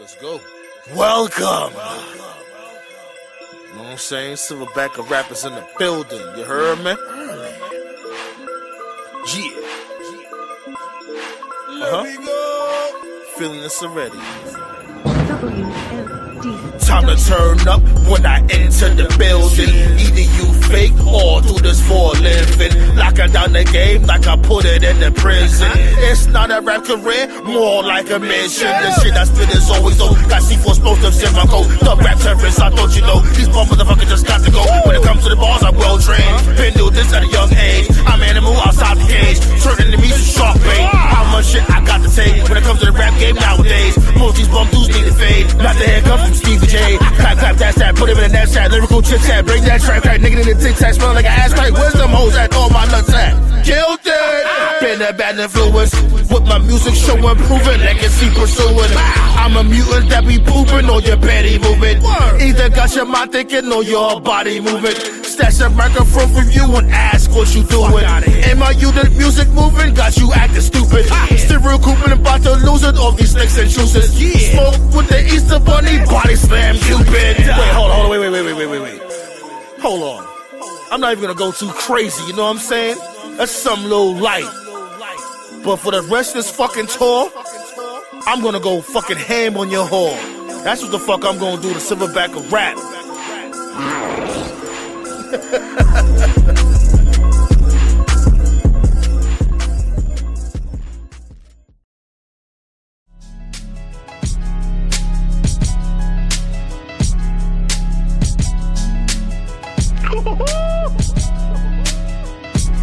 Let's go. Welcome. You know what I'm saying? Silverback of rappers in the building. You heard me? Yeah. Feeling this already. Time to turn up when I enter the building. Either you fake or do this for a living. Locking down the game like I put it in the prison. It's not a rap career, more like a mission. The shit I spit is always though. Got C4 explosives in my coat. The rap terrorists, I thought you know. These bum motherfuckers just got to go. When it comes to the bars, I'm well trained. Been doing this at a young age. I'm animal outside the cage. Turning enemies to shark bait. How much shit I got to take when it comes to the rap game nowadays. Most these bum dudes need to fade. Not the head comes from Stevie J. Clap, clap, that's that, put him in that chat. Lyrical chit chat, bring that track, crack, nigga in the tic tac, smelling like an ass crack. Where's them hoes at? All my nuts at? Killed it! Been a bad influence with my music showing, proving, legacy pursuing. I'm a mutant that be pooping on your belly movement. Either got your mind thinking or your body moving. Stash a microphone from you and ask what you doing. Am I you the music moving? Got you acting stupid. Still recouping, about to lose it. All these snakes and juices. Smoke with the Easter Bunny, body slam Cupid. Wait, hold on, wait. Hold on. I'm not even gonna go too crazy, you know what I'm saying? That's some little light. But for the rest of this fucking tour, I'm gonna go fucking ham on your whore. That's what the fuck I'm gonna do to Silverback of rap.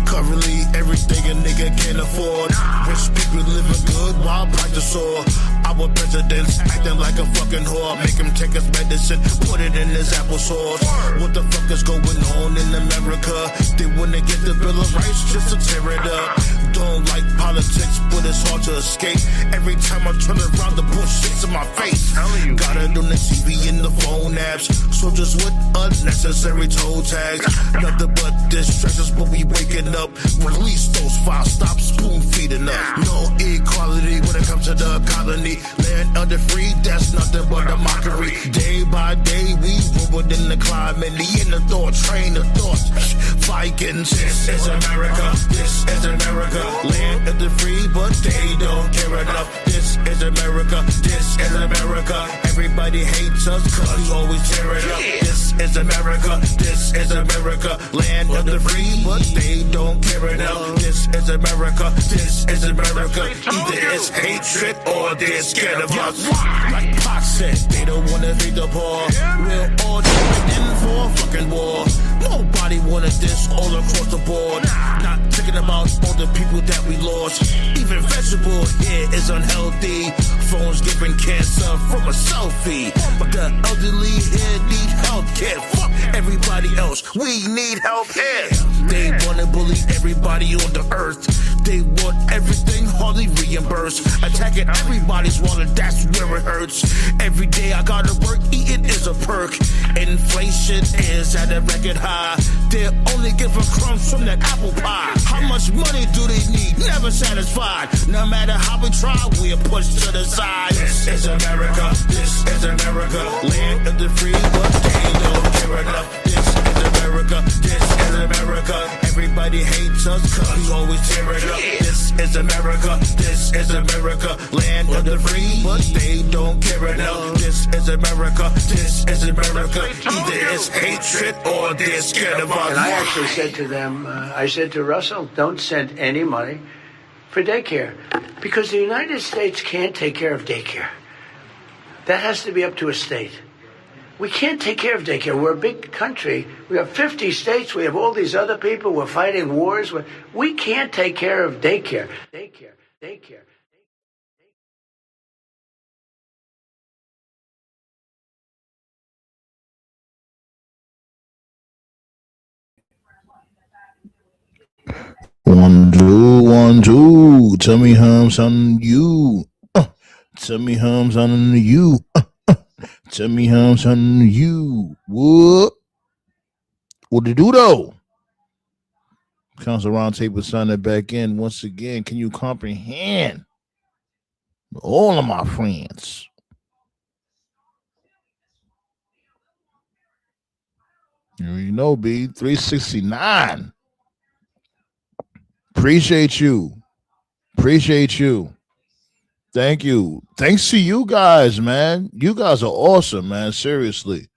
Currently, everything a nigga can afford. Rich people living good while practice sore. Our presidents acting like a fucking whore. Make him take his medicine, put it in his applesauce. What the fuck is going on in America? They wanna get the Bill of Rights just to tear it up. Don't like politics, but it's hard to escape. Every time I turn around, the bullshit's in my face. Got it on the TV and the phone apps. Soldiers with unnecessary toe tags. Nothing but distractions, but we waking up. Release those files, stop spoon feeding us. No equality when it comes to the colony. Land under free, that's nothing but a mockery. Day by day, we ruined in the climate. The inner thought, train of thought. Vikings, this is America. This is America. Land of the free, but they don't care enough. This is America. This is America. Everybody hates us cause we always tear it up. This is America. This is America. Land of the free, but they don't care enough. This is America. This is America. Either it's hatred or they're scared of us. Like Pac said, they don't wanna beat the poor. We're all jumping in for a fucking war. Nobody wanted this all across the board. Not thinking about all the people that we lost. Even vegetable here is unhealthy. Phones giving cancer from a selfie. But the elderly here need health care. Fuck everybody else, we need help here. They wanna bully everybody on the earth. They want everything hardly reimbursed. Attacking everybody's wallet, that's where it hurts. Every day I gotta work, eating is a perk. Inflation is at a record high. They're only giving crumbs from that apple pie. How much money do they need? Never satisfied. No matter how we try, we're pushed to the side. This is America. This is America. Land of the free, but they don't care enough. This is America. This is America. Everybody hates us cause we always tear it up. This is America. This is America. Land of the free, but they don't care enough. This is America. This is America. Either it's hatred or they're scared of us. And I actually said to them, I said to Russell, don't send any money for daycare because the United States can't take care of daycare. That has to be up to a state. We can't take care of daycare. We're a big country. We have 50 states. We have all these other people. We're fighting wars. We can't take care of daycare. Daycare. One, two. Tell me how I'm sounding to you. Tell me how I'm sounding to you. Tell me how I'm sounding to you. What? What to do though? Council Roundtable signing back in once again. Can you comprehend? All of my friends. You know, B 369. Appreciate you. Appreciate you. Thank you. Thanks to you guys, man. You guys are awesome, man. Seriously.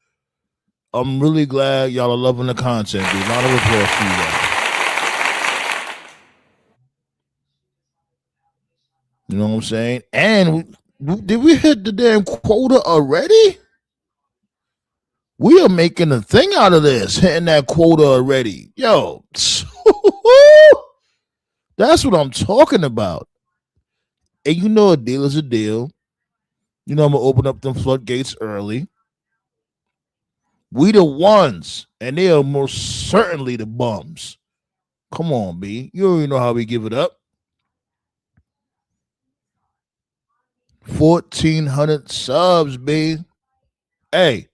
I'm really glad y'all are loving the content, dude. A lot of applause for you guys. You know what I'm saying? And did we hit the damn quota already? We are making a thing out of this, hitting that quota already. Yo, that's what I'm talking about. And you know a deal is a deal. You know I'm gonna open up them floodgates early. We the ones, and they are most certainly the bums. Come on, B. You already know how we give it up. 1,400 subs, B. Hey,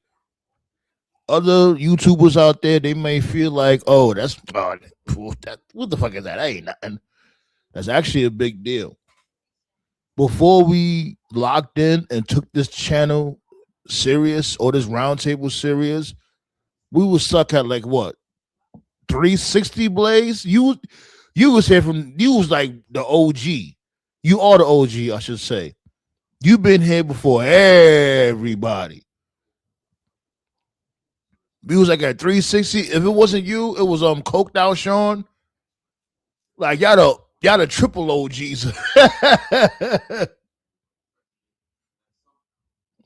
other YouTubers out there, they may feel like, oh, what the fuck is that? That ain't nothing. That's actually a big deal. Before we locked in and took this channel serious or this roundtable serious, we was stuck at like what 360 Blaze. You was here from you was like the OG. You are the OG, I should say. You've been here before everybody. We was like at 360. If it wasn't you, it was coked out Sean. Like y'all the triple OGs.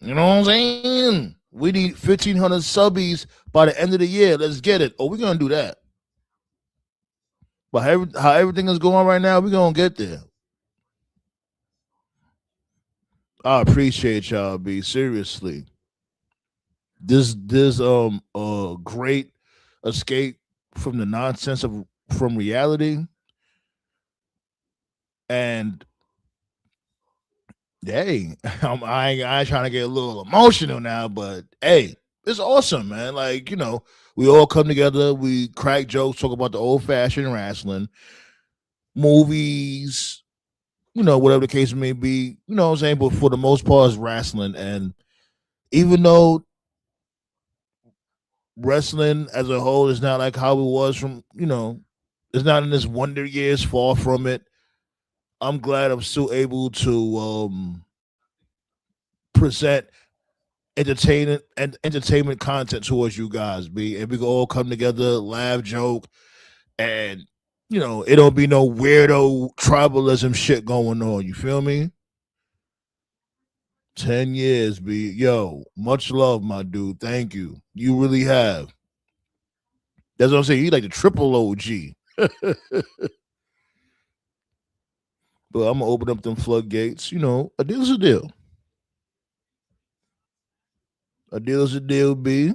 You know what I'm saying? We need 1,500 subbies by the end of the year. Let's get it. Oh, we're gonna do that. But how everything is going right now, we're gonna get there. I appreciate y'all, B. Seriously. This a great escape from the nonsense of from reality. And hey, I ain't trying to get a little emotional now, but hey, it's awesome, man. Like, we all come together, we crack jokes, talk about the old fashioned wrestling, movies, whatever the case may be, you know what I'm saying? But for the most part, it's wrestling. And even though wrestling as a whole is not like how it was from, it's not in this wonder years, far from it. I'm glad I'm still able to present entertainment content towards you guys, B. And we can all come together, laugh, joke, and it don't be no weirdo tribalism shit going on. You feel me? 10 years, B. Yo, much love, my dude. Thank you. You really have. That's what I'm saying. You like the triple OG. But I'm gonna open up them floodgates. A deal's a deal. A deal's a deal, B.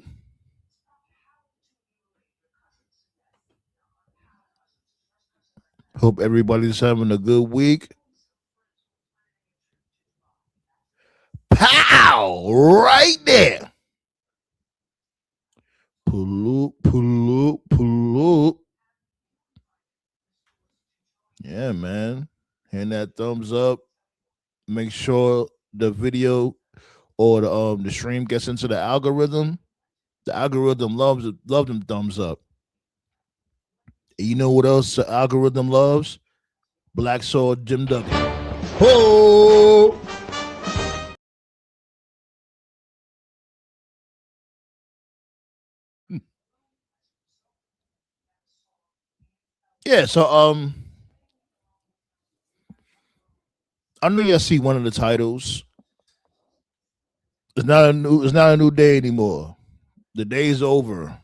Hope everybody's having a good week. Pow! Right there. Pull up, pull up, pull up. Yeah, man. Hitting that thumbs up. Make sure the video or the stream gets into the algorithm. The algorithm loves them thumbs up. And you know what else the algorithm loves? Black Sword Jim Duggan. Ho! Yeah, so I know y'all see one of the titles. It's not a new day anymore. The day's over.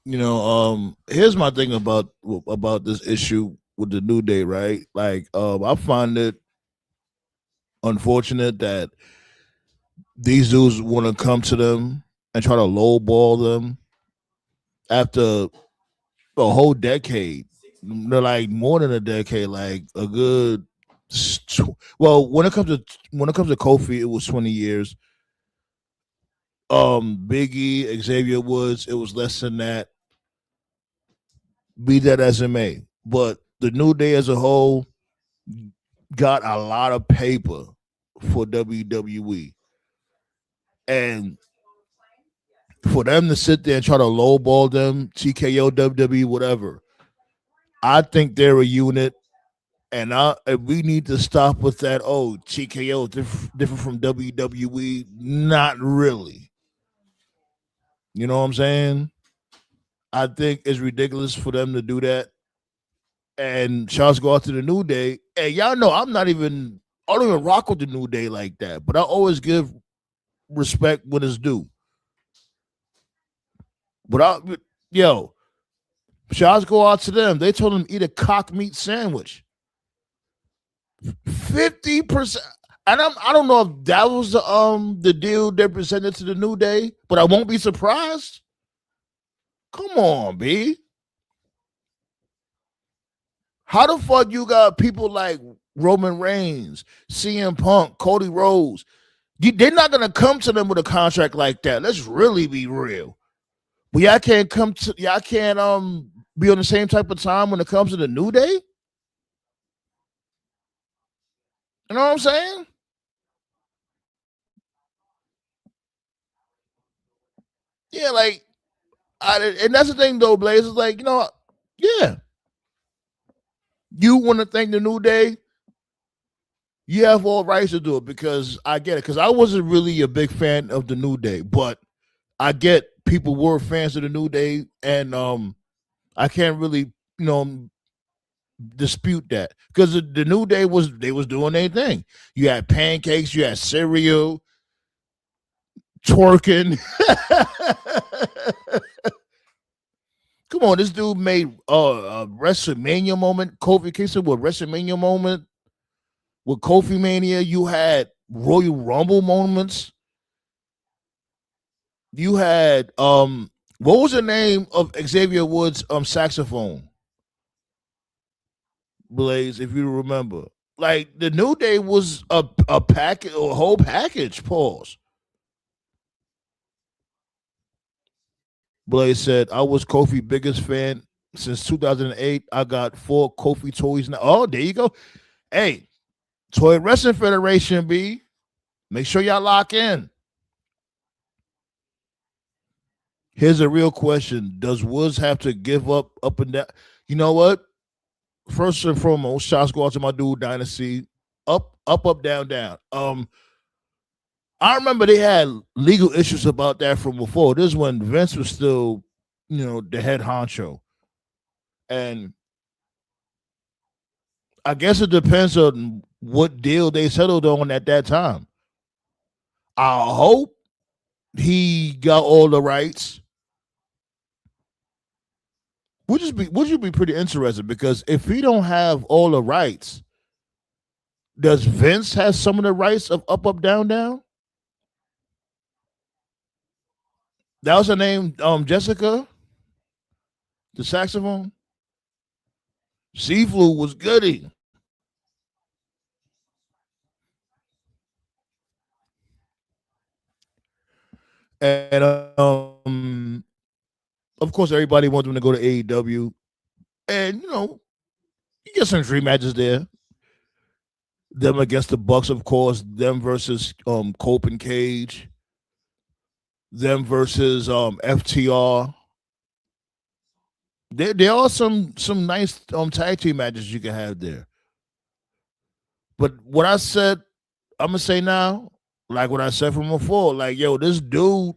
Here's my thing about this issue with the new day, right? Like, I find it unfortunate that these dudes want to come to them and try to lowball them after a whole decade. They're like more than a decade, like a good. Well, when it comes to Kofi, it was 20 years. Biggie, Xavier Woods, it was less than that. Be that as it may, but the New Day as a whole got a lot of paper for WWE. And for them to sit there and try to lowball them, TKO, WWE, whatever, I think they're a unit. And we need to stop with that. Oh, TKO different from WWE. Not really. You know what I'm saying? I think it's ridiculous for them to do that. And shots go out to the New Day. And y'all know I don't even rock with the New Day like that. But I always give respect when it's due. Yo, shots go out to them. They told them eat a cock meat sandwich. 50%. And I don't know if that was the deal they presented to the New Day, but I won't be surprised. Come on, B. How the fuck you got people like Roman Reigns, CM Punk, Cody Rhodes? They're not gonna come to them with a contract like that. Let's really be real. But y'all can't be on the same type of time when it comes to the New Day. You know what I'm saying? Yeah, like, and that's the thing though, Blaze is like, yeah, you want to thank the New Day, you have all rights to do it because I get it. Because I wasn't really a big fan of the New Day, but I get people were fans of the New Day, and I can't really dispute that because the New Day was doing their thing. You had pancakes, you had cereal, twerking. Come on, this dude made a WrestleMania moment. Kofi Kingston with WrestleMania moment. With Kofi Mania, you had Royal Rumble moments. You had what was the name of Xavier Woods' saxophone? Blaze, if you remember. Like the New Day was a package, a whole package. Pause. Blaze said, I was Kofi's biggest fan since 2008. I got 4 Kofi toys now. Oh, there you go. Hey, Toy Wrestling Federation, B. Make sure y'all lock in. Here's a real question. Does Woods have to give up and down? You know what? First and foremost, shots go out to my dude Dynasty. Up, down, down. I remember they had legal issues about that from before. This is when Vince was still, the head honcho. And I guess it depends on what deal they settled on at that time. I hope he got all the rights. Would you be pretty interested because if he don't have all the rights, does Vince have some of the rights of up, down, down? That was her name, Jessica, the saxophone. Seaflu was goody. And of course, everybody wants them to go to AEW, and you get some dream matches there. Them against the Bucks, of course. Them versus Cope and Cage. Them versus FTR. There are some nice tag team matches you can have there. But what I said, I'm gonna say now, like what I said from before, like yo, this dude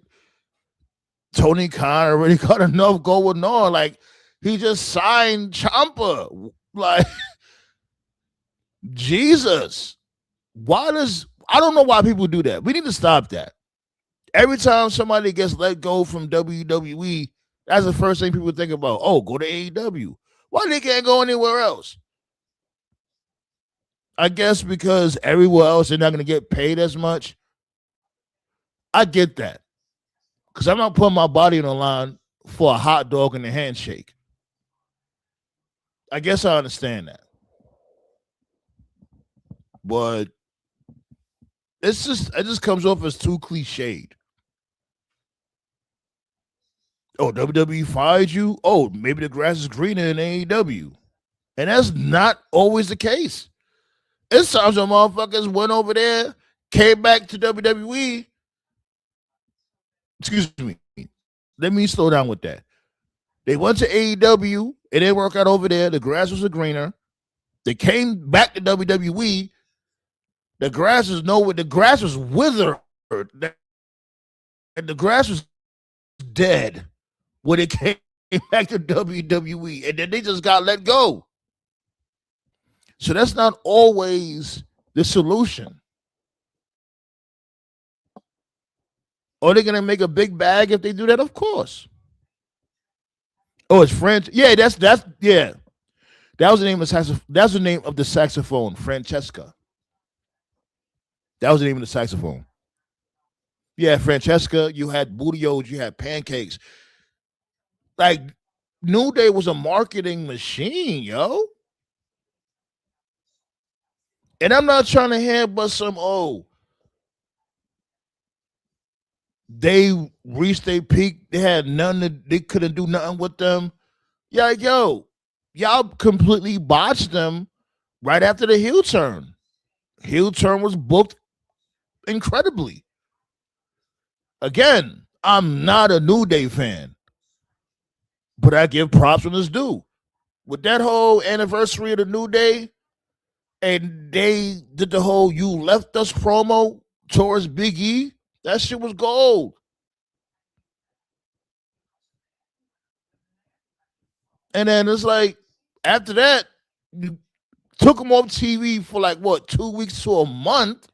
Tony Khan already got enough going on. Like he just signed Ciampa. Like Jesus, I don't know why people do that. We need to stop that. Every time somebody gets let go from WWE, that's the first thing people think about. Oh, go to AEW. Why they can't go anywhere else? I guess because everywhere else they're not going to get paid as much. I get that. Because I'm not putting my body on the line for a hot dog and a handshake. I guess I understand that. But it just comes off as too cliched. Oh, WWE fired you? Oh, maybe the grass is greener in AEW. And that's not always the case. It's times when motherfuckers went over there, came back to WWE, Excuse me. Let me slow down with that. They went to AEW. It didn't work out over there. The grass was greener. They came back to WWE. The grass is nowhere. The grass was withered. And the grass was dead when it came back to WWE. And then they just got let go. So that's not always the solution. Are they gonna make a big bag if they do that? Of course. Oh, it's French. Yeah, that's yeah. That was the name of the saxophone. That's the name of the saxophone, Francesca. That was the name of the saxophone. Yeah, Francesca. You had bootios. You had pancakes. Like New Day was a marketing machine, yo. And I'm not trying to hear but some they reached their peak. They had nothing. They couldn't do nothing with them. Yeah, like, yo, y'all completely botched them right after the heel turn. Heel turn was booked incredibly. Again, I'm not a New Day fan, but I give props when it's due. With that whole anniversary of the New Day, and they did the whole "You Left Us" promo towards Big E, that shit was gold. And then it's like after that, you took him off TV for like what 2 weeks to a month,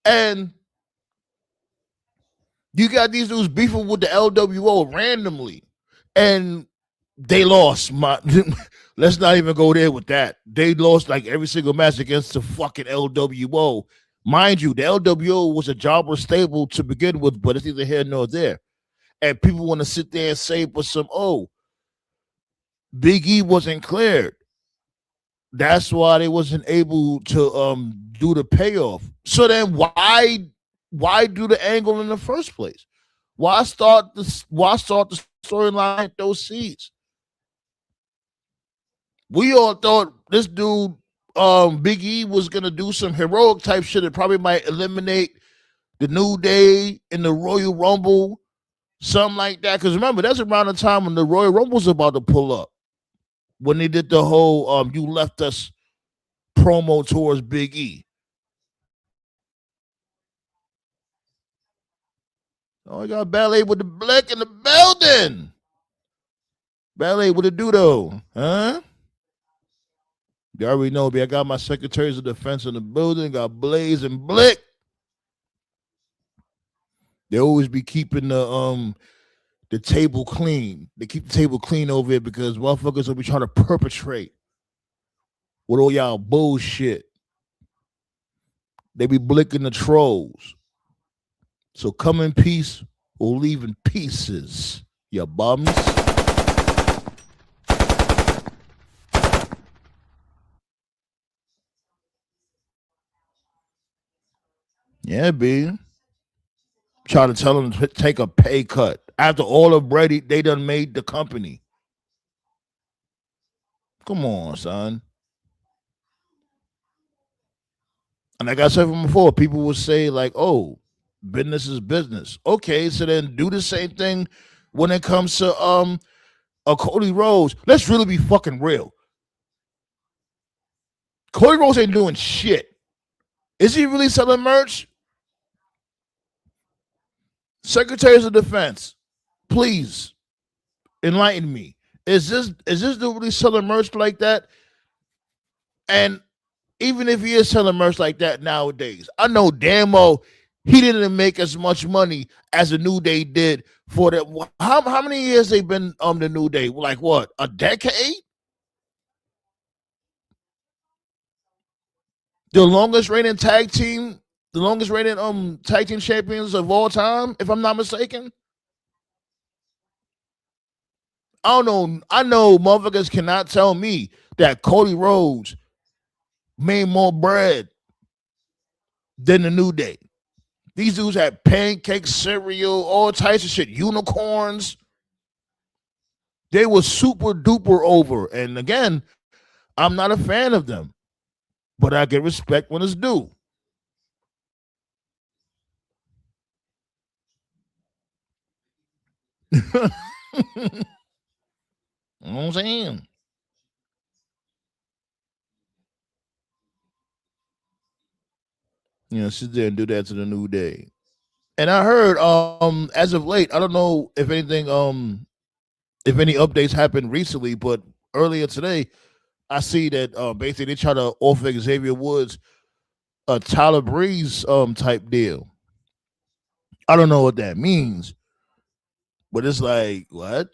and you got these dudes beefing with the LWO randomly, and they lost. Let's not even go there with that. They lost like every single match against the fucking LWO. Mind you, the LWO was a jobber stable to begin with, but it's neither here nor there. And people want to sit there and say, but Big E wasn't cleared. That's why they wasn't able to do the payoff. So then why do the angle in the first place? Why start the storyline at those seeds? We all thought this dude, Big E, was gonna do some heroic type shit that probably might eliminate the New Day in the Royal Rumble, something like that. Because remember, that's around the time when the Royal Rumble was about to pull up. When they did the whole "You Left Us" promo towards Big E. Oh, I got Ballet with the Black in the building. Ballet with the Dudo, huh? You already know, me. I got my secretaries of defense in the building. Got Blaze and Blick. They always be keeping the table clean. They keep the table clean over here because motherfuckers will be trying to perpetrate with all y'all bullshit. They be blicking the trolls. So come in peace or leave in pieces, you bums. Yeah, B. Try to tell them to take a pay cut after all of Brady they done made the company. Come on, son. And like I said from before, people will say like, "Oh, business is business." Okay, so then do the same thing when it comes to a Cody Rhodes. Let's really be fucking real. Cody Rhodes ain't doing shit. Is he really selling merch? Secretaries of Defense, please enlighten me. Is this dude really selling merch like that? And even if he is selling merch like that nowadays, I know damn well he didn't make as much money as the New Day did for the how many years they been the New Day? Like what, a decade? The longest reigning tag team, the longest reigning tag team champions of all time, if I'm not mistaken. I don't know. I know motherfuckers cannot tell me that Cody Rhodes made more bread than the New Day. These dudes had pancakes, cereal, all types of shit, unicorns. They were super duper over. And again, I'm not a fan of them, but I get respect when it's due. You know what I'm saying? Sit there and do that to the New Day. And I heard, as of late, I don't know if anything, if any updates happened recently, but earlier today, I see that basically they try to offer Xavier Woods a Tyler Breeze type deal. I don't know what that means, but it's like what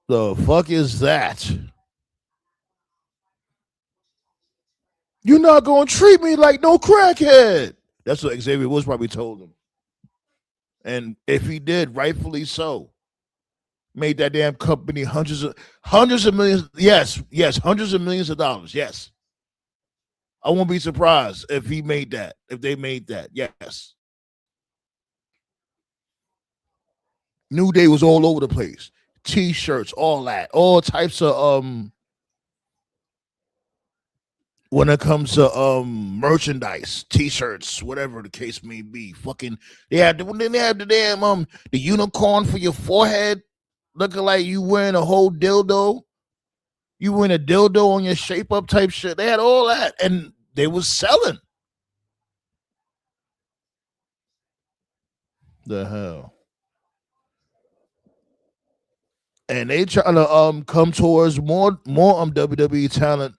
the fuck is that? You're not gonna treat me like no crackhead. That's what Xavier Woods probably told him, and if he did, rightfully so. Made that damn company hundreds of millions. Yes, hundreds of millions of dollars. Yes, I won't be surprised if he made that. If they made that, yes. New Day was all over the place. T-shirts, all that, all types of when it comes to merchandise, T-shirts, whatever the case may be. Fucking, they had the damn the unicorn for your forehead, looking like you wearing a whole dildo. You wearing a dildo on your shape up type shit. They had all that, and they was selling. The hell. And they trying to come towards more WWE talent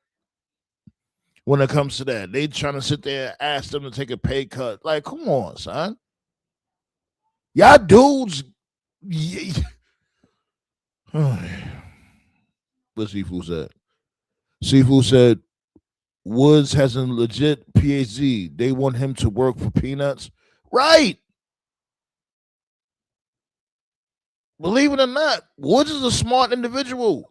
when it comes to that. They trying to sit there and ask them to take a pay cut. Like, come on, son. Y'all dudes. What Seafood said. Seafood said Woods has a legit PhD. They want him to work for peanuts. Right. Believe it or not, Woods is a smart individual.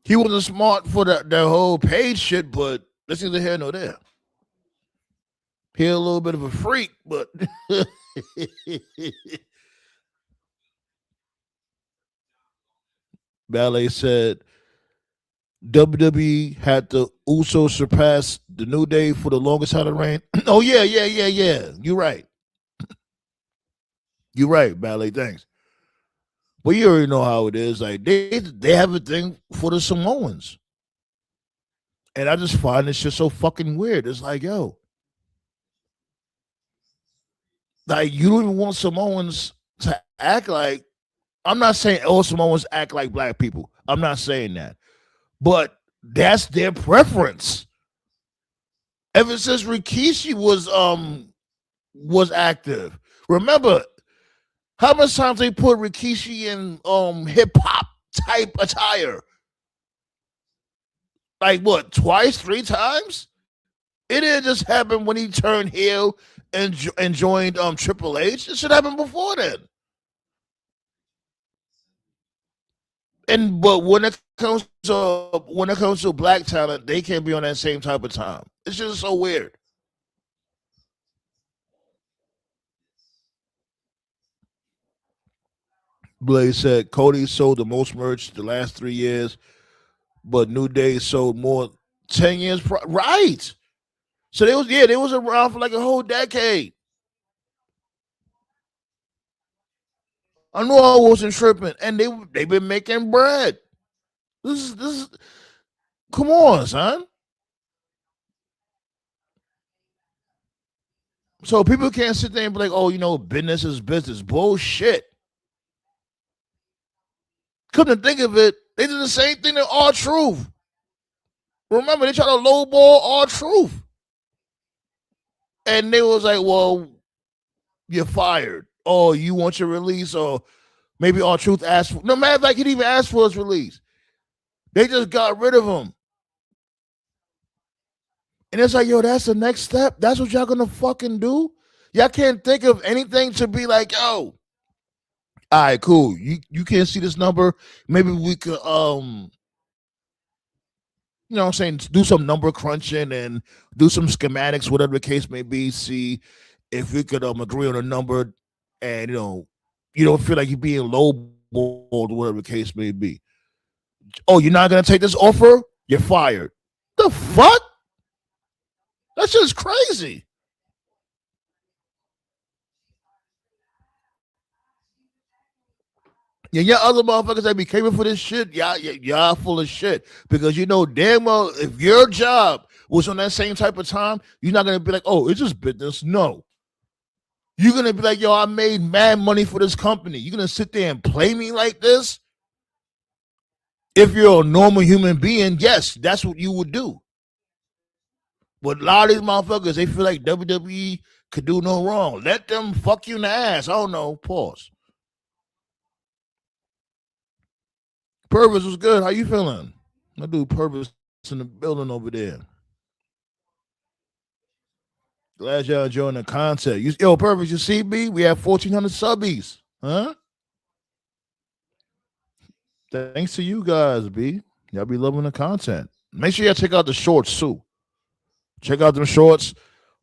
He wasn't smart for the whole page shit, but that's neither here nor there. He a little bit of a freak, but Ballet said WWE had the Uso surpass the New Day for the longest title reign. Oh yeah. You're right. You're right, Ballet. Thanks. But you already know how it is. Like they have a thing for the Samoans, and I just find this shit so fucking weird. It's like, yo, like you don't even want Samoans to act like. I'm not saying all Samoans act like black people. I'm not saying that, but that's their preference. Ever since Rikishi was active, remember how much times they put Rikishi in hip hop type attire? Like what, twice, three times? It didn't just happen when he turned heel and joined Triple H. It should happen before then. And but when it comes to black talent, they can't be on that same type of time. It's just so weird. Blaze said Cody sold the most merch the last 3 years, but New Day sold more 10 years. Right. So they was around for like a whole decade. I knew I wasn't tripping, and they've been making bread. This is come on, son. So people can't sit there and be like, oh, business is business. Bullshit. Come to think of it, they did the same thing to R-Truth. Remember, they tried to lowball R-Truth. And they was like, well, you're fired. Oh, you want your release? Or maybe R-Truth asked for, no matter of fact, he didn't even ask for his release. They just got rid of him. And it's like, yo, that's the next step. That's what y'all gonna fucking do? Y'all can't think of anything to be like, yo, all right, cool. You can't see this number. Maybe we could you know what I'm saying, do some number crunching and do some schematics, whatever the case may be, see if we could agree on a number and you don't feel like you're being lowballed, whatever the case may be. Oh, you're not gonna take this offer? You're fired. the fuck? That's just crazy. Yeah, y'all other motherfuckers that be caping for this shit, y'all full of shit. Because you know damn well if your job was on that same type of time, you're not gonna be like, oh, it's just business. No. You're gonna be like, yo, I made mad money for this company. You're gonna sit there and play me like this? If you're a normal human being, yes, that's what you would do. But a lot of these motherfuckers, they feel like WWE could do no wrong. Let them fuck you in the ass. I don't know. Pause. Purpose was good. How you feeling? My dude Purpose in the building over there. Glad y'all enjoying the content. Yo, Purpose, you see me? We have 1,400 subbies. Huh? Thanks to you guys, B. Y'all be loving the content. Make sure y'all check out the shorts too. Check out them shorts.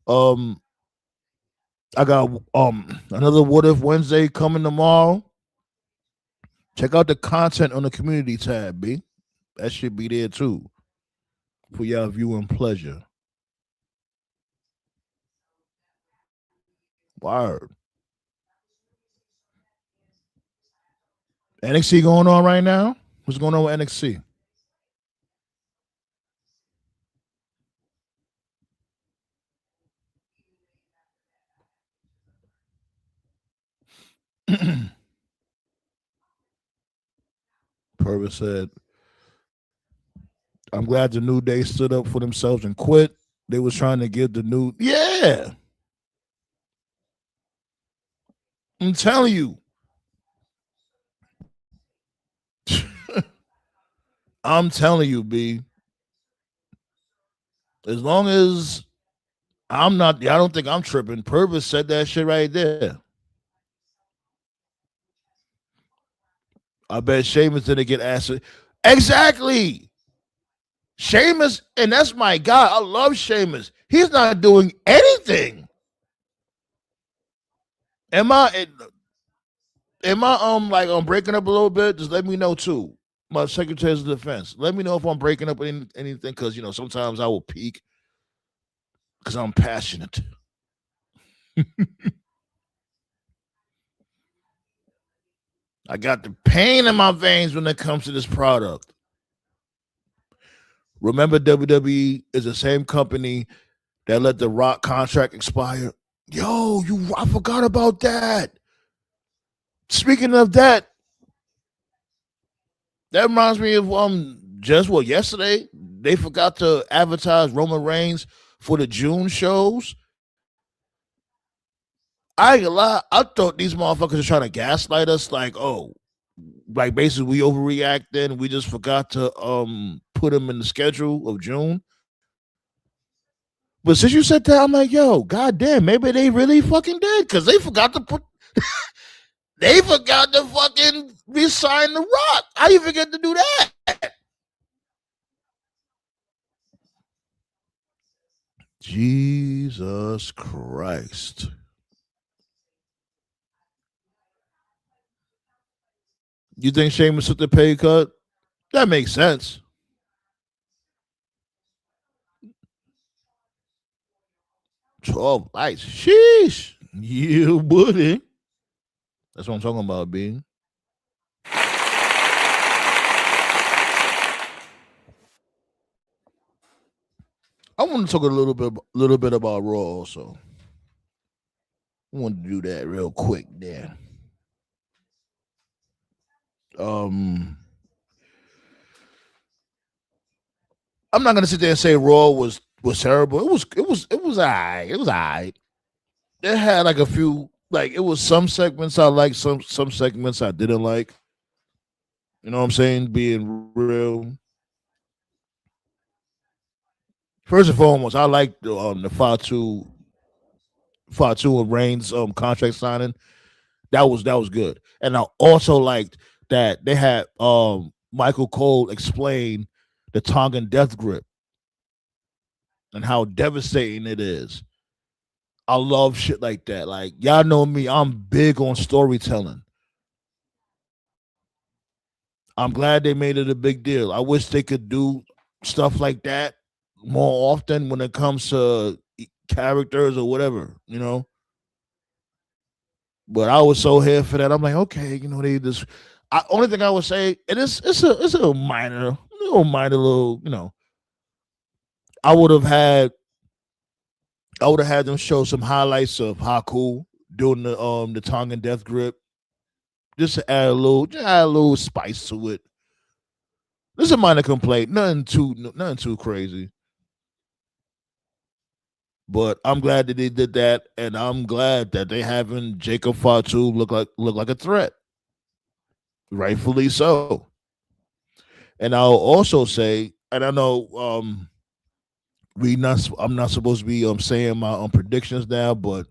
I got another What If Wednesday coming tomorrow. Check out the content on the community tab, B. That should be there too for y'all viewing pleasure. Word. NXT going on right now? What's going on with NXT? Purvis said, I'm glad the New Day stood up for themselves and quit. They was trying to give the new... Yeah. I'm telling you. I'm telling you, B. As long as I'm not... I don't think I'm tripping. Purvis said that shit right there. I bet Sheamus didn't get asked. Exactly. Sheamus, and that's my guy. I love Sheamus. He's not doing anything. Am I like I'm breaking up a little bit? Just let me know too. My Secretary of Defense. Let me know if I'm breaking up anything because you know sometimes I will peak because I'm passionate. I got the pain in my veins when it comes to this product. Remember, WWE is the same company that let the Rock contract expire. Yo, I forgot about that. Speaking of that, that reminds me of yesterday they forgot to advertise Roman Reigns for the June shows. I ain't gonna lie, I thought these motherfuckers are trying to gaslight us, like, oh, like basically we overreacted and we just forgot to put them in the schedule of June. But since you said that, I'm like, yo, goddamn, maybe they really fucking did because they forgot to put. They forgot to fucking resign The Rock. How you forget to do that? Jesus Christ. You think Sheamus took the pay cut? That makes sense. $12 lights. Sheesh. You buddy. That's what I'm talking about, B. I want to talk a little bit about Raw also. I want to do that real quick there. I'm not gonna sit there and say Raw was terrible. It was alright. It was alright. It had like a few, like it was some segments I liked, some segments I didn't like. You know what I'm saying? Being real. First and foremost, I like the Fatu and Reigns contract signing. That was good. And I also liked that they had Michael Cole explain the Tongan death grip and how devastating it is. I love shit like that. Like, y'all know me, I'm big on storytelling. I'm glad they made it a big deal. I wish they could do stuff like that more often when it comes to characters or whatever, But I was so here for that. I'm like, okay, they just. Only thing I would say, and it's a little. I would have had I would have had them show some highlights of Haku doing the tongue and death grip, just to add a little spice to it. This is a minor complaint, nothing too crazy. But I'm glad that they did that, and I'm glad that they having Jacob Fatu look like a threat, rightfully so. And I'll also say, and I know I'm not supposed to be saying my predictions now, but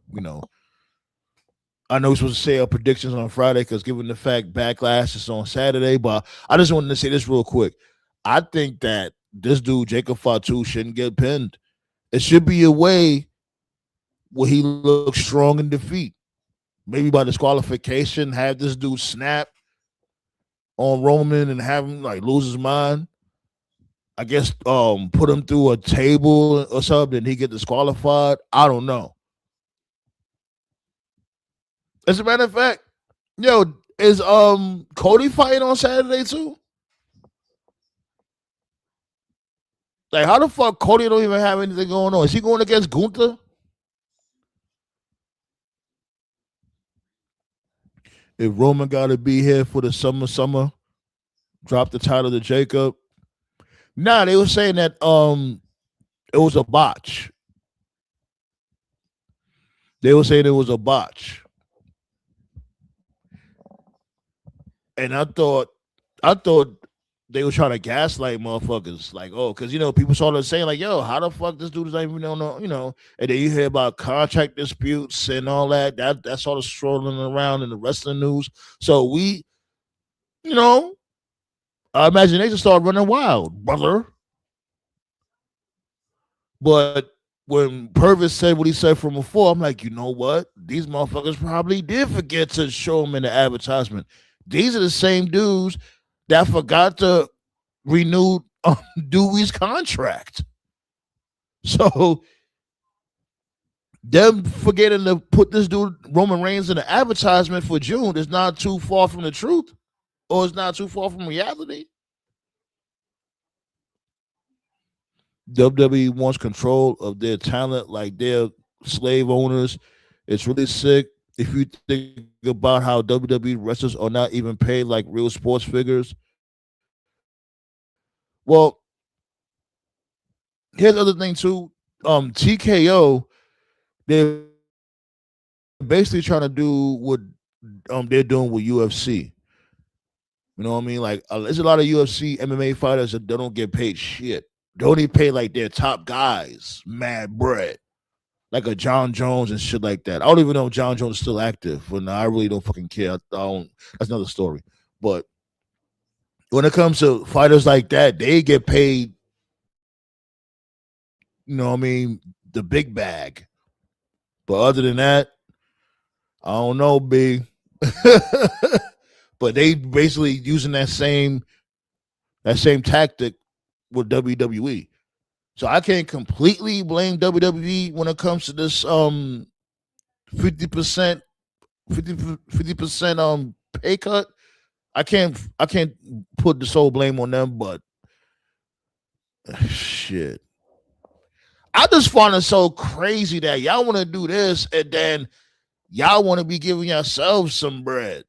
I know we're supposed to say our predictions on Friday because given the fact Backlash is on Saturday, but I just wanted to say this real quick. I think that this dude Jacob Fatu shouldn't get pinned. It should be a way where he looks strong in defeat. Maybe by disqualification, have this dude snap on Roman and have him like lose his mind. I guess put him through a table or something and he get disqualified. I don't know. As a matter of fact, is Cody fighting on Saturday too? Like how the fuck Cody don't even have anything going on? Is he going against Gunther? If Roman gotta be here for the summer, drop the title to Jacob. Nah, they were saying that it was a botch. They were saying it was a botch. And I thought they were trying to gaslight motherfuckers, like, oh, because people started saying like, yo, how the fuck this dude is not even on, and then you hear about contract disputes and all that. That's sort of strolling around in the wrestling news. So you know, our imagination started running wild, brother. But when Purvis said what he said from before, I'm like, you know what? These motherfuckers probably did forget to show him in the advertisement. These are the same dudes that forgot to renew Dewey's contract. So them forgetting to put this dude Roman Reigns in the advertisement for June is not too far from the truth, or it's not too far from reality. WWE wants control of their talent like they're slave owners. It's really sick if you think about how WWE wrestlers are not even paid like real sports figures. Well, here's the other thing too. TKO, they're basically trying to do what they're doing with UFC. You know what I mean? Like there's a lot of UFC MMA fighters that don't get paid shit. They only pay like their top guys mad bread, like a John Jones and shit like that. I don't even know if John Jones is still active, but no, I really don't fucking care. I don't. That's another story. But when it comes to fighters like that, they get paid. You know what I mean? The big bag. But other than that, I don't know, B. But they basically using that same tactic with WWE. So I can't completely blame WWE when it comes to this 50% 50% pay cut. I can't put the sole blame on them, but shit. I just find it so crazy that y'all want to do this and then y'all want to be giving yourselves some bread.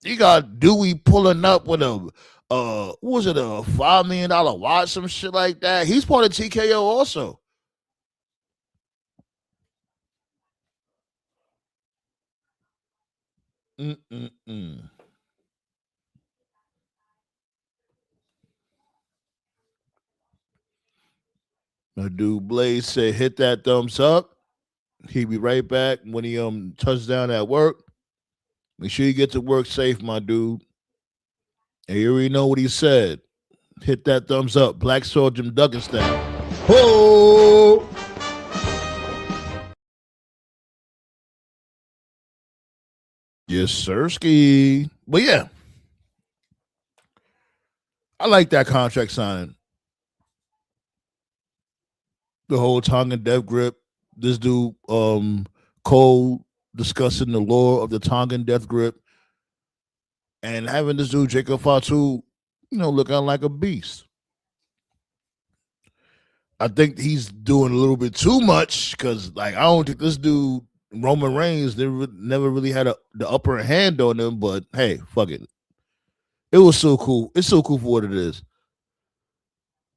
You got Dewey pulling up with what was it, a $5 million watch, some shit like that. He's part of TKO also. Mm-mm-mm. My dude Blaze said, "Hit that thumbs up." He'll be right back when he touchdown at work. Make sure you get to work safe, my dude. And you already know what he said. Hit that thumbs up. Black Sword Jim Duggan style. Ho! Yes, sirski. But yeah, I like that contract signing. The whole tongue and death grip. This dude, Cole, discussing the lore of the tongue and death grip, and having this dude Jacob Fatu, looking like a beast. I think he's doing a little bit too much because, I don't think this dude Roman Reigns never really had the upper hand on him. But hey, fuck it. It was so cool. It's so cool for what it is.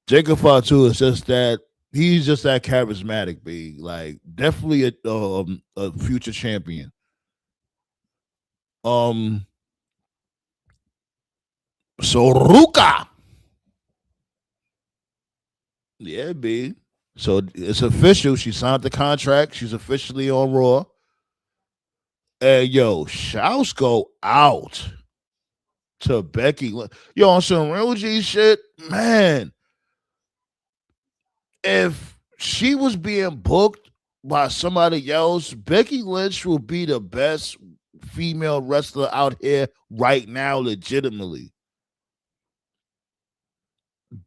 Jacob Fatu is just that. He's just that charismatic, big. Definitely a future champion. So Ruka. Yeah, B. So it's official. She signed the contract. She's officially on Raw. And yo, shouts go out to Becky. Yo, on some real G shit, man. If she was being booked by somebody else, Becky Lynch will be the best female wrestler out here right now, legitimately.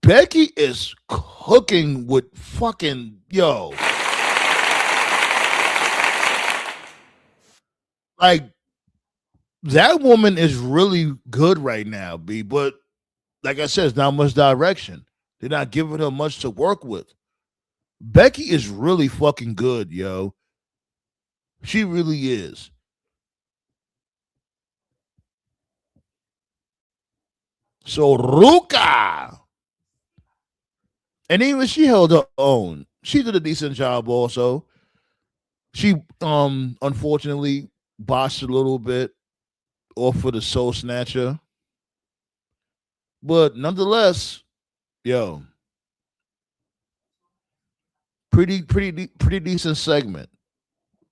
Becky is cooking with fucking yo. That woman is really good right now, B. But like I said, it's not much direction. They're not giving her much to work with. Becky is really fucking good, yo. She really is. So Ruka. And even she held her own. She did a decent job also. She unfortunately botched a little bit off for the Soul Snatcher. But nonetheless, yo, pretty decent segment.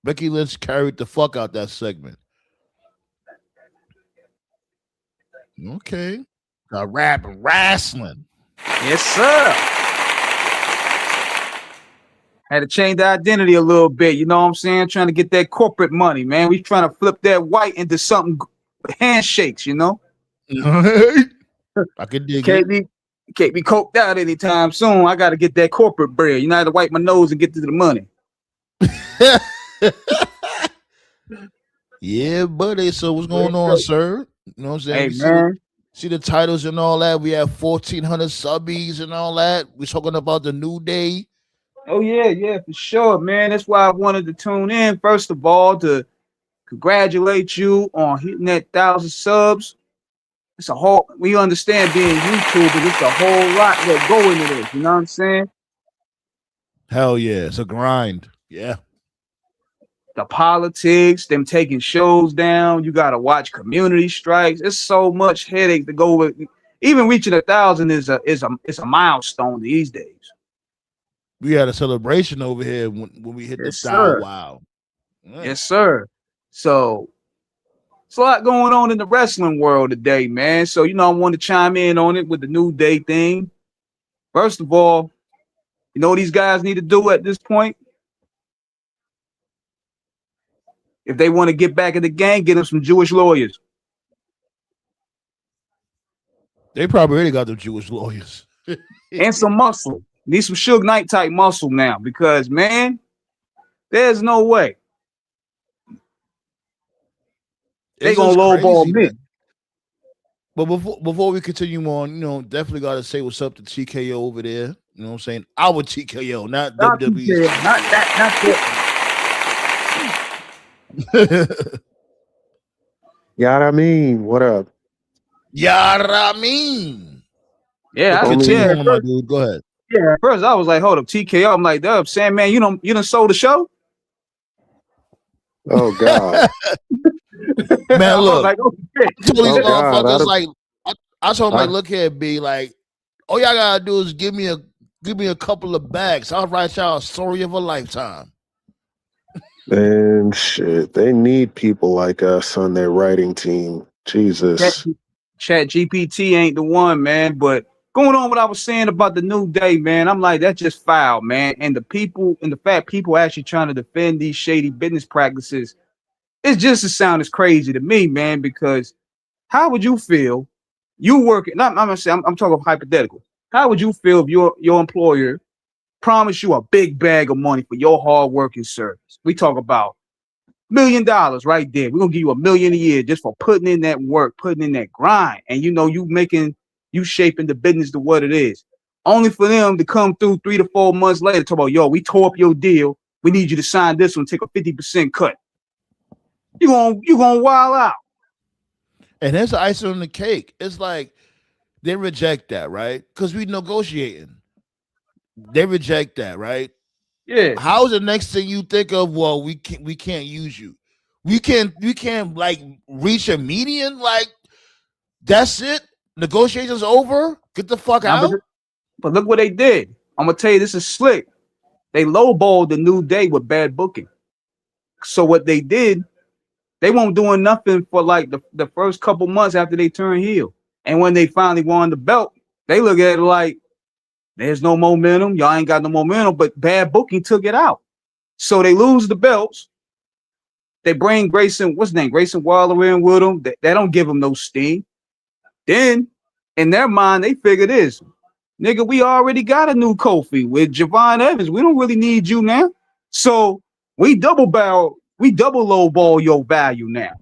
Becky Lynch carried the fuck out that segment. Okay. Got rap and wrestling. Yes, sir. Had to change the identity a little bit. You know what I'm saying? Trying to get that corporate money, man. We trying to flip that white into something handshakes, I can dig can't be coked out anytime soon. I got to get that corporate bread. I had to wipe my nose and get to the money. Yeah, buddy. So what's going on, sir? You know what I'm saying? Hey, man. See the titles and all that. We have 1,400 subbies and all that. We're talking about the New Day. Oh, yeah, for sure, man. That's why I wanted to tune in, first of all, to congratulate you on hitting that 1,000 subs. It's a whole, we understand being YouTubers, it's a whole lot that go into this, you know what I'm saying? Hell yeah, it's a grind. Yeah. The politics, them taking shows down, you gotta watch community strikes. It's so much headache to go with. Even reaching 1,000 is a milestone these days. We had a celebration over here when we hit the style. Wow. Yeah. Yes, sir. So it's a lot going on in the wrestling world today, man. So, I want to chime in on it with the New Day thing. First of all, you know what these guys need to do at this point? If they want to get back in the game, get them some Jewish lawyers. They probably already got the Jewish lawyers. And some muscle. Need some Suge Knight type muscle now because, man, there's no way. They gonna lowball me. But before we continue on, definitely got to say what's up to TKO over there. You know what I'm saying? Our TKO, not WWE. Not that. Yada what up? Yada Yeah, I can tell. My dude. Go ahead. Yeah, first I was like, hold up, TKO. I'm like, I'm saying, man, you done sold the show? Oh God. Man, look, I told these motherfuckers I told them, look here, B, all y'all gotta do is give me a couple of bags. I'll write y'all a story of a lifetime. And shit, they need people like us on their writing team. Jesus. Chat GPT ain't the one, man. But going on what I was saying about the New Day, man, I'm like, that's just foul, man. And the fact people actually trying to defend these shady business practices, it's just as sound as crazy to me, man, because how would you feel You working? I'm gonna say I'm talking hypothetical. How would you feel if your employer promised you a big bag of money for your hard work and service? We talk about $1 million right there. We're gonna give you $1 million a year just for putting in that work, putting in that grind, and you shaping the business to what it is. Only for them to come through 3 to 4 months later, talk about, yo, we tore up your deal. We need you to sign this one, take a 50% cut. You gonna wild out. And there's the icing on the cake. It's like they reject that, right? Because we negotiating. They reject that, right? Yeah. How's the next thing you think of? Well, we can't use you. We can't like reach a median. Like that's it. Negotiations over. Get the fuck out. But look what they did. I'm gonna tell you, this is slick. They lowballed the New Day with bad booking. So what they did, they won't doing nothing for like the first couple months after they turn heel. And when they finally won the belt, they look at it like there's no momentum. Y'all ain't got no momentum, but bad booking took it out. So they lose the belts. They bring Grayson, what's his name? Grayson Waller in with them. They don't give him no steam. Then in their mind, they figure this. Nigga, we already got a new Kofi with Javon Evans. We don't really need you now. So we double lowball your value now.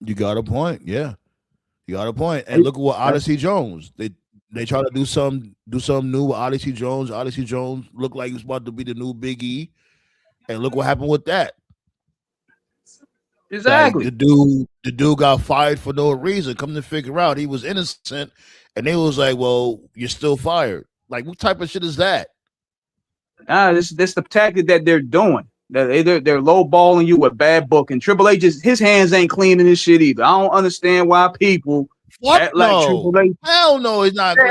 You got a point. Yeah. You got a point. And look at what Odyssey Jones. They try to do something new with Odyssey Jones. Odyssey Jones looked like he was about to be the new Big E. And look what happened with that. Exactly. Like the dude got fired for no reason. Come to figure out he was innocent, and they was like, "Well, you're still fired." Like, what type of shit is that? This the tactic that they're doing. They're lowballing you with bad booking. Triple H his hands ain't clean in this shit either. I don't understand why people act like Triple H. Hell no, he's not. They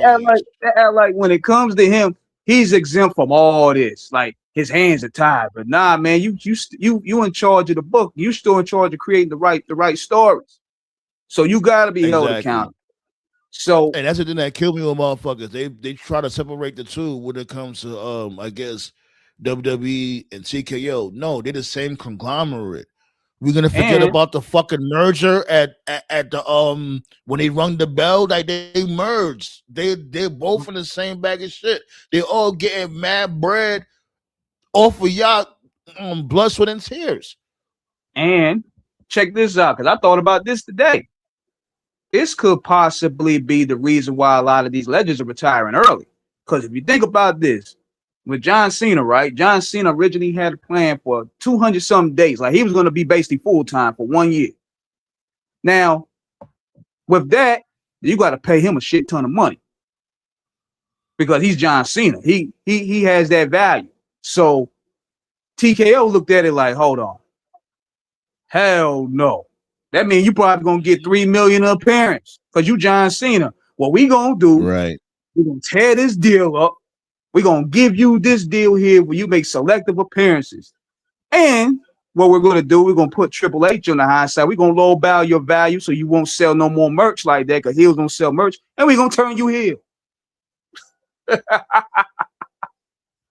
act like when it comes to him, he's exempt from all this. Like his hands are tied. But nah, man, you in charge of the book. You still in charge of creating the right stories. So you gotta be held accountable. So and that's the thing that killed me with motherfuckers. They try to separate the two when it comes to I guess WWE and TKO. No, they're the same conglomerate. We're gonna forget about the fucking merger at the when they rung the bell, like they merged. They're both in the same bag of shit. They all getting mad bread off of y'all blood, sweat, and tears. And check this out, because I thought about this today. This could possibly be the reason why a lot of these legends are retiring early. Because if you think about this, with John Cena, right? John Cena originally had a plan for 200-something days. Like he was going to be basically full-time for 1 year. Now, with that, you got to pay him a shit ton of money. Because he's John Cena. He has that value. So TKO looked at it like, hold on. Hell no. That means you probably gonna get 3 million appearance because you John Cena. What we gonna do? Right. We're gonna tear this deal up. We're gonna give you this deal here where you make selective appearances. And what we're gonna do, we're gonna put Triple H on the high side. We're gonna low bow your value so you won't sell no more merch like that because he was gonna sell merch, and we're gonna turn you heel.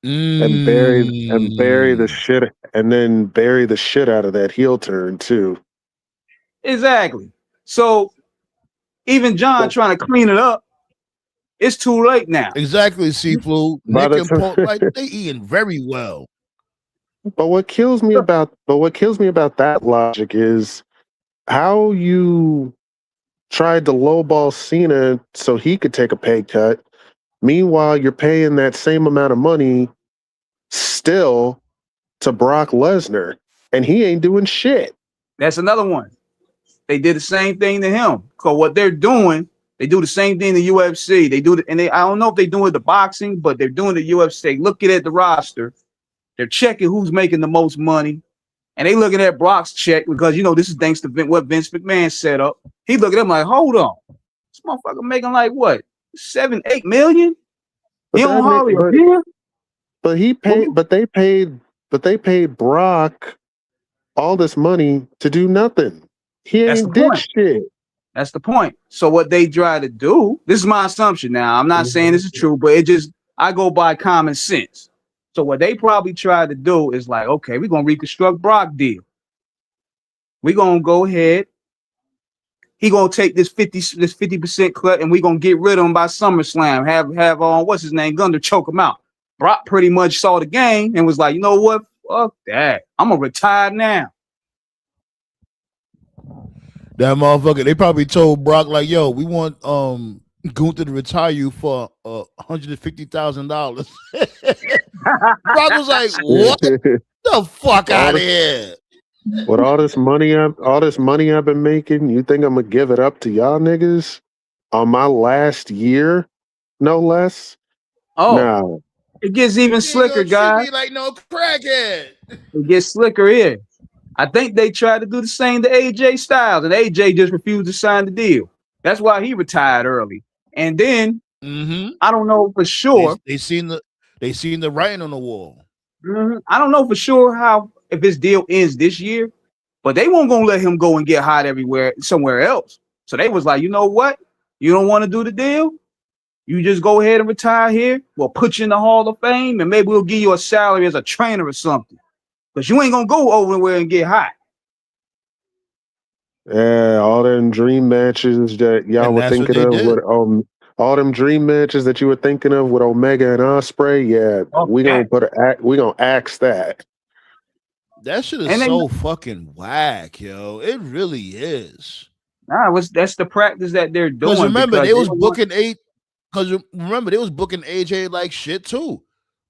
And bury the shit, and then bury the shit out of that heel turn too. Exactly. So even John trying to clean it up, it's too late now. Exactly, Seaflu. Nick and Paul, like they eating very well. But what kills me about that logic is how you tried to lowball Cena so he could take a pay cut. Meanwhile, you're paying that same amount of money still to Brock Lesnar, and he ain't doing shit. That's another one. They did the same thing to him. Because what they're doing, they do the same thing to UFC. They do it, and I don't know if they're doing the boxing, but they're doing the UFC. Looking at the roster, they're checking who's making the most money, and they looking at Brock's check because this is thanks to what Vince McMahon set up. He looking at him like, hold on, this motherfucker making like what, 7-8 million? He don't hardly appear. But he paid. But they paid Brock all this money to do nothing. He ain't did shit. That's the point. So what they try to do, this is my assumption now. I'm not saying this is true, but I go by common sense. So what they probably try to do is like, okay, we're going to reconstruct Brock deal. We're going to go ahead he gonna take this 50% cut, and we gonna get rid of him by SummerSlam. Have what's his name, Gunther choke him out. Brock pretty much saw the game and was like, you know what? Fuck that. I'm gonna retire now. That motherfucker, they probably told Brock like, yo, we want Gunther to retire you for $150,000. Brock was like, what the fuck out of here? With all this money I've been making, you think I'm gonna give it up to y'all niggas on my last year, no less? Oh, no. It gets even slicker, guys. Like no crackhead. It gets slicker here. I think they tried to do the same to AJ Styles, and AJ just refused to sign the deal. That's why he retired early. And then I don't know for sure. They seen the writing on the wall. I don't know for sure if his deal ends this year, but they won't gonna let him go and get hot somewhere else. So they was like, you know what? You don't want to do the deal? You just go ahead and retire here. We'll put you in the Hall of Fame, and maybe we'll give you a salary as a trainer or something. Because you ain't gonna go over there and get hot. Yeah, all them dream matches that y'all were thinking of with all them dream matches that you were thinking of with Omega and Ospreay. Yeah, we gonna axe that. That shit is so fucking whack, yo. It really is. That's the practice that they're doing. Remember, they was booking AJ like shit too.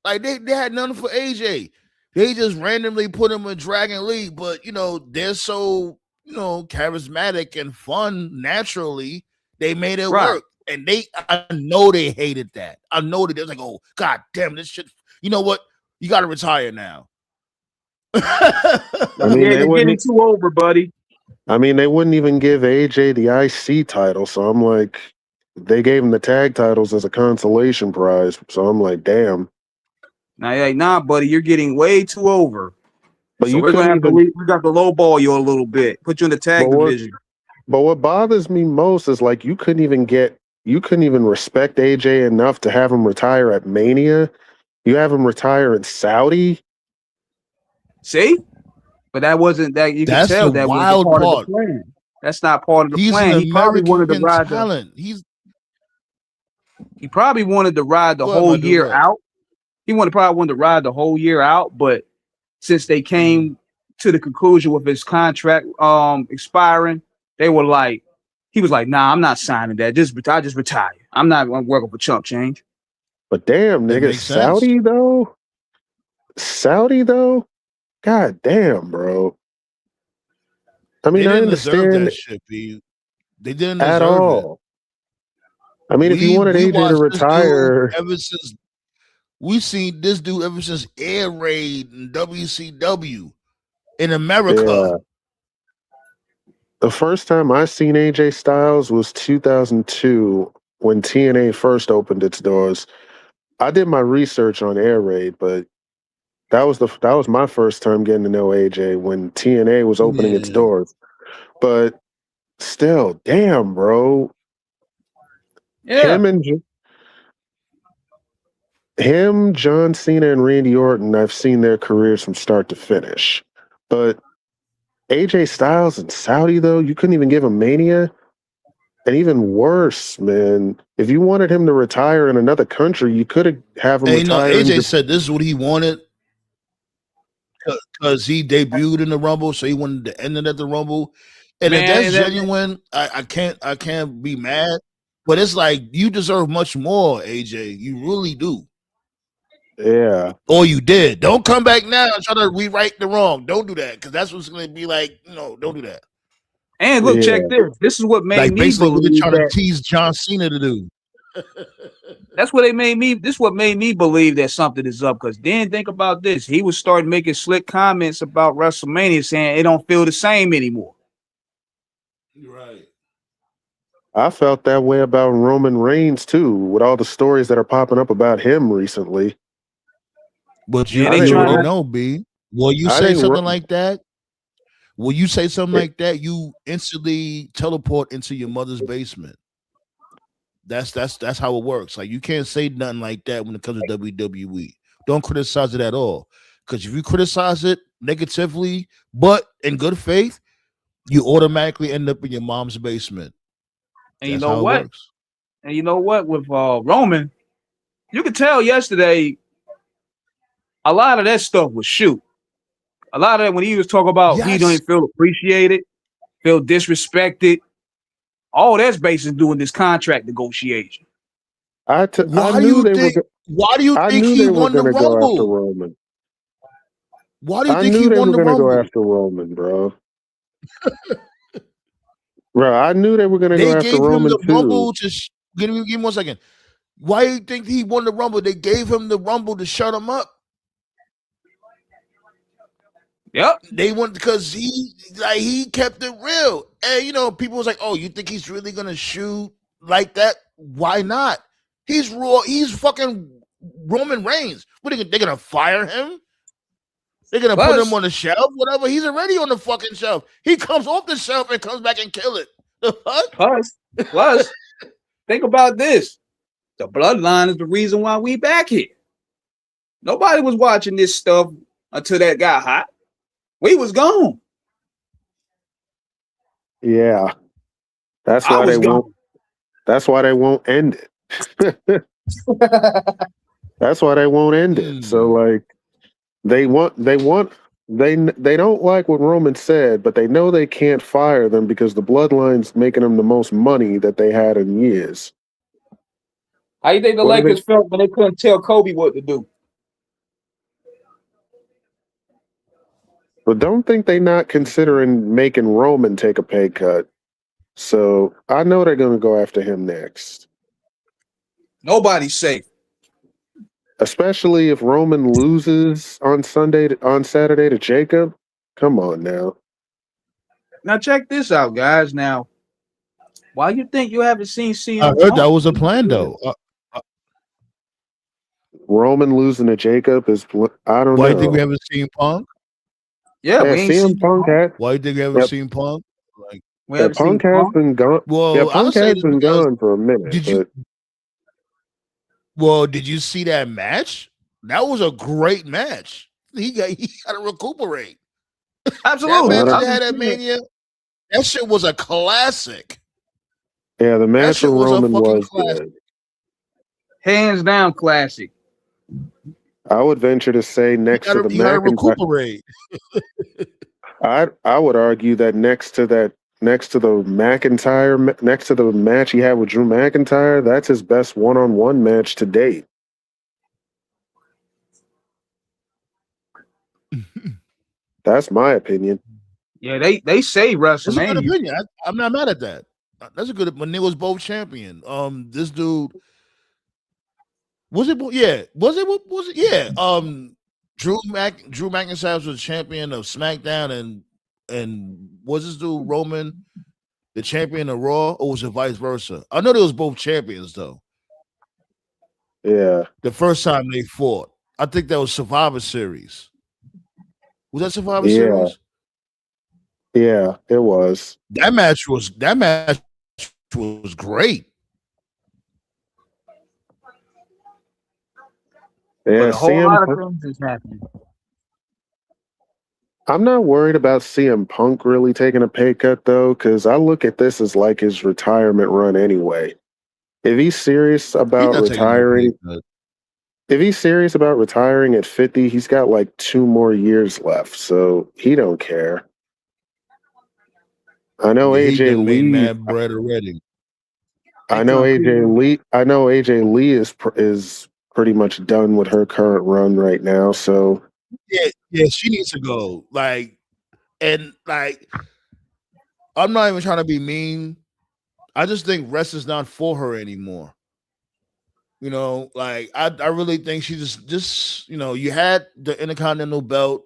Like they had nothing for AJ. They just randomly put him in Dragon League, but they're so charismatic and fun naturally. They made it work, and I know they hated that. I know that they was like, oh god damn, this shit. You know what? You got to retire now. I mean, you're getting too over, buddy. I mean, they wouldn't even give AJ the IC title, so I'm like, they gave him the tag titles as a consolation prize. So I'm like, damn. Nah, buddy, you're getting way too over. But so we got to lowball you a little bit, put you in the tag division. But what bothers me most is like you couldn't even respect AJ enough to have him retire at Mania. You have him retire in Saudi. See? But that wasn't that you can tell that was part of the plan. That's not part of the plan. He probably wanted to ride He probably wanted to ride the whole year out. He probably wanted to ride the whole year out, but since they came to the conclusion with his contract expiring, he was like, nah, I'm not signing that. I just retire. I'm not working for chump change. But damn, nigga, Saudi though? God damn, bro. I mean, I understand that shit, B. They didn't at deserve all. It. I mean, if you wanted AJ to retire, we've seen this dude ever since Air Raid and WCW in America. Yeah. The first time I seen AJ Styles was 2002 when TNA first opened its doors. I did my research on Air Raid, but that was my first time getting to know AJ when TNA was opening its doors. But still, damn, bro. Yeah. Him, John Cena, and Randy Orton, I've seen their careers from start to finish. But AJ Styles and Saudi, though, you couldn't even give him Mania. And even worse, man, if you wanted him to retire in another country, you could have him retire. AJ said this is what he wanted because he debuted in the Rumble, so he wanted to end it at the Rumble. And if that's genuine, I can't be mad. But it's like you deserve much more, AJ. You really do. Yeah. Or you did. Don't come back now and try to rewrite the wrong. Don't do that, because that's what's going to be like. Don't do that. And look, check this. This is what made me believe what they're trying to tease John Cena to do. That's what it made me. This is what made me believe that something is up. Because then think about this. He was starting making slick comments about WrestleMania, saying it don't feel the same anymore. Right. I felt that way about Roman Reigns too, with all the stories that are popping up about him recently. But you already know, B. Will you say something like that? Will you say something like that? You instantly teleport into your mother's basement. That's how it works. Like, you can't say nothing like that when it comes to WWE. Don't criticize it at all. Because if you criticize it negatively, but in good faith, You automatically end up in your mom's basement. And you That's know how it what? works. And you know what? With Roman, you could tell yesterday a lot of that stuff was shoot. A lot of that when he was talking about he Yes. don't feel appreciated, feel disrespected. All that's based in doing this contract negotiation. I Why do knew you they were. think? Why do you I think knew he they were won the gonna go after Rumble? Roman. Why do you I think he knew they won were the gonna go Rumble? after Roman, bro. Bro, I knew they were gonna go They after gave him Roman the too. Rumble to give me 1 second. Why do you think he won the Rumble? They gave him the Rumble to shut him up. Yep. They went because he kept it real. And people was like, oh, you think he's really gonna shoot like that? Why not? He's raw, he's fucking Roman Reigns. What they're gonna fire him? They're gonna put him on the shelf, whatever. He's already on the fucking shelf. He comes off the shelf and comes back and kill it. The fuck? Plus, think about this. The bloodline is the reason why we back here. Nobody was watching this stuff until that got hot. We was gone. Yeah. That's I why was they won't. gone. That's why they won't end it. That's why they won't end it. So like they don't like what Roman said, but they know they can't fire them because the bloodline's making them the most money that they had in years. How you think the Lakers felt when they couldn't tell Kobe what to do? But don't think they're not considering making Roman take a pay cut. So I know they're going to go after him next. Nobody's safe. Especially if Roman loses on Saturday to Jacob. Come on now. Now check this out, guys. Now, why you think you haven't seen CM I heard Punk? that was a plan, though. Roman losing to Jacob is, I don't know. Why do you think we haven't seen Punk? Yeah, we ain't CM seen Punk had. Why do you think we haven't seen Punk? Like, we haven't seen Punk has been gone. Well, Punk has been gone for a minute. Did you see that match? That was a great match. He got to recuperate. Absolutely. That match that had at Mania, that shit was a classic. Yeah, the match with Roman was good. Hands down classic. I would venture to say next to the McIntyre. I would argue that next to the McIntyre, next to the match he had with Drew McIntyre, that's his best one-on-one match to date. That's my opinion. Yeah, they say WrestleMania. That's a good opinion. I'm not mad at that. That's a good. When they was both champion. This dude was it? Yeah, was it? Yeah. Drew McIntyre was champion of SmackDown, and was this dude Roman the champion of Raw, or was it vice versa? I know they was both champions though. Yeah. The first time they fought, I think that was Survivor Series. Was that Survivor Series? Yeah, it was. That match was great. Yeah, a whole lot of things is happening. I'm not worried about CM Punk really taking a pay cut though, because I look at this as like his retirement run anyway. If he's serious about retiring, at 50, he's got like 2 more years left, so he don't care. I know AJ Lee mad bread already. I know AJ Lee is pretty much done with her current run right now, so yeah, she needs to go. I'm not even trying to be mean. I just think rest is not for her anymore. I really think she just you had the Intercontinental belt.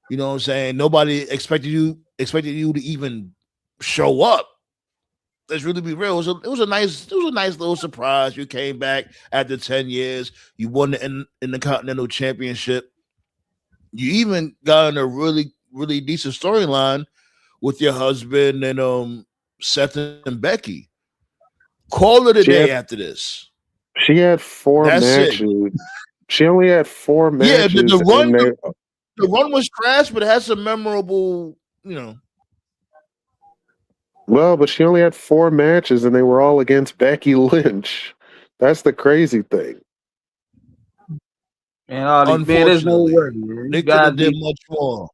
You know what I'm saying? Nobody expected you to even show up. Let's really be real. It was a nice little surprise. You came back after 10 years. You won the Intercontinental Championship. You even got in a really, really decent storyline with your husband and Seth and Becky. Call it a day after this. She had 4 matches. She only had 4 matches. Yeah, the run was trash, but it had some memorable, Well, but she only had 4 matches, and they were all against Becky Lynch. That's the crazy thing. Man, there's no Unfortunately, way, man. they You could gotta have did be. much more.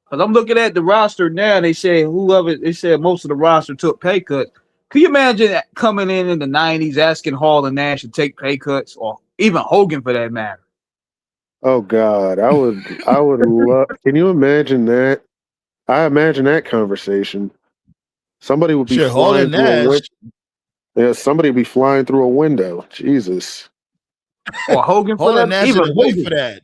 Cause I'm looking at the roster now. They say they said most of the roster took pay cuts. Can you imagine coming in the '90s asking Hall and Nash to take pay cuts, or even Hogan for that matter? Oh God, I would love. Can you imagine that? I imagine that conversation. Somebody would be Shit, Hall flying and through a Nash. window. Yeah, somebody would be flying through a window. Jesus. Or Hogan for Hall and that, Nash even didn't wait for Hogan. that.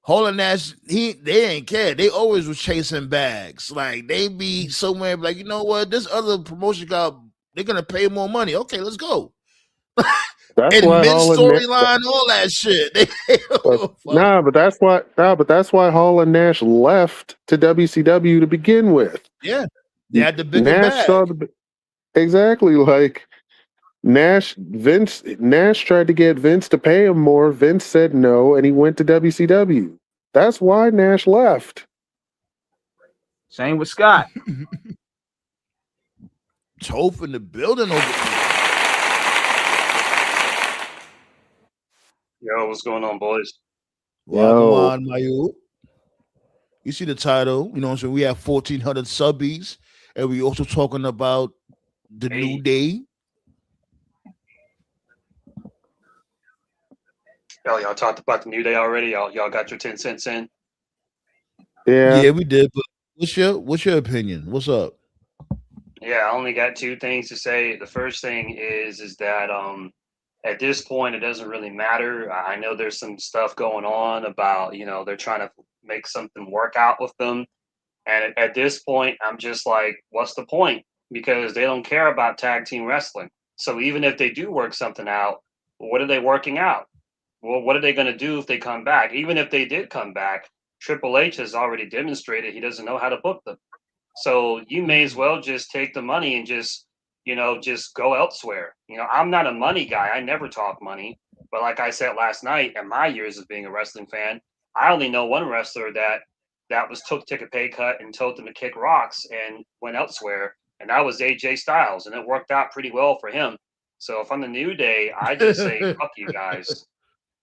Hall and Nash, they ain't care. They always was chasing bags. Like they be somewhere like, you know what? This other promotion they're gonna pay more money. Okay, let's go. That's And why mid Hall and Nash. storyline, all that shit. But that's why Hall and Nash left to WCW to begin with. Yeah, they had the bigger Nash bag. saw exactly like Nash tried to get Vince to pay him more. Vince said no, and he went to WCW. That's why Nash left. Same with Scott. Toph in the building over here. Yo, what's going on, boys? Wagwan Mayu. You see the title, you know what I'm saying? We have 1,400 subbies, and we also talking about the New Day. Y'all talked about the New Day already. Y'all got your 10 cents in. Yeah, we did. But what's your opinion? What's up? Yeah, I only got 2 things to say. The first thing is that at this point it doesn't really matter. I know there's some stuff going on about they're trying to make something work out with them, and at this point I'm just like, what's the point? Because they don't care about tag team wrestling. So even if they do work something out, what are they working out? Well, what are they going to do if they come back? Even if they did come back, Triple H has already demonstrated he doesn't know how to book them. So you may as well just take the money and just go elsewhere. I'm not a money guy. I never talk money. But like I said last night, in my years of being a wrestling fan, I only know one wrestler that took a pay cut and told them to kick rocks and went elsewhere, and that was AJ Styles, and it worked out pretty well for him. So if I'm the New Day, I just say fuck you guys.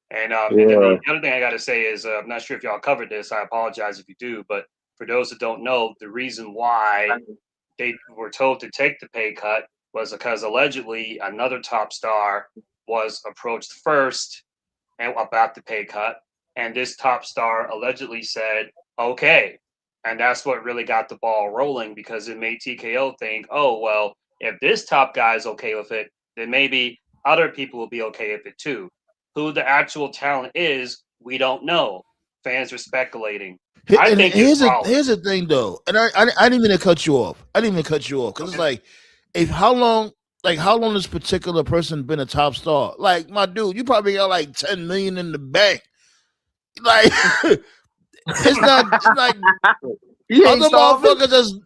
And then the other thing I got to say is I'm not sure if y'all covered this. I apologize if you do, but for those that don't know, the reason why they were told to take the pay cut was because allegedly another top star was approached first and about the pay cut, and this top star allegedly said okay, and that's what really got the ball rolling, because it made TKO think, oh well, if this top guy is okay with it, then maybe other people will be okay with it too. Who the actual talent is, we don't know. Fans are speculating. I think here's the thing though, and I didn't mean to cut you off. Because it's like, how long this particular person been a top star? Like, my dude, you probably got like 10 million in the bank. Like, it's like other motherfuckers just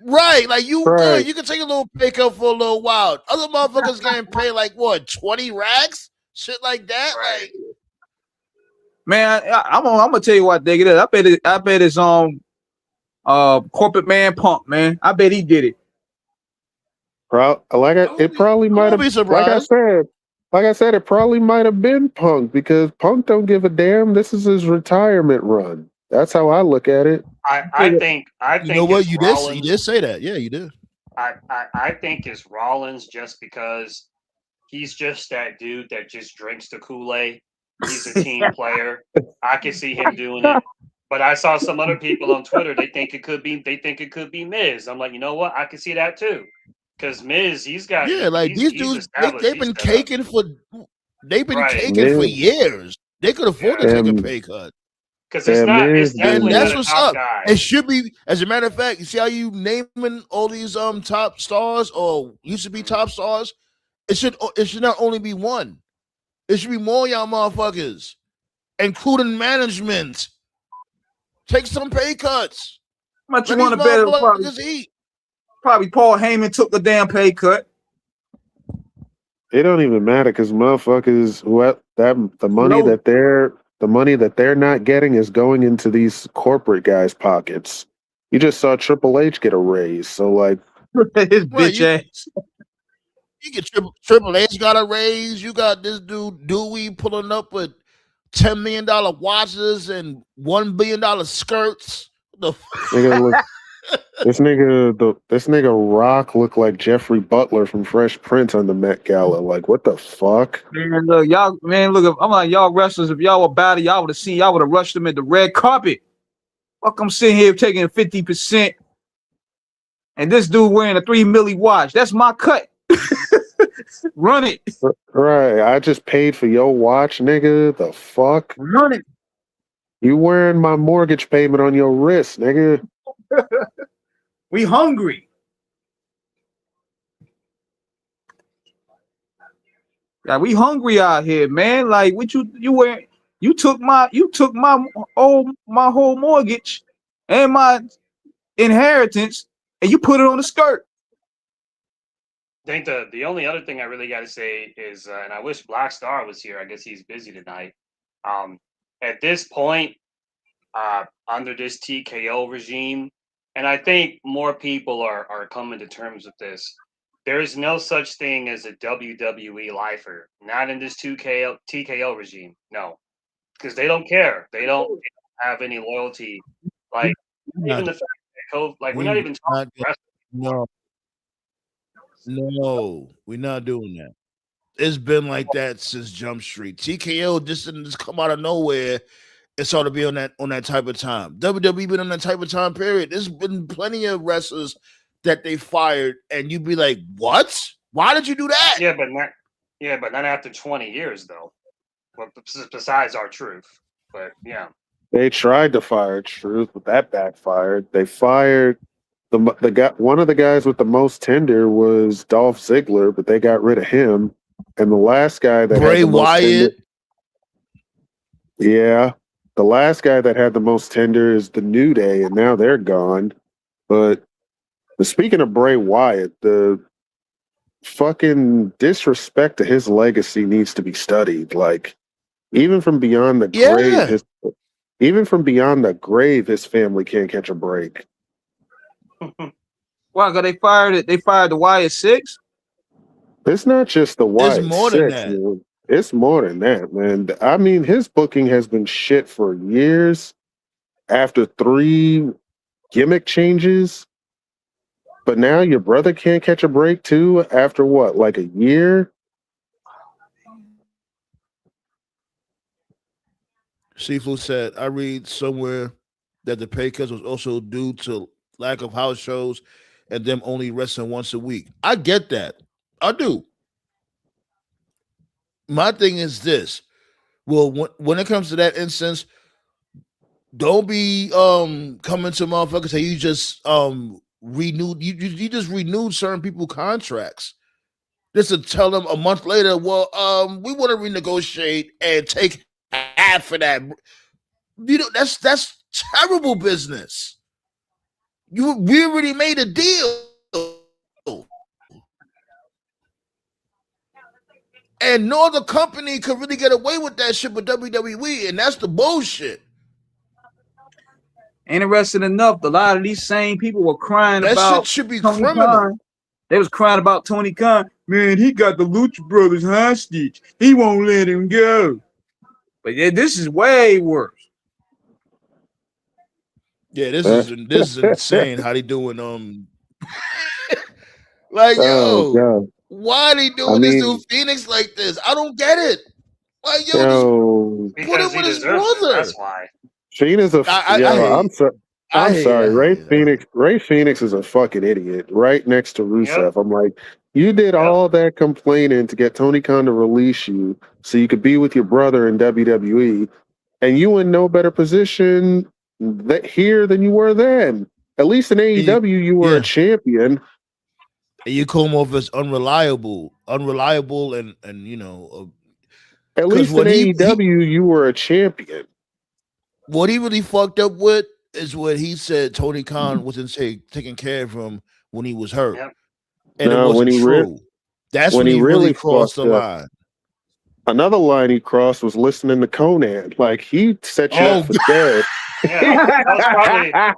right. Like good. You can take a little pay cut for a little while. Other motherfuckers getting paid like what, 20 racks, shit like that. Right. Like, man, I'm gonna tell you what I think it is. I bet it's corporate man Punk, man. I bet he did it. It probably might have. Like I said, it probably might have been Punk, because Punk don't give a damn. This is his retirement run. That's how I look at it. I think you know what, you did say that. Yeah, you did. I think it's Rollins, just because he's just that dude that just drinks the Kool-Aid. He's a team player. I can see him doing it. But I saw some other people on Twitter. They think it could be Miz. I'm like, you know what? I can see that too. Because Miz, these dudes, they've been caking for years. They could afford to take a pay cut. Because it's definitely that's not what's a top up. guy. It should be, as a matter of fact, you see how you naming all these top stars or used to be top stars? It should not only be one. It should be more y'all motherfuckers, including management. Take some pay cuts. How much you want to bet? Probably Paul Heyman took a damn pay cut. It don't even matter, because motherfuckers, the money that they're not getting is going into these corporate guys' pockets. You just saw Triple H get a raise. So like, His Well, bitch ass. you get Triple H got a raise. You got this dude Dewey pulling up with $10 million watches and $1 billion skirts. The nigga look. This nigga Rock looked like Jeffrey Butler from Fresh Prince on the Met Gala. Like, what the fuck? Man, look, y'all, man, look, I'm like, y'all wrestlers, if y'all were bad, y'all would have rushed them at the red carpet. Fuck, I'm sitting here taking 50%, and this dude wearing a 3 milli watch. That's my cut. Run it. Right. I just paid for your watch, nigga. The fuck? Run it. You wearing my mortgage payment on your wrist, nigga. We hungry. Yeah, we hungry out here, man. Like what you took my whole mortgage and my inheritance and you put it on the skirt. I think the only other thing I really got to say is, and I wish Black Star was here. I guess he's busy tonight. At this point, under this TKO regime, and I think more people are coming to terms with this. There is no such thing as a WWE lifer, not in this TKO regime. No, because they don't care. They don't have any loyalty. Like even the fact that we're not even talking wrestling. No, we're not doing that. It's been like that since Jump Street. TKO didn't just come out of nowhere. It's ought to be on that type of time. WWE been on that type of time period. There's been plenty of wrestlers that they fired, and you'd be like, "What? Why did you do that?" Yeah, but not after 20 years though. Well, besides our truth, but yeah, They tried to fire Truth, but that backfired. They fired the guy. One of the guys with the most tenure was Dolph Ziggler, but they got rid of him. And the last guy that Bray had the most Wyatt. yeah, the last guy that had the most tender is the New Day, and now they're gone. But speaking of Bray Wyatt, the fucking disrespect to his legacy needs to be studied. Like, even from beyond the grave, his family can't catch a break. Wow, cause they fired the Wyatt Six. It's not just the Wyatt It's more than Six, that. man. It's more than that, man. I mean, his booking has been shit for years after 3 gimmick changes. But now your brother can't catch a break too after what, like a year? Seafood said, I read somewhere that the pay cuts was also due to lack of house shows and them only wrestling once a week. I get that. I do. My thing is this. Well, when it comes to that instance, don't be coming to motherfuckers say you just renewed you just renewed certain people contracts. Just to tell them a month later, well, we want to renegotiate and take half of that. You know, that's terrible business. We already made a deal. And no other company could really get away with that shit but WWE, and that's the bullshit. Interesting enough, a lot of these same people were crying that about shit should be Tony criminal. Khan. They was crying about Tony Khan. Man, he got the Lucha Brothers hostage. He won't let him go. But yeah, this is way worse. Yeah, this is insane how they doing like, yo, God. why they doing this to Phoenix like this? I don't get it. Like, yo, just put him with his brother. That's why. Phoenix I'm sorry. Ray Phoenix is a fucking idiot. Right next to Rusev. Yep. I'm like, you did all that complaining to get Tony Khan to release you so you could be with your brother in WWE, and you in no better position here than you were then. At least in AEW, you were a champion. And you come off as unreliable, and you know. At least in AEW, you were a champion. What he really fucked up with is what he said Tony Khan wasn't taking care of him when he was hurt. Yep. And it wasn't true. That's when he really crossed the line. Another line he crossed was listening to Conan. Like, he set you up for dead. Yeah, that was probably that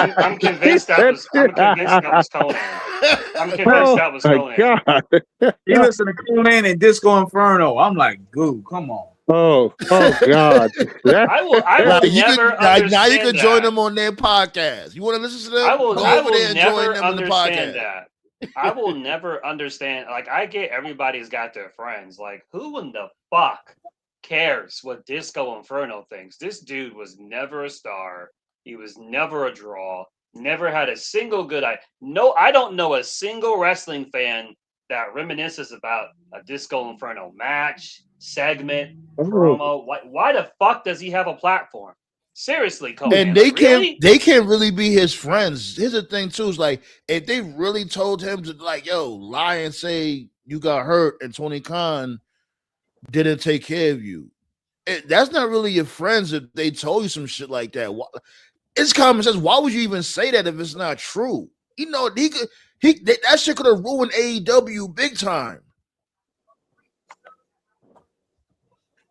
was. I'm convinced that was. I'm convinced that was Conan. I'm convinced that was My Conan. God. He listened to Conan and Disco Inferno. I'm like, Goo, come on. Oh God. I will never now you understand can join that. them on their podcast. You want to listen to I them? will Go over there and join never them in the understand podcast. that. I will never understand. Like, I get everybody's got their friends. Like, who in the fuck cares what Disco Inferno thinks? This dude was never a star. He was never a draw. Never had a single good eye. No, I don't know a single wrestling fan that reminisces about a Disco Inferno match, segment, promo. Why the fuck does he have a platform? Seriously, Conan. And they Like, really? can't really be his friends. Here's the thing too, is like if they really told him to like, yo, lie and say you got hurt and Tony Khan didn't take care of you. That's not really your friends if they told you some shit like that. It's common sense. Why would you even say that if it's not true? You know, that shit could have ruined AEW big time.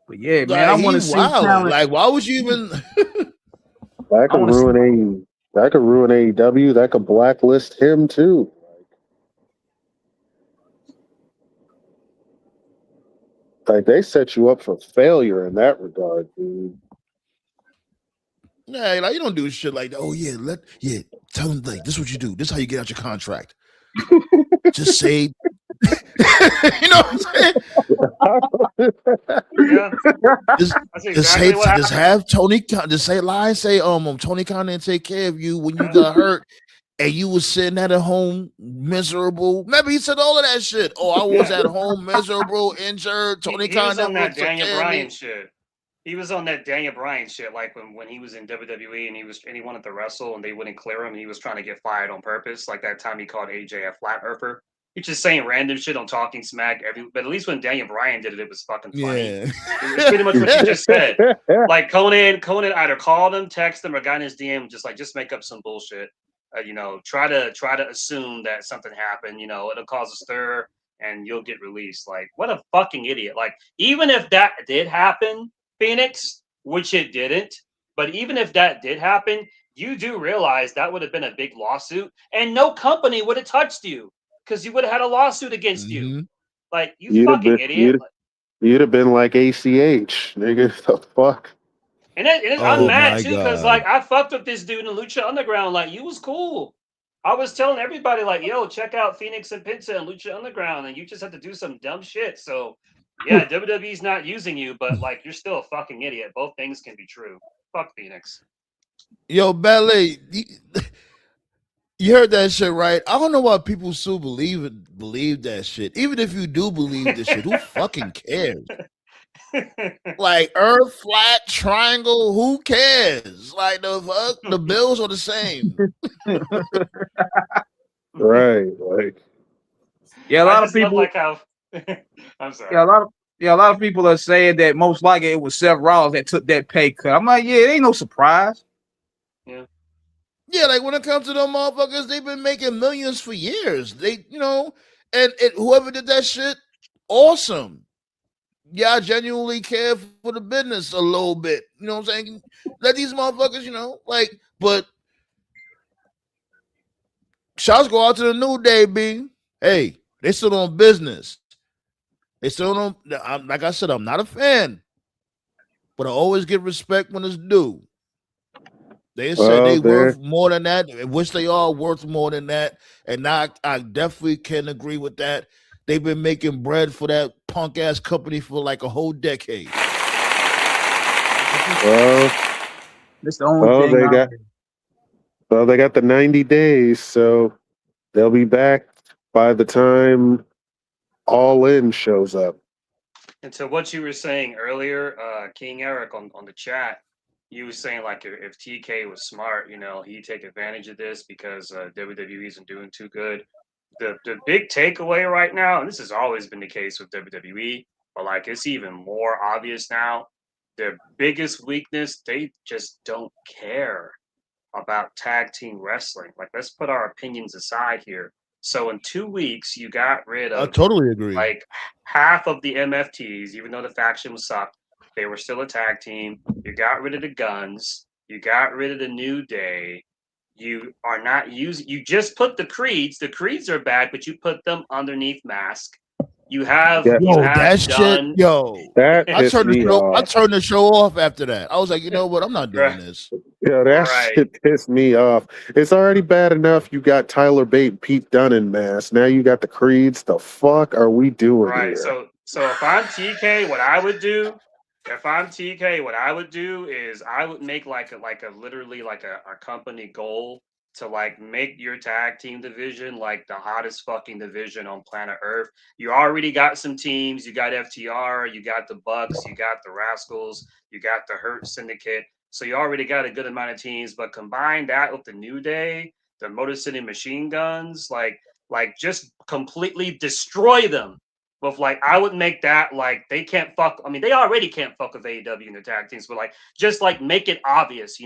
But yeah, Like, man, I want to see talent. Like, why would you even? That could ruin AEW. That could blacklist him too. Like they set you up for failure in that regard, dude. Yeah, like you don't do shit like that. Oh yeah, tell them like this is what you do. This is how you get out your contract. Just say, you know what I'm saying? Yeah, just have Tony Khan. Just say lie and say Tony Khan didn't take care of you when you got hurt. And you was sitting at home miserable. Maybe he said all of that shit. Oh, I was at home miserable, injured. Tony Khan was on that took Daniel care of me. Bryan shit. He was on that Daniel Bryan shit, like when he was in WWE and he wanted to wrestle and they wouldn't clear him and he was trying to get fired on purpose. Like that time he called AJ a flat earther. He's just saying random shit on Talking Smack. But at least when Daniel Bryan did it, it was fucking funny. Yeah. It's pretty much what you just said. Like Conan either called him, texted him, or got in his DM, just make up some bullshit. Try to assume that something happened. It'll cause a stir and you'll get released. Like, what a fucking idiot! Like, even if that did happen, Phoenix, which it didn't, but even if that did happen, you do realize that would have been a big lawsuit, and no company would have touched you because you would have had a lawsuit against you. Like, you'd fucking idiot. You'd have been like ACH, nigga. The fuck. And I'm mad too because like I fucked with this dude in Lucha Underground. Like, you was cool. I was telling everybody like, yo, check out Phoenix and Penta and Lucha Underground, and you just have to do some dumb shit. So yeah, WWE's not using you, but like you're still a fucking idiot. Both things can be true. Fuck Phoenix. Yo, Ballet, you heard that shit, right? I don't know why people still believe that shit. Even if you do believe this shit, who fucking cares? Like Earth, flat, triangle, who cares? Like the bills are the same. Right. Like yeah, a lot of people like how I'm sorry. Yeah, a lot of people are saying that most likely it was Seth Rollins that took that pay cut. I'm like, yeah, it ain't no surprise. Yeah, like when it comes to them motherfuckers, they've been making millions for years. They, and whoever did that shit, awesome. Yeah, I genuinely care for the business a little bit. You know what I'm saying? Let these motherfuckers, but shots go out to the New Day, B. Hey, they still on business. They still don't, like I said, I'm not a fan, but I always give respect when it's due. They said they worth more than that, which they are worth more than that. And now I definitely can agree with that. They've been making bread for that punk ass company for like a whole decade. That's the only thing they got the 90 days, so they'll be back by the time All In shows up. And to what you were saying earlier, King Eric on the chat, you were saying like if TK was smart, he'd take advantage of this because WWE isn't doing too good. The big takeaway right now, and this has always been the case with WWE, but like it's even more obvious now, their biggest weakness, they just don't care about tag team wrestling. Like, let's put our opinions aside here. So in 2 weeks, you got rid of I totally agree. Like half of the MFTs, even though the faction was sucked, they were still a tag team. You got rid of the Guns. You got rid of the New Day. You are not using. You just put the Creeds. The Creeds are back, but you put them underneath Mask. You have Yeah. Yo, that shit, done. yo. That I pissed turned the me show. I off. turned the show off after that. I was like, you know what? I'm not doing Right. this. Yeah, that Right. shit pissed me off. It's already bad enough you got Tyler Bate and Pete Dunne in mass. Now you got the Creeds. The fuck are we doing Right. here? So if I'm TK, what I would do, if I'm TK, what I would do is I would make like a literally like a company goal to like make your tag team division like the hottest fucking division on planet Earth. You already got some teams. You got FTR, you got the Bucks, you got the Rascals, you got the Hurt Syndicate. So you already got a good amount of teams, but combine that with the New Day, the Motor City Machine Guns, like just completely destroy them. With like, I would make that like they can't fuck. I mean, they already can't fuck with AEW in the tag teams, but like just like make it obvious,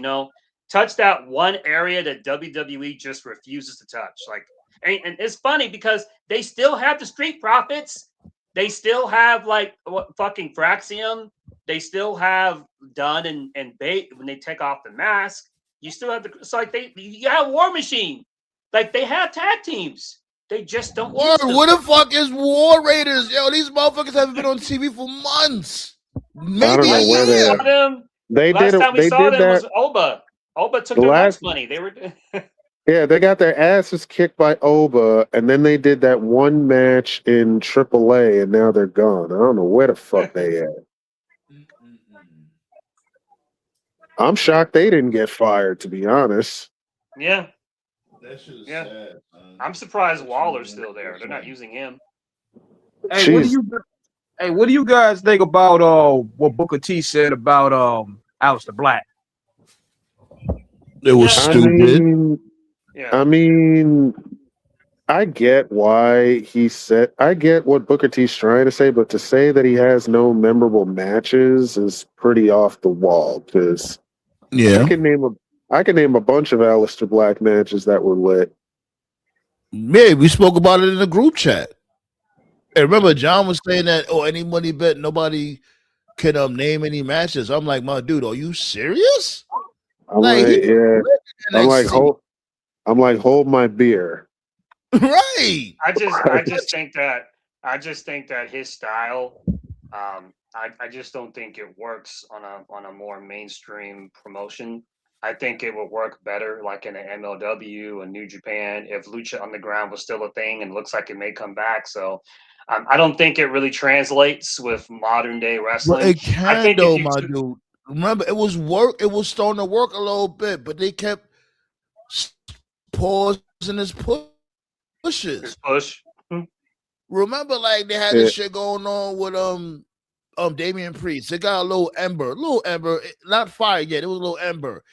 touch that one area that WWE just refuses to touch. Like, and it's funny because they still have the Street Profits, they still have like what fucking Fraxium, they still have Dunn and Bate when they take off the mask. You still have the it's like you have War Machine, like they have tag teams. They just don't Word, use them. what the fuck is War Raiders? Yo, these motherfuckers haven't been on TV for months. Maybe a where year. they're- They Last did time we they saw did them that was Oba. Oba took the their lunch last money. They were yeah, they got their asses kicked by Oba, and then they did that one match in AAA, and now they're gone. I don't know where the fuck they at. I'm shocked they didn't get fired, to be honest. yeah. That shit is Yeah. sad, man. I'm surprised Waller's still there. They're not using him. Hey, Jeez. what do you guys think about what Booker T said about Aleister Black? It was Yeah. stupid. Yeah. I mean, I get why he said. I get what Booker T's trying to say, but to say that he has no memorable matches is pretty off the wall. Because I Yeah. can name a bunch of Aleister Black matches that were lit. Yeah, we spoke about it in the group chat. And remember, John was saying that, oh, any money bet, nobody can name any matches. I'm like, my dude, are you serious? I'm Like, like, he yeah. was NXT. I'm like, hold my beer. Right. I just think that his style, I just don't think it works on a more mainstream promotion. I think it would work better like in an MLW and New Japan if Lucha Underground was still a thing and looks like it may come back. So I don't think it really translates with modern day But wrestling. it I can think if though, you my took dude. Remember, it was starting to work a little bit, but they kept pausing his pushes. his push, Remember, like they had this shit going on with Damian Priest. They got a little ember, not fire yet. It was a little ember.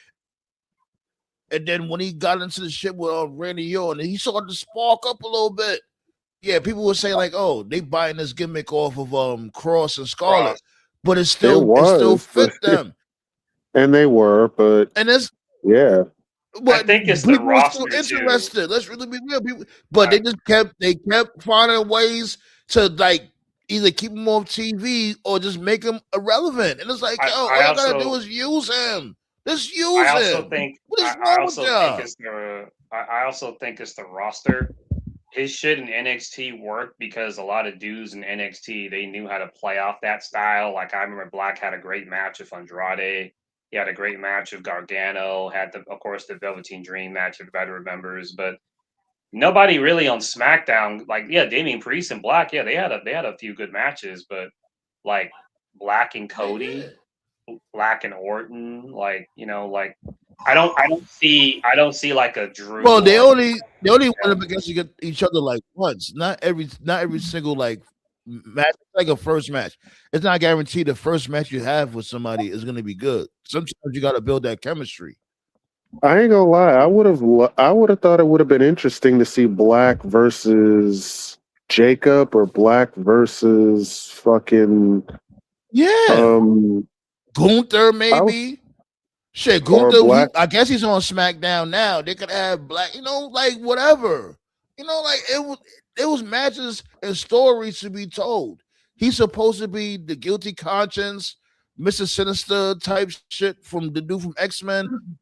And then when he got into the shit with Randy Orton, he started to spark up a little bit. Yeah, people were saying like, "Oh, they buying this gimmick off of Cross and Scarlett," Cross. but it still fit but- them. And they were, but And it's yeah. but I think it's the people were still roster too. interested. Let's really be real. But they just kept finding ways to like either keep him off TV or just make him irrelevant. And it's like, yo, all y'all gotta do is use him. Just use him. What is wrong with y'all? I also think it's the roster. His shit in NXT worked because a lot of dudes in NXT they knew how to play off that style. Like I remember Black had a great match with Andrade. He had a great match with Gargano. Had of course the Velveteen Dream match if everybody remembers. But nobody really on SmackDown. Like Damian Priest and Black. Yeah, they had a few good matches. But like Black and Cody, Black and Orton, like I don't see like a Drew. Well, they only went up against each other like once. Not every single like match. It's like a first match. It's not guaranteed the first match you have with somebody is going to be good. Sometimes you got to build that chemistry. I ain't gonna lie. I would have thought it would have been interesting to see Black versus Jacob or Black versus fucking Gunther maybe. Shit, Gunther. I guess he's on SmackDown now. They could have Black, like whatever. Like it was matches and stories to be told. He's supposed to be the guilty conscience, Mr. Sinister type shit from the dude from X-Men.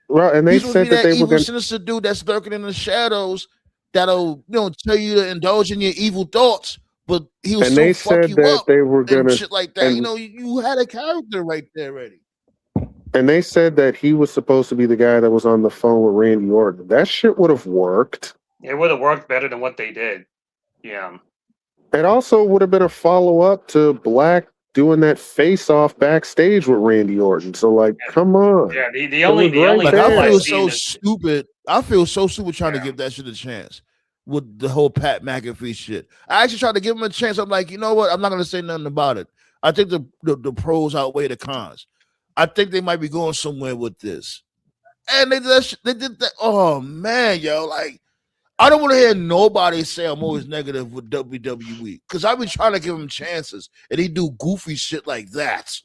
Right, and they He's supposed to said be that that they were evil, going, sinister dude that's lurking in the shadows that'll, tell you to indulge in your evil thoughts, but he'll and still they fuck said you that up they were and gonna, shit like that. and You had a character right there already. and they said that he was supposed to be the guy that was on the phone with Randy Orton. That shit would have worked. It would have worked better than what they did. Yeah. It also would have been a follow up to Black doing that face off backstage with Randy Orton. So, like, come on, Yeah. The it only was the right only Like I hole I feel there. see in so this. stupid. I feel so stupid trying to Yeah. give that shit a chance with the whole Pat McAfee shit. I actually tried to give him a chance. I'm like, you know what? I'm not gonna say nothing about it. I think the pros outweigh the cons. I think they might be going somewhere with this. And they did that. They did that. Oh man, yo, like I don't want to hear nobody say I'm always negative with WWE because I've been trying to give him chances, and he do goofy shit like that.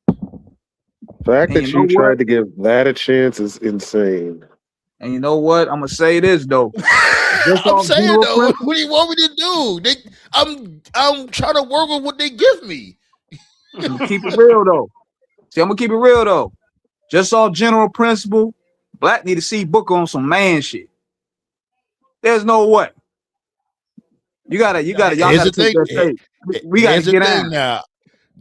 The fact And you that know you what? tried to give that a chance is insane. And you know what? I'm gonna say this though. Just I'm off saying general though, principle. what do you want me to do? I'm trying to work with what they give me. I'm gonna keep it real though. See, I'm gonna keep it real though. Just off general principle, Black need to see Booker on some man shit. There's no way. Y'all Here's gotta the take thing. that tape. We gotta Here's the get thing down. now.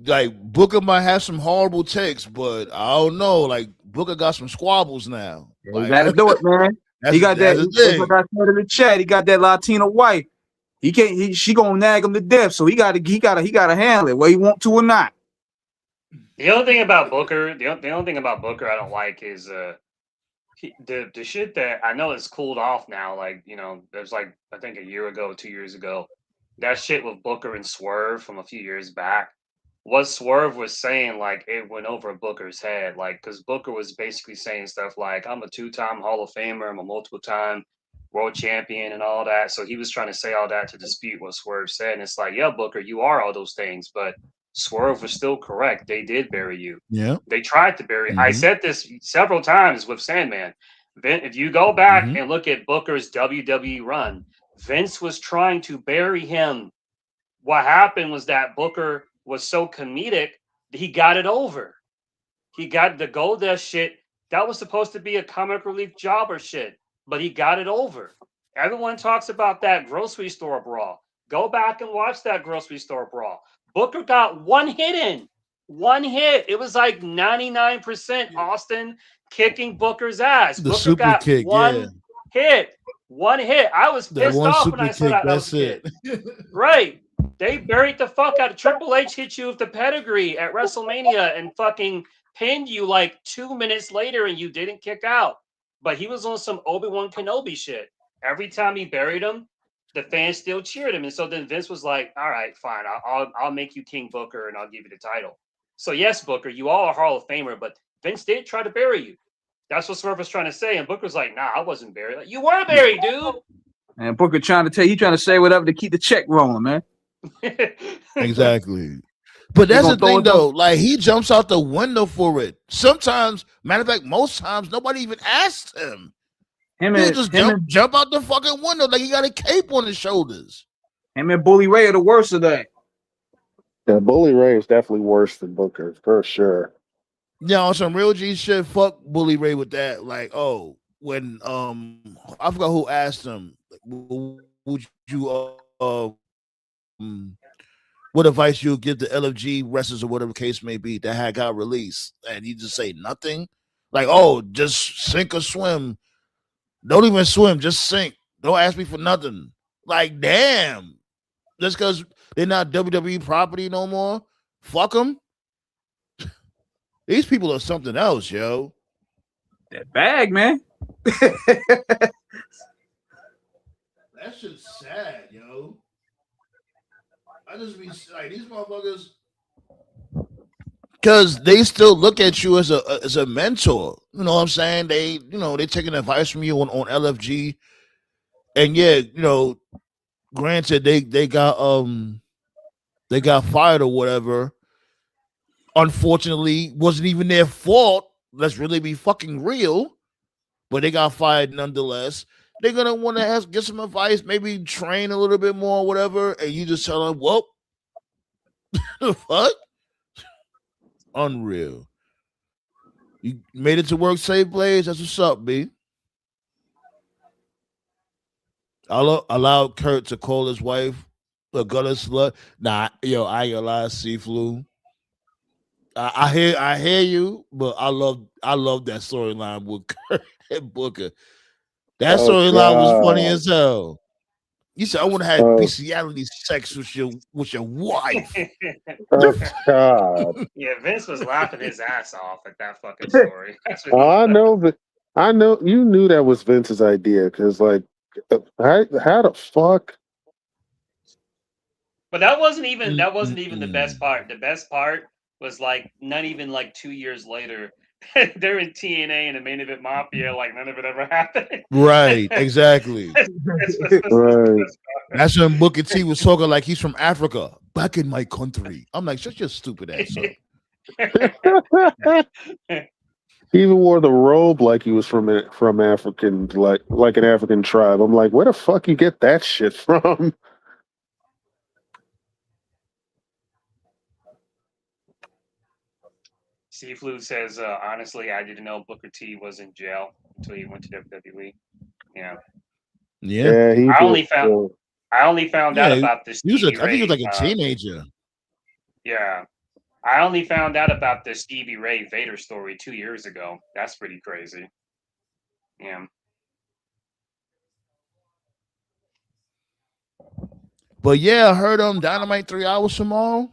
Like Booker might have some horrible takes, but I don't know. Like Booker got some squabbles now. You Like gotta do it, man. He got that. that's the It's like thing. I said in the chat. He got that Latina wife. He can't. She gonna nag him to death. So he gotta handle it, whether he want to or not. The only thing about Booker, the only thing about Booker I don't like is the shit that I know is cooled off now. Like there's like I think a year ago, 2 years ago, that shit with Booker and Swerve from a few years back. What Swerve was saying, like it went over Booker's head, like because Booker was basically saying stuff like, "I'm a two-time Hall of Famer, I'm a multiple-time world champion, and all that." So he was trying to say all that to dispute what Swerve said, and it's like, yeah, Booker, you are all those things, but Swerve was still correct. They did bury you. Yeah. They tried to bury. I Mm-hmm. said this several times with Sandman. If you go back Mm-hmm. and look at Booker's WWE run, Vince was trying to bury him. What happened was that Booker was so comedic that he got it over. He got the Goldust shit. That was supposed to be a comic relief jobber shit, but he got it over. Everyone talks about that grocery store brawl. Go back and watch that grocery store brawl. Booker got one hit in. One hit. It was like 99% Austin kicking Booker's ass. The Booker super got kick, yeah. one hit. One hit. I was That pissed one off when super I saw kick, that. That was that's a kid. it. Right. They buried the fuck out of Triple H hit you with the pedigree at WrestleMania and fucking pinned you like 2 minutes later and you didn't kick out. But he was on some Obi-Wan Kenobi shit. Every time he buried him, the fans still cheered him. And so then Vince was like, all right, fine. I'll make you King Booker and I'll give you the title. So yes, Booker, you are a Hall of Famer, but Vince did try to bury you. That's what Swerve was trying to say. And Booker's like, nah, I wasn't buried. Like, you were buried, dude. And Booker trying to say whatever to keep the check rolling, man. Exactly. But that's the thing, though. Like he jumps out the window for it. Sometimes, matter of fact, most times nobody even asked him. He'll just jump out the fucking window like he got a cape on his shoulders. Him and Bully Ray are the worst of that. Yeah, Bully Ray is definitely worse than Booker for sure. Yeah, on some real G shit, fuck Bully Ray with that. Like, oh, when I forgot who asked him, like, would you what advice you give the LFG wrestlers or whatever case may be that had got released, and he just say nothing, like, oh, just sink or swim. Don't even swim, just sink. Don't ask me for nothing. Like, damn, just because they're not WWE property no more. Fuck them. These people are something else, yo. That bag, man. That shit's sad, yo. I just be like, these motherfuckers, because they still look at you as a mentor. You know what I'm saying? They taking advice from you on LFG, and yeah, granted they got fired or whatever. Unfortunately, wasn't even their fault. Let's really be fucking real. But they got fired nonetheless. They're gonna want to get some advice, maybe train a little bit more, or whatever, and you just tell them, "Well, the fuck." Unreal. You made it to work safe, Blaze. That's what's up, B. Allowed Kurt to call his wife a gutter slut. Nah, yo, I ain't gonna lie, C-Flu. I hear you, but I love that storyline with Kurt and Booker. That Oh storyline was funny God. as hell. You said I want to have Oh, bestiality sex with your wife. oh God. Yeah, Vince was laughing his ass off at that fucking story. That's what Oh, he I was. know, but I know you knew that was Vince's idea because, like, how the fuck? But that wasn't even the best Mm-mm-mm. part. The best part was like not even like 2 years later. They're in TNA and the main event Mafia, like none of it ever happened. Right, exactly. Right. That's when Booker T was talking like he's from Africa, back in my country. I'm like, shut your stupid ass up. He even wore the robe like he was from African, like an African tribe. I'm like, where the fuck you get that shit from? Seaflu says, honestly, I didn't know Booker T was in jail until he went to WWE. Yeah, Yeah. Yeah, he I did. only found out Yeah. about the He was Stevie I think he was Ray. like a teenager. Yeah, I only found out about the Stevie Ray Vader story 2 years ago. That's pretty crazy. Yeah. But yeah, I heard Dynamite 3 hours tomorrow.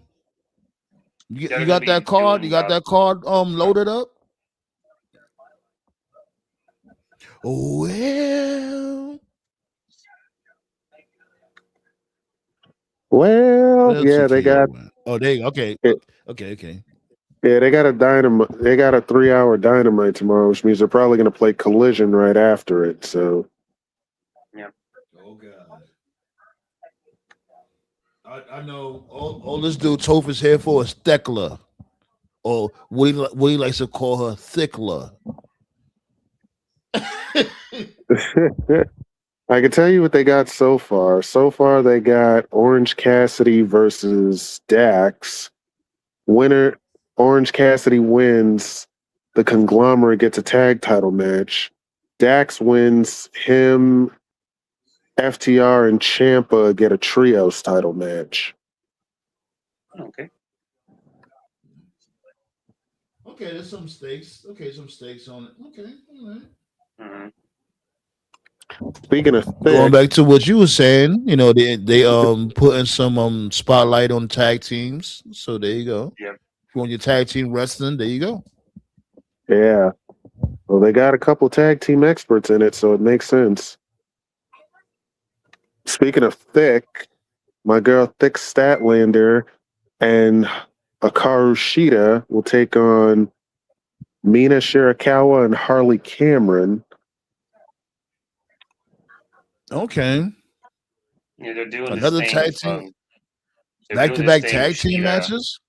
You They're gonna got that be card? You doing got that card loaded up? Well, Well, where yeah, they got TKO at? Oh, they okay. it. Okay. Yeah, they got a dynamite. They got a 3 hour dynamite tomorrow, which means they're probably going to play Collision right after it. So Yeah. Oh God. I know all this dude Toph is here for is Thekla. Or what he likes to call her Thickler. I can tell you what they got so far. So far, they got Orange Cassidy versus Dax. Winner, Orange Cassidy wins. The conglomerate gets a tag title match. Dax wins. Him, FTR, and Champa get a trios title match. Okay. Okay, there's some stakes. Okay, some stakes on it. Okay, all right. Mm-hmm. Speaking of Going thick, back to what you were saying, they putting some spotlight on tag teams. So there you go. Yep. If you want your tag team wrestling, there you go. yeah. Well, they got a couple tag team experts in it, so it makes sense. Speaking of thick, my girl Thick Statlander and Hikaru Shida will take on Mina Shirakawa and Harley Cameron. Okay. Yeah, they're doing Another this thing tag with team, they're back doing to this back thing with tag team Sheeta. matches.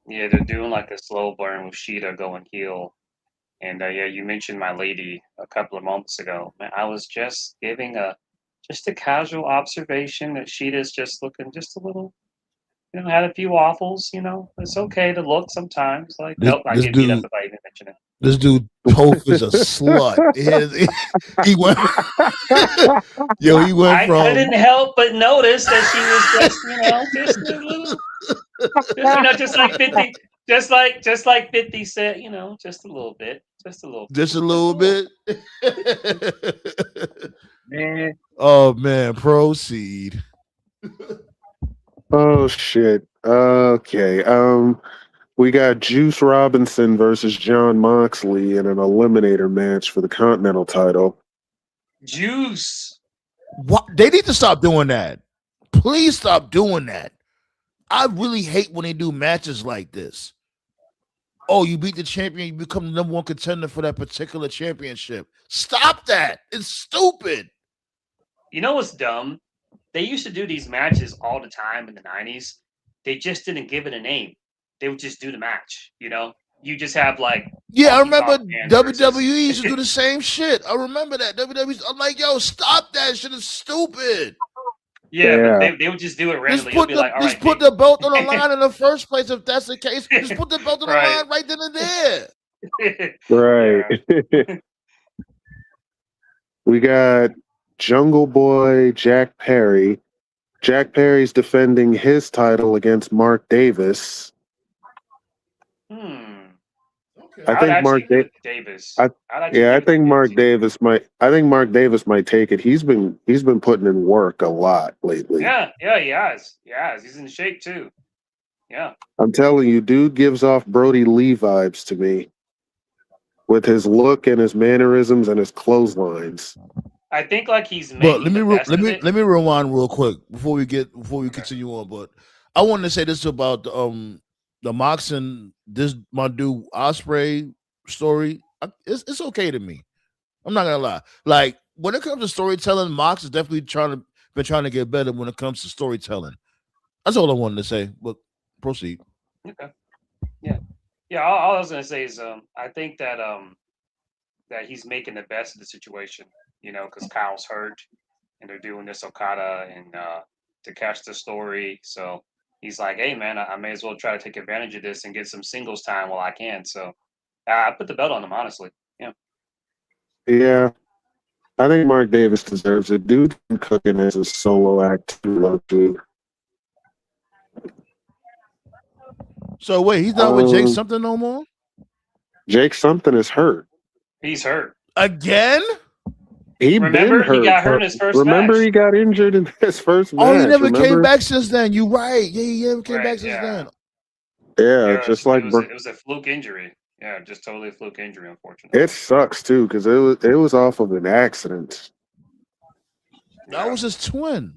Yeah, they're doing like a slow burn with Sheeta going heel. And yeah, you mentioned my lady a couple of moments ago. Man, I was just giving just a casual observation that Sheeta's just looking just a little, had a few waffles. It's okay to look sometimes. Like, This nope, I this get beat up dude if I even mention it. this dude Toph is a slut. He went he went I from couldn't help but notice that she was just a little, just like 50, just like 50 said, just a little bit, just a little, just a little bit. Man, Oh man, proceed. Oh shit. Okay. We got Juice Robinson versus John Moxley in an eliminator match for the Continental title. Juice. What they need to stop doing that. Please stop doing that. I really hate when they do matches like this. Oh, you beat the champion, you become the number one contender for that particular championship. Stop that. It's stupid. You know what's dumb? They used to do these matches all the time in the 90s. They just didn't give it a name. They would just do the match, You just have like Yeah, I Honky remember Tonk Man WWE versus- used to do the same shit. I remember that. WWE, I'm like, yo, stop that shit. It's stupid. Yeah, but they would just do it randomly. You'll be like, all right, put the belt on the line in the first place. If that's the case, just put the belt on the Right. line right then and there. Right. We got Jungle Boy Jack Perry. Jack Perry's defending his title against Mark Davis. I think Mark Davis. I think Mark Davis might. I think Mark Davis might take it. He's been putting in work a lot lately. Yeah, he has. He's in shape too. Yeah. I'm telling you, dude gives off Brody Lee vibes to me, with his look and his mannerisms and his clotheslines. I think like he's But making let me rewind real quick before we continue on. But I wanted to say this about the Mox and this my dude Osprey story. It's okay to me. I'm not gonna lie. Like when it comes to storytelling, Mox is definitely trying to get better when it comes to storytelling. That's all I wanted to say. But proceed. Okay. Yeah. All I was gonna say is I think that that he's making the best of the situation. Because Kyle's hurt, and they're doing this Okada and to catch the story. So he's like, hey man, I may as well try to take advantage of this and get some singles time while I can. So I put the belt on him, honestly. Yeah. Yeah. I think Mark Davis deserves it. Dude's been cooking as a solo act too. So wait, he's not with Jake something no more? Jake something is hurt. He's hurt. Again? He got hurt in his first match. He got injured in his first match. Oh, he never came back since then. You right. Yeah, he never came back since then. Yeah, just like it was a fluke injury. Yeah, just totally a fluke injury, unfortunately. It sucks too because it was off of an accident. That was his twin.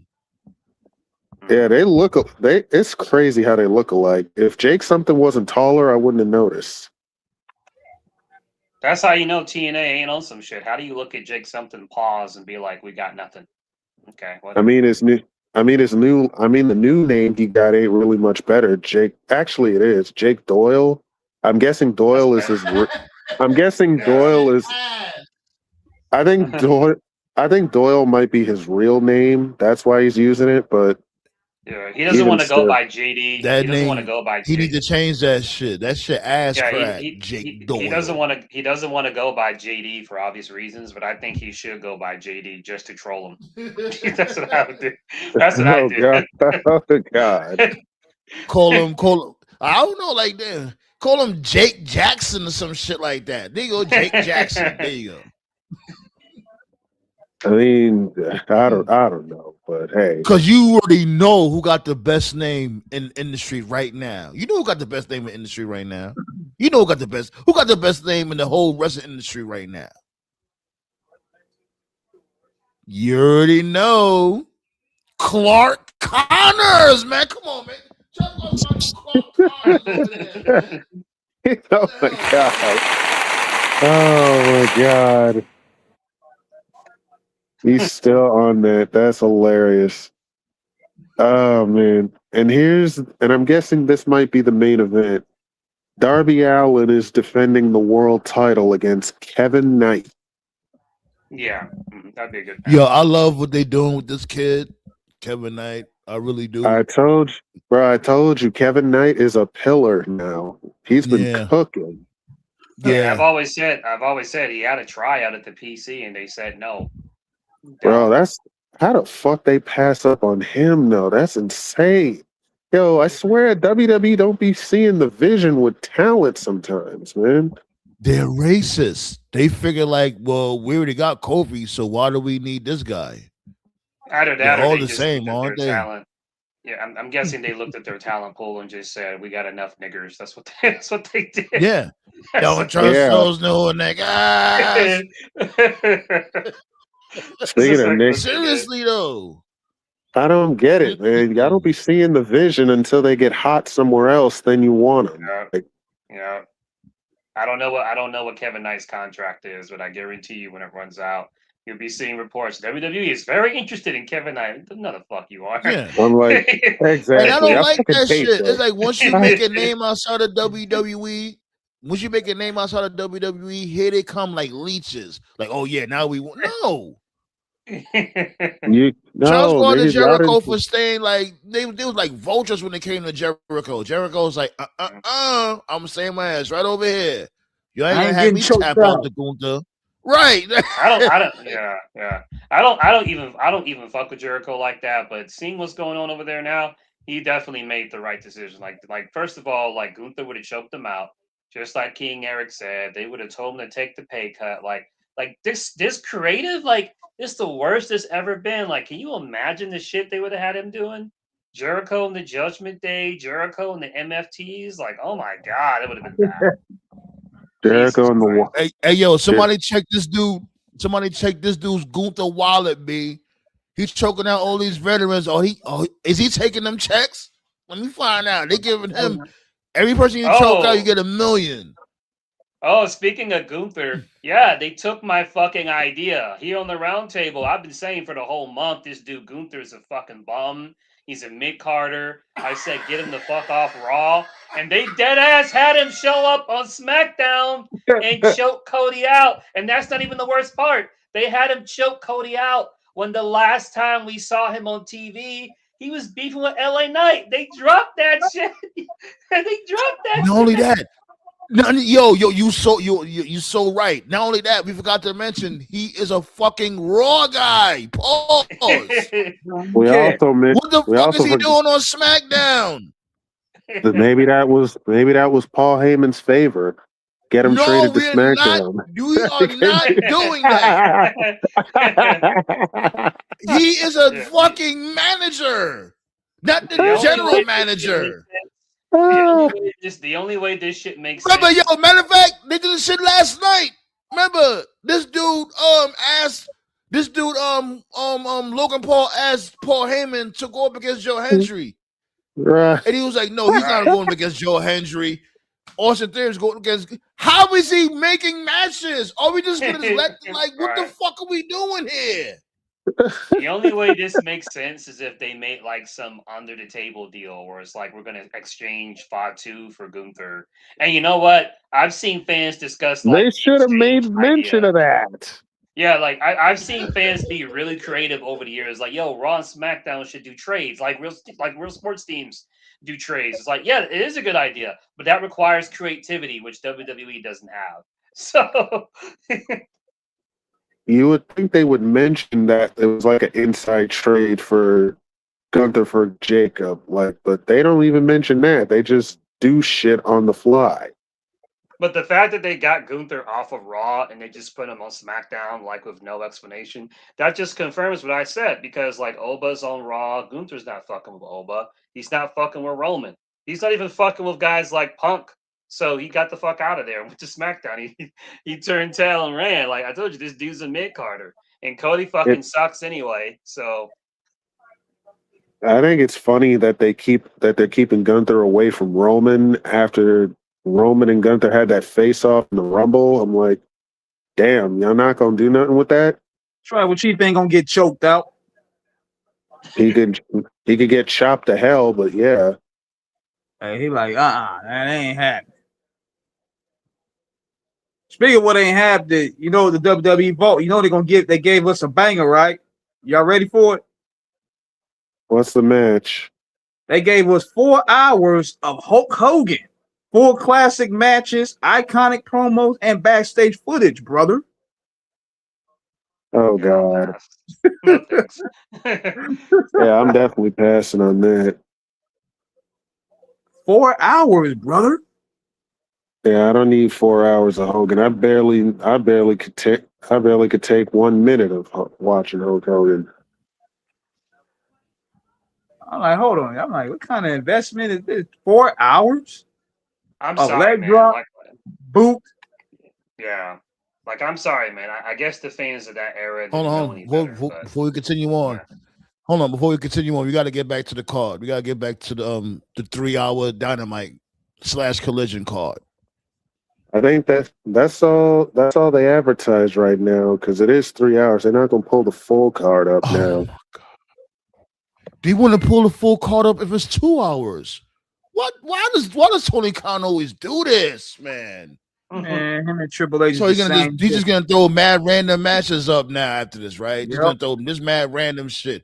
Yeah, it's crazy how they look alike. If Jake something wasn't taller, I wouldn't have noticed. That's how you know TNA ain't on some shit. How do you look at Jake something, pause, and be like, "We got nothing"? Okay. Whatever. The new name he got ain't really much better. Jake. Actually, it is Jake Doyle. I'm guessing Doyle is his. I'm guessing Doyle is. I think Doyle might be his real name. That's why he's using it. But yeah, he doesn't want to go by JD. He doesn't want to go by. He needs to change that shit. That shit ass crack. Jake Doyle. He doesn't want to go by JD for obvious reasons, but I think he should go by JD just to troll him. That's what I would do. That's what I do. Oh God. Call him. I don't know, like that. Call him Jake Jackson or some shit like that. There you go, Jake Jackson. There you go. I mean, I don't know, but hey, because you already know who got the best name in the industry right now. You know who got the best name in the industry right now. You know who got the best name in the whole wrestling industry right now. You already know Clark Connors, man. Come on, man. Clark Connors. Oh my God. Oh my God. He's still on that. That's hilarious. Oh man. And I'm guessing this might be the main event. Darby Allin is defending the world title against Kevin Knight. Yeah, that'd be a good match. Yo, I love what they're doing with this kid, Kevin Knight. I really do. I told you, Kevin Knight is a pillar now. He's been cooking. Yeah, I've always said he had a tryout at the PC and they said no. Bro, that's how the fuck they pass up on him though. That's insane. Yo, I swear WWE don't be seeing the vision with talent sometimes, man. They're racist. They figure like, well, we already got Kofi, so why do we need this guy? Either that They're or all they the just same, aren't they? Talent. Yeah, I'm guessing they looked at their talent pool and just said, "We got enough niggers." That's what they did. Yeah, don't trust those no niggas. Speaking of Nick, seriously though, I don't get it, man. Y'all don't be seeing the vision until they get hot somewhere else. Then you want them. Yeah. I don't know what Kevin Knight's contract is, but I guarantee you, when it runs out, you'll be seeing reports. WWE is very interested in Kevin Knight. No, the fuck you are. Yeah, I'm like, exactly. And I don't like that shit. It's like once you make a name outside of WWE. Once you make a name outside of WWE, here they come like leeches. Like, oh yeah, now we want. No, Charles No, going to nigga, y'all Jericho didn't. for staying like they was like vultures when they came to Jericho. Jericho was like, I'm saying my ass right over here. You ain't I gonna ain't have getting me choked tap out out. the Gunther. Right. yeah. I don't even fuck with Jericho like that. But seeing what's going on over there now, he definitely made the right decision. Like first of all, like Gunther would have choked him out, just like King Eric said. They would have told him to take the pay cut. Like this creative, like this the worst it's ever been. Like, can you imagine the shit they would have had him doing? Jericho and the Judgment Day, Jericho and the MFTs. Like, oh my god, it would have been bad. Jesus Jericho and the Christ. Hey, yo, somebody check this dude. Somebody check this dude's Gunther wallet, B. He's choking out all these veterans. Is he taking them checks? Let me find out. They giving him every person you choke out, you Oh, get $1 million. oh, speaking of Gunther, yeah, they took my fucking idea. Here on the round table, I've been saying for the whole month, this dude Gunther is a fucking bum. He's a mid Carter. I said, get him the fuck off Raw. And they dead ass had him show up on SmackDown and choke Cody out. And that's not even the worst part. They had him choke Cody out when the last time we saw him on TV, he was beefing with LA Knight. They dropped that shit. They dropped that Not only shit. that, you so right. Not only that, we forgot to mention he is a fucking Raw guy. Pause. We also What the we fuck is also he doing on SmackDown? maybe that was Paul Heyman's favor. Get him No, traded to SmackDown. we are not doing that. He is a fucking manager, not the general manager. The only way this shit makes Remember, sense. matter of fact, they did this shit last night. Remember, this dude asked Logan Paul asked Paul Heyman to go up against Joe Hendry. Right. And he was like, no, he's not going up against Joe Hendry. Austin Theory's going against. How is he making matches? Are we just gonna let what the fuck are we doing here? The only way this makes sense is if they made like some under the table deal where it's like we're gonna exchange Fatu for Gunther. And you know what? I've seen fans discuss like They the should have made exchange mention idea. of that. Yeah, like I've seen fans be really creative over the years. Like, yo, Raw and SmackDown should do trades, like real sports teams do trades. It's like, yeah, it is a good idea, but that requires creativity, which WWE doesn't have. So You would think they would mention that it was like an inside trade for Gunther for Jacob, but they don't even mention that. They just do shit on the fly. But the fact that they got Gunther off of Raw and they just put him on SmackDown, like with no explanation, that just confirms what I said. Because like Oba's on Raw, Gunther's not fucking with Oba. He's not fucking with Roman. He's not even fucking with guys like Punk. So he got the fuck out of there and went to SmackDown. He turned tail and ran. Like I told you, this dude's a mid Carter, and Cody fucking sucks anyway. So I think it's funny that they're keeping Gunther away from Roman after Roman and Gunther had that face off in the Rumble. I'm like, damn, y'all not gonna do nothing with that? Tribal Chief ain't gonna get choked out. He could get chopped to hell, but yeah. Hey, he like, that ain't happening. Speaking of what ain't happening, the WWE Vault, they gave us a banger, right? Y'all ready for it? What's the match? They gave us 4 hours of Hulk Hogan. 4 classic matches, iconic promos, and backstage footage, brother. Oh God. No thanks. Yeah, I'm definitely passing on that. 4 hours, brother. Yeah, I don't need 4 hours of Hogan. I barely could take 1 minute of watching Hulk Hogan. I'm like, hold on. I'm like, what kind of investment is this? 4 hours? I'm A sorry, leg man. drop, boot. Yeah. Like, I'm sorry, man. I guess the fans of that era Hold didn't know on, any better. before we continue on. Yeah. Hold on, before we continue on, we got to get back to the card. We got to get back to the 3-hour Dynamite / Collision card. I think that's all they advertise right now because it is 3 hours. They're not gonna pull the full card up now. Oh my God. Do you want to pull the full card up if it's 2 hours? What? Why does Tony Khan always do this, man? Man, him and Triple H So is the same. he's just gonna throw mad random matches up now after this, right? He's Yep. gonna throw this mad random shit.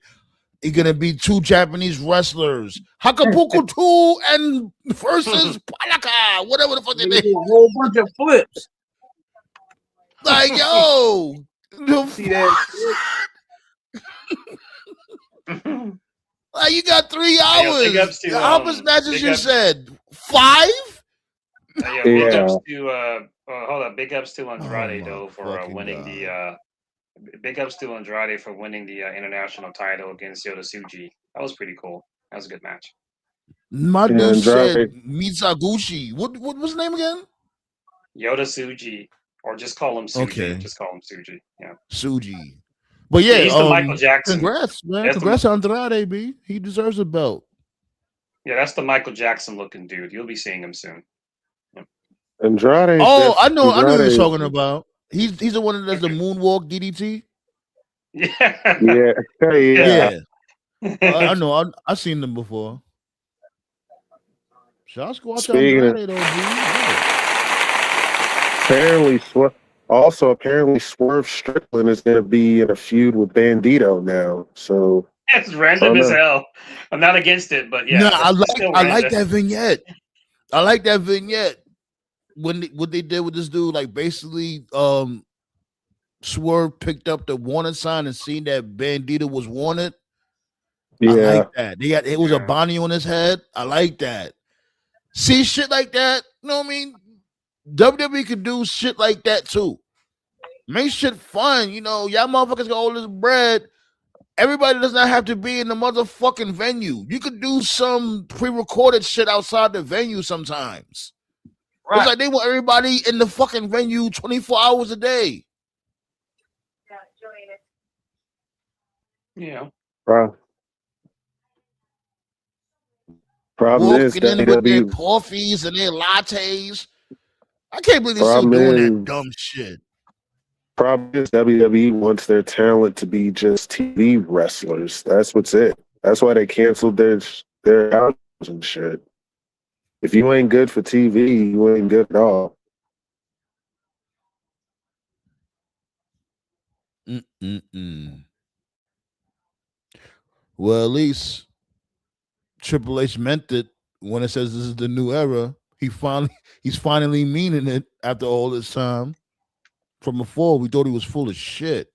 He's gonna be 2 Japanese wrestlers, Hakapuku 2 and versus Palaka, whatever the fuck they They name. do a whole bunch of flips. Like, yo, See that? like you got 3 Hey, yo, big hours. ups to, How much matches big you ups- said? 5? Yeah, big Yeah. ups to hold up, big ups to Andrade my though for fucking winning the big ups to Andrade for winning the international title against Yota Tsuji. That was pretty cool. That was a good match. My Yeah, dude said Andrade. Misaguchi. What was his name again? Yota Tsuji, or just call him Tsuji. Okay. Just call him Tsuji. Yeah. Suji. But yeah, He's the Michael Jackson. Congrats, man. That's the Congrats to Andrade, B. He deserves a belt. Yeah, that's the Michael Jackson looking dude. You'll be seeing him soon. Andrade. Oh, I know who Andrade- you're talking about. He's the one that does the moonwalk DDT. Yeah. Yeah. Yeah. Yeah. I know. I seen them before. Shots go out to Speaking of- Andrade, though, B. Apparently Swerve Strickland is going to be in a feud with Bandito now. So It's random as hell. I'm not against it, but yeah. No, it's still I like random. that vignette. I like that vignette. What they did with this dude, like basically, Swerve picked up the wanted sign and seen that Bandito was wanted. yeah. I like that. It was a Bonnie on his head. I like that. See shit like that. You know what I mean? WWE could do shit like that too. Make shit fun. You know, y'all motherfuckers got all this bread. Everybody does not have to be in the motherfucking venue. You could do some pre-recorded shit outside the venue sometimes. Right. It's like they want everybody in the fucking venue 24 hours a day. Yeah. Problem is, Walking in with their WWE. coffees and their lattes. I can't believe they're still Problem doing is- that dumb shit. Problem is, WWE wants their talent to be just TV wrestlers. That's what's it. That's why they canceled their albums and shit. If you ain't good for TV, you ain't good at all. Well, at least Triple H meant it when it says this is the new era. He's finally meaning it after all this time. From before, we thought he was full of shit.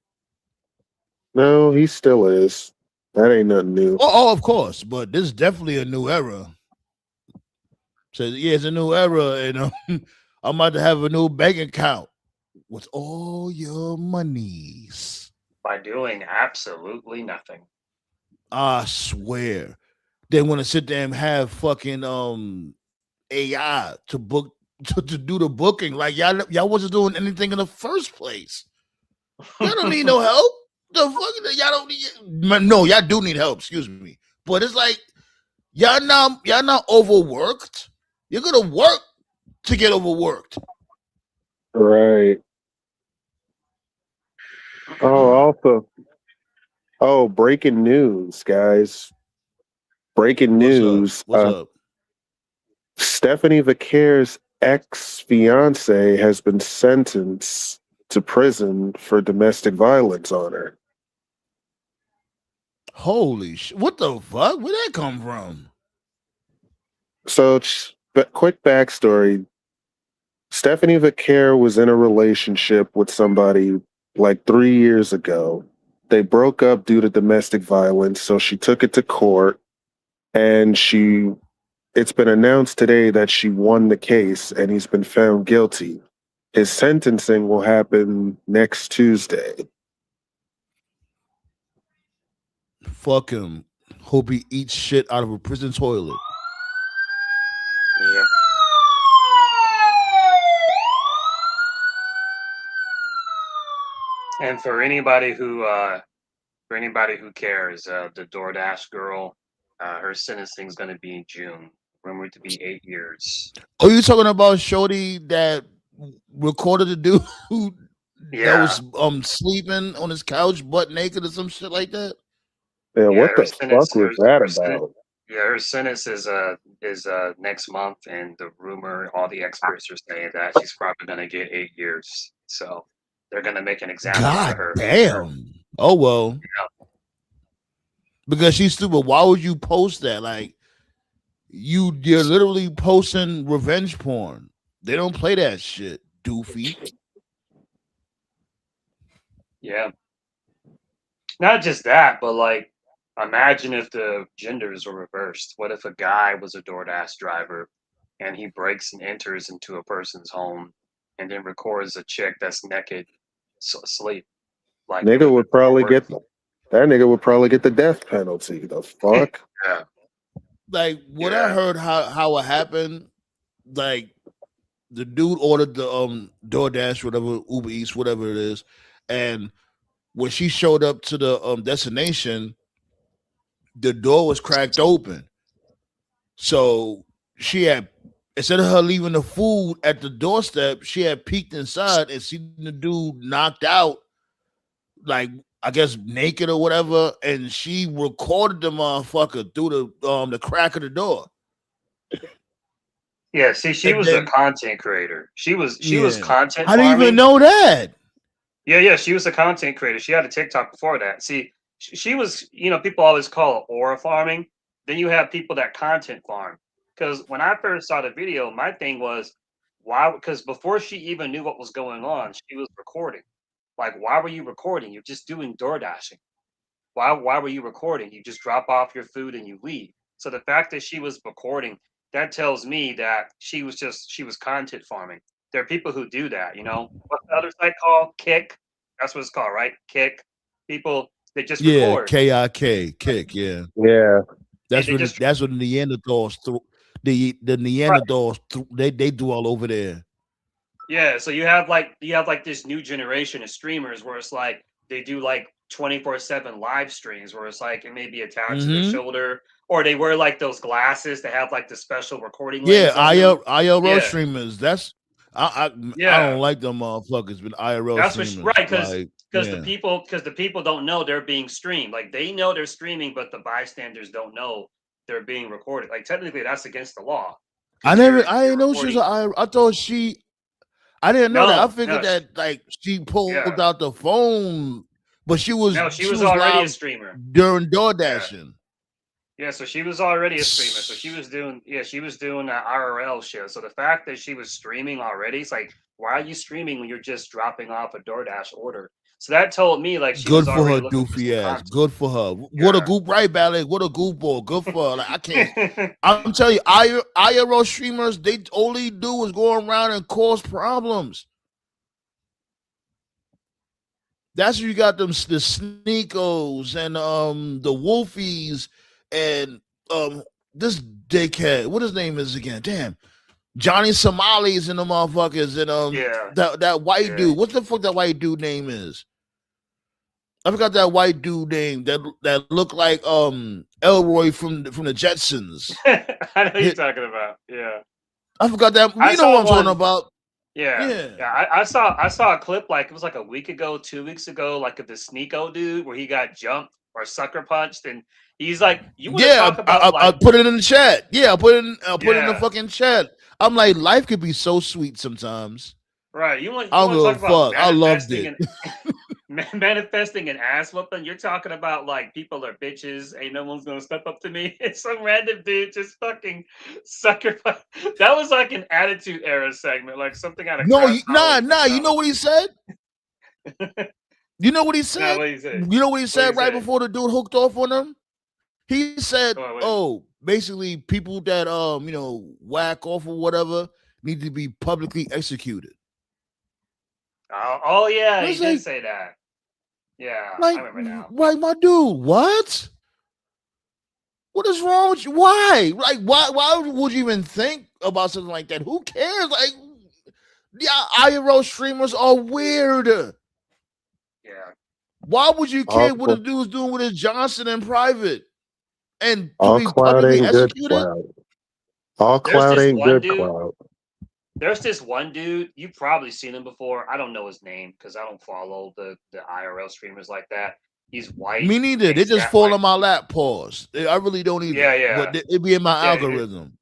No, he still is. That ain't nothing new. Oh, of course, but this is definitely a new era. Says, yeah, it's a new era, and I'm about to have a new bank account with all your monies. By doing absolutely nothing. I swear, they want to sit there and have fucking AI to book to do the booking. Like y'all wasn't doing anything in the first place. Y'all don't need no help. The fuck, y'all don't need. No, y'all do need help. Excuse me, but it's like y'all not overworked. You're gonna work to get overworked. Right. Breaking news, guys. Breaking news. What's up? Stephanie Vaquer's ex-fiance has been sentenced to prison for domestic violence on her. Holy shit. What the fuck? Where'd that come from? So, but quick backstory. Stephanie Vaquer was in a relationship with somebody like 3 years ago. They broke up due to domestic violence, so she took it to court, and it's been announced today that she won the case and he's been found guilty. His sentencing will happen next Tuesday. Fuck him. Hope he eats shit out of a prison toilet. Yep. And for anybody who cares, the DoorDash girl, her sentencing is going to be in June, rumored to be 8 years. Oh, you talking about Shorty that recorded the dude that was sleeping on his couch butt naked or some shit like that? Yeah, what her the fuck was that about? Yeah, her sentence is next month, and the rumor, all the experts are saying that she's probably going to get 8 years. So they're going to make an example out of God her for sure. damn. Oh well, Yeah. because she's stupid. Why would you post that? Like you're literally posting revenge porn. They don't play that shit, doofy. Yeah. Not just that, but like, imagine if the genders were reversed. What if a guy was a DoorDash driver and he breaks and enters into a person's home and then records a chick that's naked asleep? Like, it would Nigga have been would far probably worse. get that nigga would probably get the death penalty. The fuck? Yeah. Like what I Yeah. heard how it happened, like the dude ordered the DoorDash, whatever, Uber Eats, whatever it is, and when she showed up to the destination, the door was cracked open. So she had, instead of her leaving the food at the doorstep, she had peeked inside and seen the dude knocked out, like I guess naked or whatever, and she recorded the motherfucker through the crack of the door. Yeah, see, she And was a then content creator. She was yeah, content I didn't even farming. know that. Yeah, she was a content creator. She had a TikTok before that. See, she was, people always call it aura farming. Then you have people that content farm. Because when I first saw the video, my thing was, why? Because before she even knew what was going on, she was recording. Like, why were you recording? You're just doing door dashing. Why were you recording? You just drop off your food and you leave. So the fact that she was recording, that tells me that she was content farming. There are people who do that, What's the other site called? Kick. That's what it's called, right? Kick. People that just Yeah, record. kick. Yeah, Yeah. that's They what just that's what Neanderthals threw. The right. Neanderthals they do all over there. Yeah, so you have like this new generation of streamers where it's like they do like 24/7 live streams where it's like it may be attached to their Mm-hmm. shoulder, or they wear like those glasses that have like the special recording Yeah, lens on them. IRL Yeah, streamers. That's I yeah. don't like them motherfuckers, but IRL That's what right, streamers. because Like, because the yeah. people because the people don't know they're being streamed. Like they know they're streaming, but the bystanders don't know they're being recorded. Like technically, that's against the law because you're I you're didn't know she was recording. I thought I didn't know that. I No, figured no, that like she pulled yeah, out the phone, but no. She she was was already a live streamer. during door Yeah. dashing. Yeah, so she was already a streamer. So she was doing that IRL shit. So the fact that she was streaming already, it's like, why are you streaming when you're just dropping off a DoorDash order? So that told me like she was Good for already her, looking for doofy some ass. content. Good for her. What a Yeah. goop, right, Ballet? What a goop ball. Good for her. Like I can't. I'm telling you, IRL streamers, they all they do is go around and cause problems. That's where you got them the Sneakos and the Wolfies and this dickhead. What his name is again? Damn. Johnny Somalis and the motherfuckers and Yeah. that white Yeah. dude. What the fuck that white dude name is? I forgot that white dude name that looked like Elroy from the Jetsons. I know you're Hit, talking about. Yeah. I forgot that. I You know saw what I'm talking one. about? Yeah. Yeah. Yeah. I saw a clip like it was like a week ago, 2 weeks ago, like of the Sneeko dude where he got jumped or sucker punched, and he's like, you want to Yeah, talk about I like, put it in the chat. Yeah, I put it in the yeah. fucking chat. I'm like, life could be so sweet sometimes. Right. You want I you don't want to give a talk about fuck. I loved manifesting it. and manifesting an ass whooping? You're talking about like people are bitches. Ain't no one's gonna step up to me. It's some random dude just fucking sucker. That was like an attitude era segment, like something out of No, Crash Hollows or nah. You know what he said? something. You know what he Now said? what do you say? You know what he What do you said right say? before the dude hooked off on him? He said, Come on, "Oh, basically, people that whack off or whatever need to be publicly executed." oh yeah, I he was did say that. Yeah, I remember now. like my dude, what? What is wrong with you? Why? Like, why would you even think about something like that? Who cares? Like, yeah, IRL streamers are weird. Yeah. Why would you All care what the dude's doing with his Johnson in private and to all be cloud publicly ain't good executed? cloud. All There's cloud this ain't one good dude. cloud. There's this one dude. You've probably seen him before. I don't know his name because I don't follow the IRL streamers like that. He's white. Me neither. They He's just got fall like on my lap. Pause. I really don't either. yeah. But it be in my Yeah, algorithm.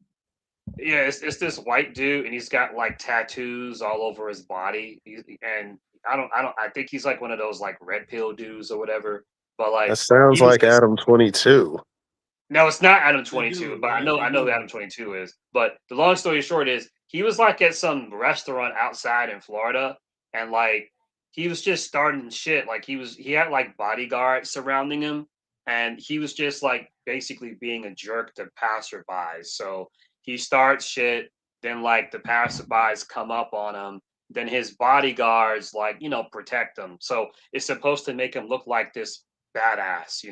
it's this white dude, and he's got like tattoos all over his body. And I think he's like one of those like red pill dudes or whatever. But That like sounds he was like just Adam 22. no, it's not Adam They 22, do, but right? I They know who do. Adam 22 is. But the long story short is he was like at some restaurant outside in Florida, and like he was just starting shit. Like he had like bodyguards surrounding him, and he was just like basically being a jerk to passerbys. So he starts shit, then like the passerbys come up on him, then his bodyguards like protect him. So it's supposed to make him look like this badass.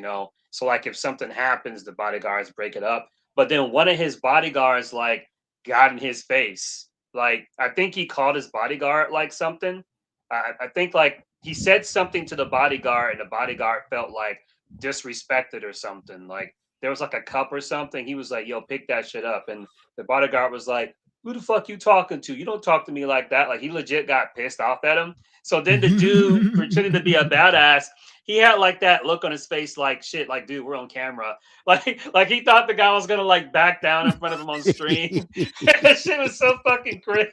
So like if something happens, the bodyguards break it up. But then one of his bodyguards like got in his face. Like I think he called his bodyguard like something. I think like he said something to the bodyguard, and the bodyguard felt like disrespected or something. Like there was like a cup or something. He was like, "Yo, pick that shit up," and the bodyguard was like, "Who the fuck you talking to? You don't talk to me like that." Like he legit got pissed off at him. So then the dude pretending to be a badass, he had like that look on his face, like shit, like dude, we're on camera. Like he thought the guy was gonna like back down in front of him on stream. That shit was so fucking cringe.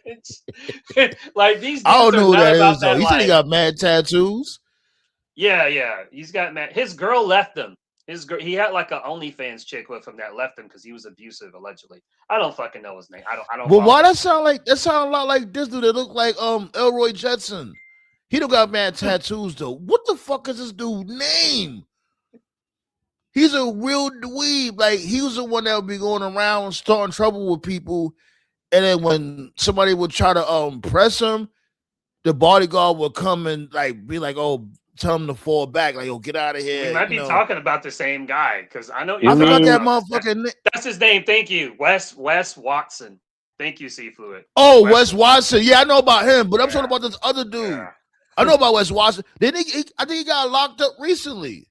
Like these I dudes don't are know who not that about is though. that He said he life. got mad tattoos. Yeah. He's got mad. His girl left him. His girl, he had like a OnlyFans chick with him that left him because he was abusive allegedly. I don't fucking know his name. I don't But follow why that. that sound like that sound a lot like this dude that look like Elroy Jetson? He don't got mad tattoos though. What the fuck is this dude's name? He's a real dweeb. Like he was the one that would be going around starting trouble with people, and then when somebody would try to press him, the bodyguard would come and like be like, "Oh, tell him to fall back." Like, "Oh, get out of We here." might be talking about the same guy because I know what You you're I forgot talking that mean about. motherfucking name. That's his name. Thank you, Wes Watson. Thank you, C Fluid. Oh, Wes Wes Watson. Watson. Yeah, I know about him, but I'm talking Yeah, about this other dude. yeah. I know about Wes Watson. Then I think he got locked up recently.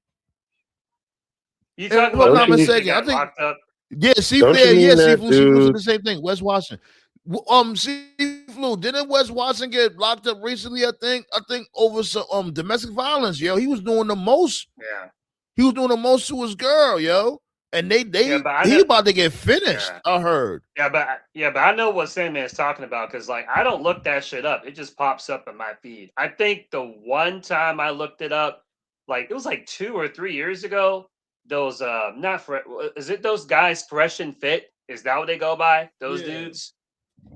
You If talking I'm about don't not that dude you that mistaken, I got think locked up? yeah, don't you Yeah, mean that Seafood said dude? the same thing. Wes Watson. Seafood. Didn't Wes Watson get locked up recently? I think over some domestic violence. Yo, he was doing the most. Yeah, He was doing the most to his girl, yo. And yeah, but I he know. about to get finished. Yeah, I heard. but I know what Sandman is talking about because like I don't look that shit up. It just pops up in my feed. I think the one time I looked it up, like it was like 2 or 3 years ago. Those not for is it those guys Fresh and Fit? Is that what they go by? Those Yeah. dudes?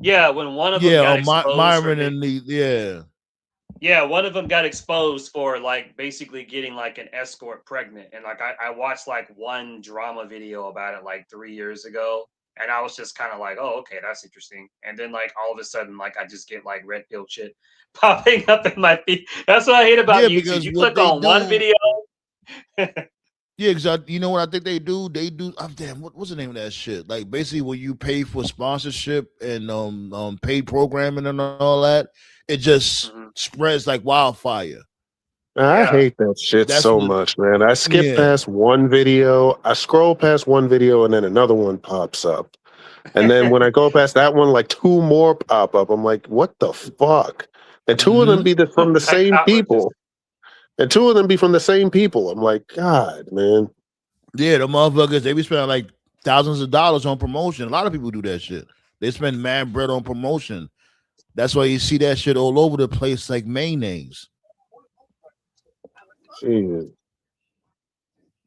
Yeah, when one of them Yeah, got exposed for Myron and the yeah. yeah, one of them got exposed for like basically getting like an escort pregnant, and like I watched like one drama video about it like 3 years ago, and I was just kind of like, oh, okay, that's interesting. And then like all of a sudden, like I just get like red pill shit popping up in my feed. That's what I hate about Yeah, YouTube. because You what click they on one do, video. yeah, because you know what I think they do? They do. Oh, damn, what's the name of that shit? Like basically, when you pay for sponsorship and paid programming and all that, it just Mhm. spreads like wildfire. I Yeah, hate that shit That's so what. much, man. I skip Yeah. past one video, I scroll past one video, and then another one pops up. And then when I go past that one, like two more pop up. I'm like, what the fuck? And two of them Mm-hmm. be from the same psychologists. people. And two of them be from the same people. I'm like, God, man. Yeah, the motherfuckers they be spending like thousands of dollars on promotion. A lot of people do that shit. They spend mad bread on promotion. That's why you see that shit all over the place like mayonnaise. Jeez.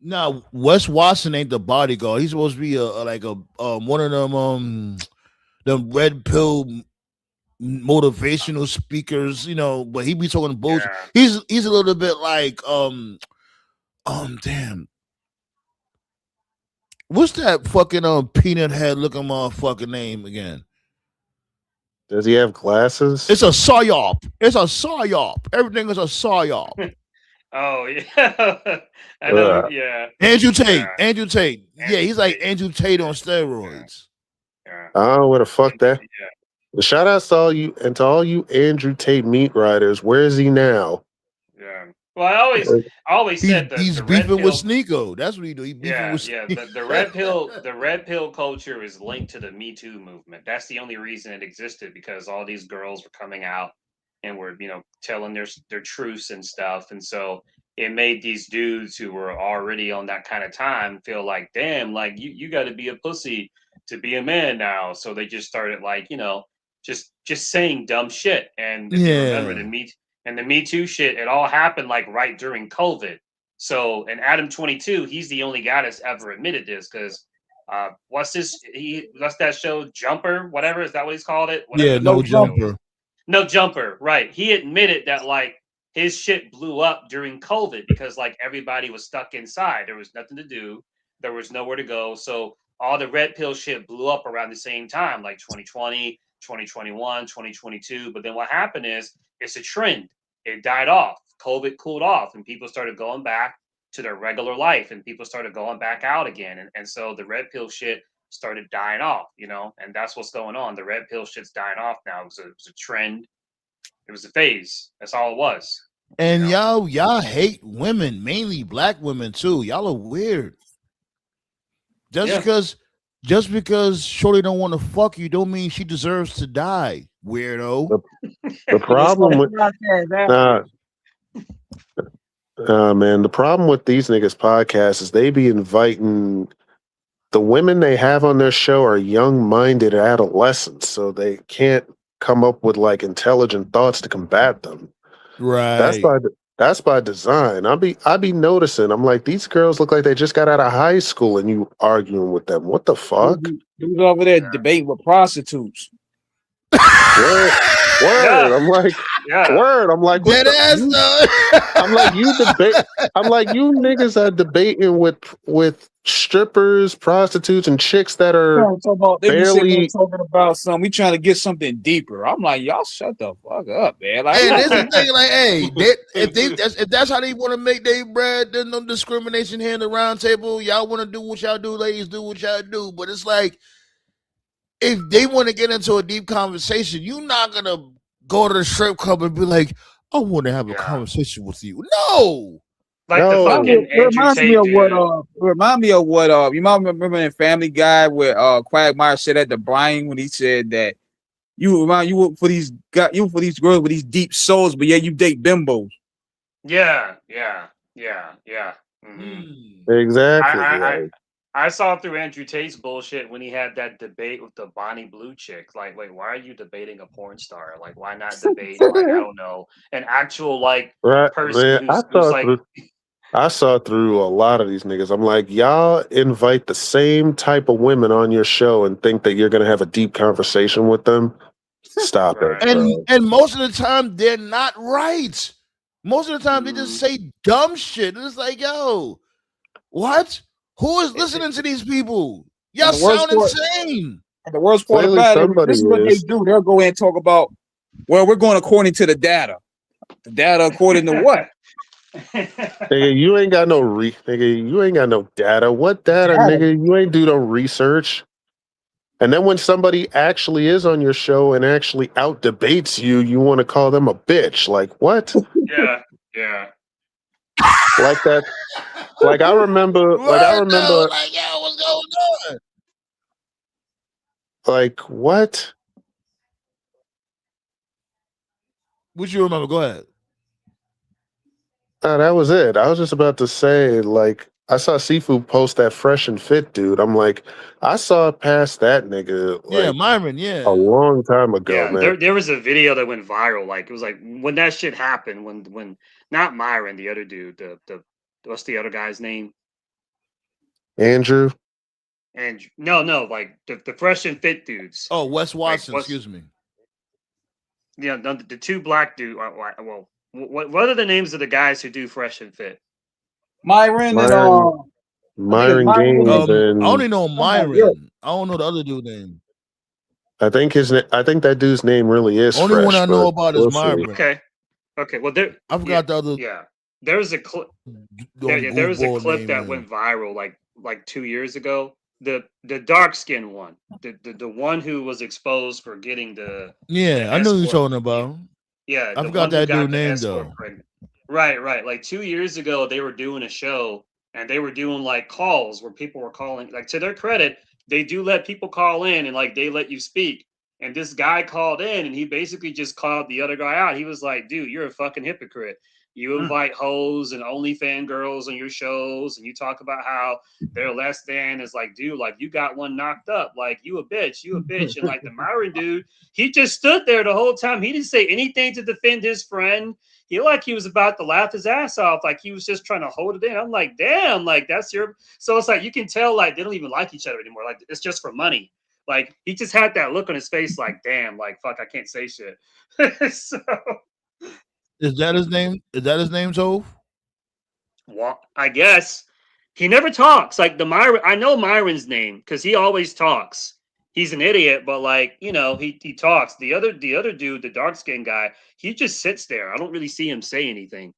Now, Wes Watson ain't the bodyguard. He's supposed to be like a one of them red pill motivational speakers, but he be talking bullshit. Yeah, He's a little bit like damn. What's that fucking peanut head looking motherfucking name again? Does he have glasses? It's a psyop. It's a psyop. Everything is a psyop. oh yeah, I know. Ugh. Yeah, Andrew Tate. yeah, Andrew Tate. Yeah, Andrew he's like Tate. Andrew Tate on Yeah, steroids. yeah, Oh, what the fuck that? yeah, Shout out to all you and to all you Andrew Tate meat riders. Where is he now? yeah. Well, I always said He's the red beefing with pill. Sneeko. That's what he do. He beefing Yeah, with yeah. Sneeko. The red pill culture is linked to the Me Too movement. That's the only reason it existed because all these girls were coming out and were telling their truths and stuff, and so it made these dudes who were already on that kind of time feel like, damn, like you got to be a pussy to be a man now. So they just started like, just saying dumb shit. And if you remember Yeah. the Me Too shit, it all happened like right during COVID. So, and Adam 22, he's the only guy that's ever admitted this because what's that show Jumper, whatever, is that what he's called it? Whatever Yeah, the no fucking show jumper. is. No Jumper, right. He admitted that like his shit blew up during COVID because like everybody was stuck inside. There was nothing to do. There was nowhere to go. So all the red pill shit blew up around the same time, like 2020, 2021, 2022. But then what happened is it's a trend. It died off. COVID cooled off and people started going back to their regular life and people started going back out again. And so the red pill shit started dying off, and that's what's going on. The red pill shit's dying off now. It was a trend. It was a phase. That's all it was. And y'all hate women, mainly black women too. Y'all are weird. Just because Shorty don't want to fuck you, don't mean she deserves to die, weirdo. The problem with man, the problem with these niggas podcasts is they be inviting the women they have on their show are young-minded adolescents, so they can't come up with like intelligent thoughts to combat them. Right. That's by design. I be noticing. I'm like, these girls look like they just got out of high school, and you arguing with them. What the fuck? Dudes over there debating with prostitutes. Word. Yeah. I'm like, word. I'm like, what I'm like, you niggas are debating with strippers, prostitutes, and chicks that are They be sitting there barely. talking about something. We trying to get something deeper. I'm like, y'all shut the fuck up, man. Like, And this is the thing, like, hey, if that's how they want to make their bread, there's no discrimination here in the round table. Y'all want to do what y'all do, ladies, do what y'all do. But it's like, if they want to get into a deep conversation, you're not gonna go to the strip club and be like, I want to have a conversation with you. No. Like the fucking Andrew Tate dude. Remind me of what you might remember in Family Guy where Quagmire said at the Brian when he said that you for these girls with these deep souls, but yeah, you date bimbos. Yeah. Mm-hmm. Exactly. I saw through Andrew Tate's bullshit when he had that debate with the Bonnie Blue chick. Like, wait, why are you debating a porn star? Like, why not debate, like, I don't know, an actual, like, person man, who's like... I saw through a lot of these niggas. I'm like, y'all invite the same type of women on your show and think that you're going to have a deep conversation with them. Stop it, bro. And most of the time, they're not right. Most of the time, they just say dumb shit. And it's like, yo, what? Who is listening to these people? Y'all sound insane. And the worst part about it, this is what they do. They'll go in and talk about, well, we're going according to the data. The data according to what? Nigga, you ain't got no nigga, you ain't got no data. What data, nigga? You ain't do no research. And then when somebody actually is on your show and actually out debates you, you want to call them a bitch. Like what? Yeah. Like that. Like I remember. Like, yo, what's going on? Like what? What you remember? Go ahead. That was it. I was just about to say, like, I saw Seafood post that fresh and fit dude. I'm like, I saw past that nigga. Like, Myron, a long time ago, man. There was a video that went viral. Like, it was like when that shit happened. When not Myron, the other dude, the what's the other guy's name? Andrew. No, like the fresh and fit dudes. Oh, Wes Watson. Excuse me. Yeah, the two black dudes. Well, what are the names of the guys who do fresh and fit? Myron Gaines. I only know Myron. I don't know the other dude's name. I think that dude's name really is. Only fresh, one I know about is Myron. Okay. Well, I forgot the other. Yeah, there was a clip. There was a clip that went viral like 2 years ago. The dark skinned one, the one who was exposed for getting the I know who you're talking about. Yeah, I forgot that dude's name though. Right. Like 2 years ago, they were doing a show and they were doing like calls where people were calling. Like, to their credit, they do let people call in and like they let you speak. And this guy called in and he basically just called the other guy out. He was like, dude, you're a fucking hypocrite. You invite hoes and OnlyFans girls on your shows, and you talk about how they're less than. It's like, dude, like you got one knocked up. Like you a bitch. And like the Myron dude, he just stood there the whole time. He didn't say anything to defend his friend. He was about to laugh his ass off. Like he was just trying to hold it in. I'm like, damn, like that's your. So it's like you can tell like they don't even like each other anymore. Like it's just for money. Like he just had that look on his face, like, damn, like fuck, I can't say shit. So. Is that his name? Is that his name, Tove? Well, I guess he never talks. Like the Myron, I know Myron's name because he always talks. He's an idiot, but like he talks. The other dude, the dark skinned guy, he just sits there. I don't really see him say anything.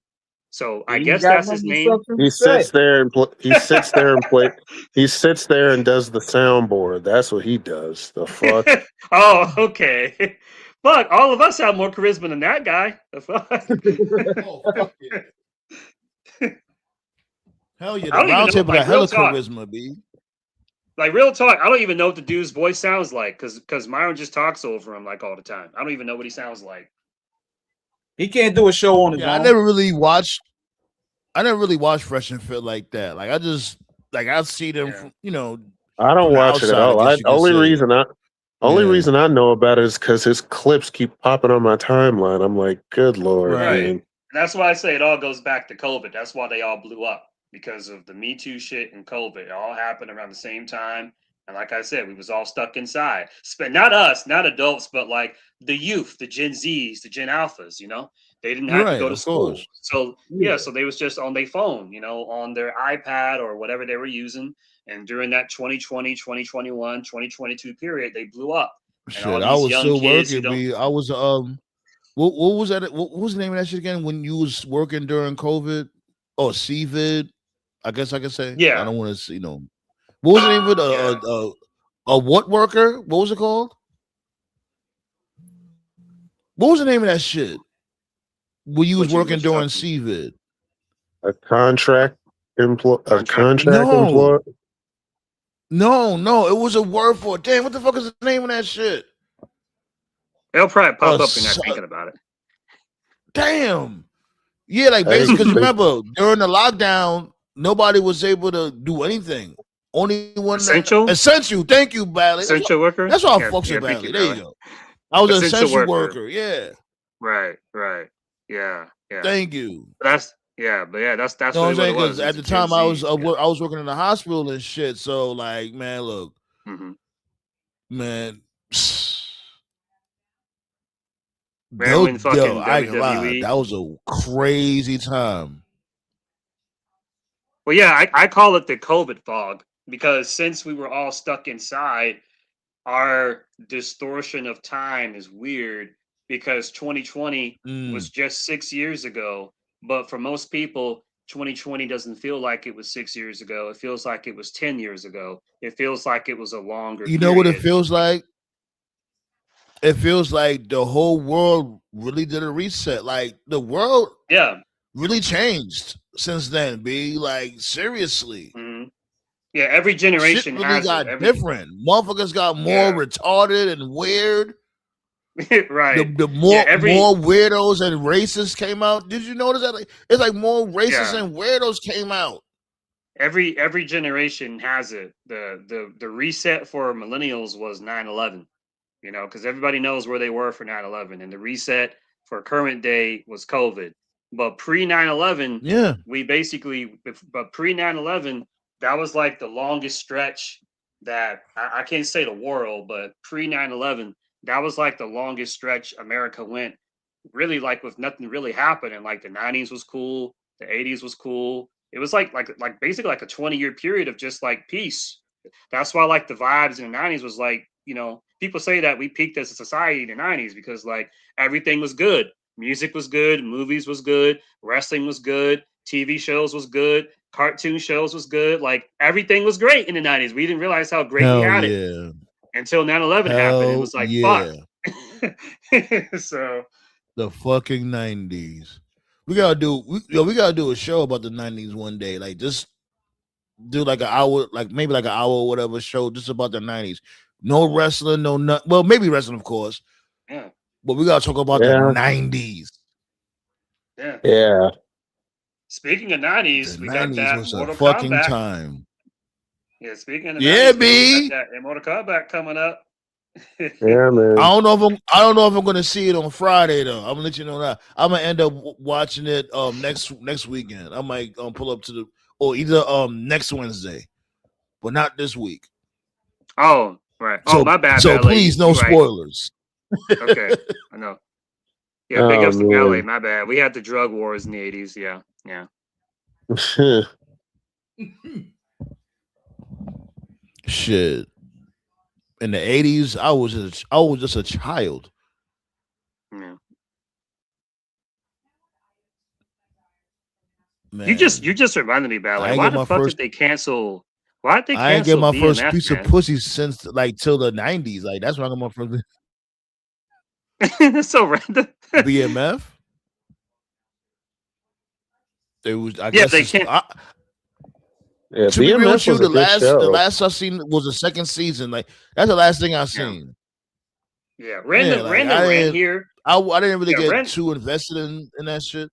So I guess that's his name. He sits there and he sits there and he sits there and does the soundboard. That's what he does. The fuck. Oh, okay. Fuck, all of us have more charisma than that guy. The fuck. Oh, fuck yeah. Hell yeah, the Roundtable got hella charisma, B. Like real talk, I don't even know what the dude's voice sounds like because Myron just talks over him like all the time. I don't even know what he sounds like. He can't do a show on his own. I never really watched Fresh and Fit like that. Like I see them from, I don't watch it at all. Only reason I know about it is because his clips keep popping on my timeline. I'm like, good Lord. Right. Man. And that's why I say it all goes back to COVID. That's why they all blew up, because of the Me Too shit and COVID. It all happened around the same time. And like I said, we was all stuck inside. Not us, not adults, but like the youth, the Gen Zs, the Gen Alphas, they didn't have to go to school. So so they was just on their phone, on their iPad or whatever they were using. And during that 2020, 2021, 2022 period, they blew up. Shit, I was still working. I was what was that? What was the name of that shit again? When you was working during COVID? Oh, CVID. I guess I could say. Yeah. I don't want to, What was the name of it? A what worker? What was it called? What was the name of that shit? When you was working during CVID? A contract employee. No, it was a word for it. Damn, what the fuck is the name of that shit? It'll probably pop up when you're not thinking about it. Damn. Yeah, like basically, because remember, during the lockdown, nobody was able to do anything. Only one essential. Thank you, Bradley. Essential worker. That's why I fucks with Bradley. There you go. I was an essential worker. Yeah. Right. Yeah. Thank you. That's that's what I'm saying, because at the time I was working in the hospital and shit. So like, man, look, man. I can lie. That was a crazy time. Well, yeah, I call it the COVID fog, because since we were all stuck inside, our distortion of time is weird, because 2020 was just 6 years ago. But for most people, 2020 doesn't feel like it was 6 years ago. It feels like it was 10 years ago. It feels like it was a longer period. Know what it feels like? It feels like the whole world really did a reset. Like the world really changed since then, B. Like, seriously. Mm-hmm. Yeah, every generation shit really got different. Motherfuckers got more retarded and weird. Right. The more weirdos and racists came out. Did you notice that? It's like more racists and weirdos came out. Every generation has it. The reset for millennials was 9/11. Because everybody knows where they were for 9/11, and the reset for current day was COVID. But pre 9/11, but pre 9/11, that was like the longest stretch that I can't say the world, but pre 9/11. That was like the longest stretch America went, really, like with nothing really happening. Like the 90s was cool, the 80s was cool. It was like basically like a 20-year period of just like peace. That's why like the vibes in the 90s was like, people say that we peaked as a society in the 90s because like everything was good. Music was good, movies was good, wrestling was good, TV shows was good, cartoon shows was good. Like everything was great in the 90s. We didn't realize how great we had it. Until 9/11 happened, it was like, fuck. So the fucking 90s. We gotta do a show about the 90s one day. Like just do like an hour, like maybe like an hour or whatever show just about the 90s. No wrestling, no nothing. Well, maybe wrestling, of course. Yeah. But we gotta talk about the 90s. Yeah. Yeah. Speaking of The 90s, we got 90s that was a Mortal fucking Kombat. time. Yeah, speaking of the Yeah, 90s, we B. got that Mortal Kombat coming up. Yeah, man. I don't know if I'm gonna see it on Friday though. I'm gonna let you know that. I'm gonna end up watching it next weekend. I might pull up to the or either next Wednesday, but not this week. Oh, right. Oh, So my bad, so Ballet. please no You right. spoilers. Okay, I know. Yeah, big Oh ups to Ballet. man. My bad. We had the drug wars in the 80s. Yeah, yeah. Shit. In the 80s, I was just a child. Yeah. Man. You just reminded me, Ballet. I ain't Why get the my fuck first did they cancel? Why did they I ain't get cancel my first BMF, piece of man? pussy since like till the 90s. Like that's when I got my first That's so random. BMF. It was I Yeah, guess they it's can't. Yeah, to be real with BMF you, was a good the show. last I seen was the second season. Like that's the last thing I Yeah, seen. yeah. Yeah, Random, like random rant here. I didn't really Yeah, get too invested in that shit.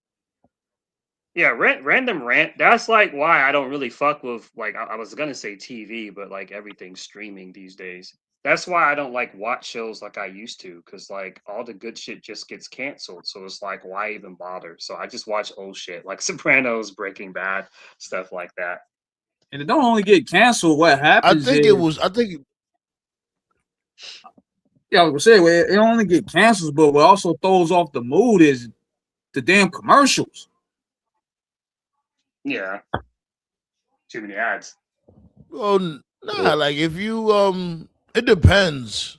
Yeah, random rant. That's like why I don't really fuck with like I was gonna say TV, but like everything's streaming these days. That's why I don't like watch shows like I used to, because like all the good shit just gets canceled. So it's like, why even bother? So I just watch old shit like Sopranos, Breaking Bad, stuff like that. And it don't only get canceled. What I happens think is, it was I think yeah, I was gonna say, well, it only get canceled, but what also throws off the mood is the damn commercials. Yeah, too many ads. well nah, like if you it depends.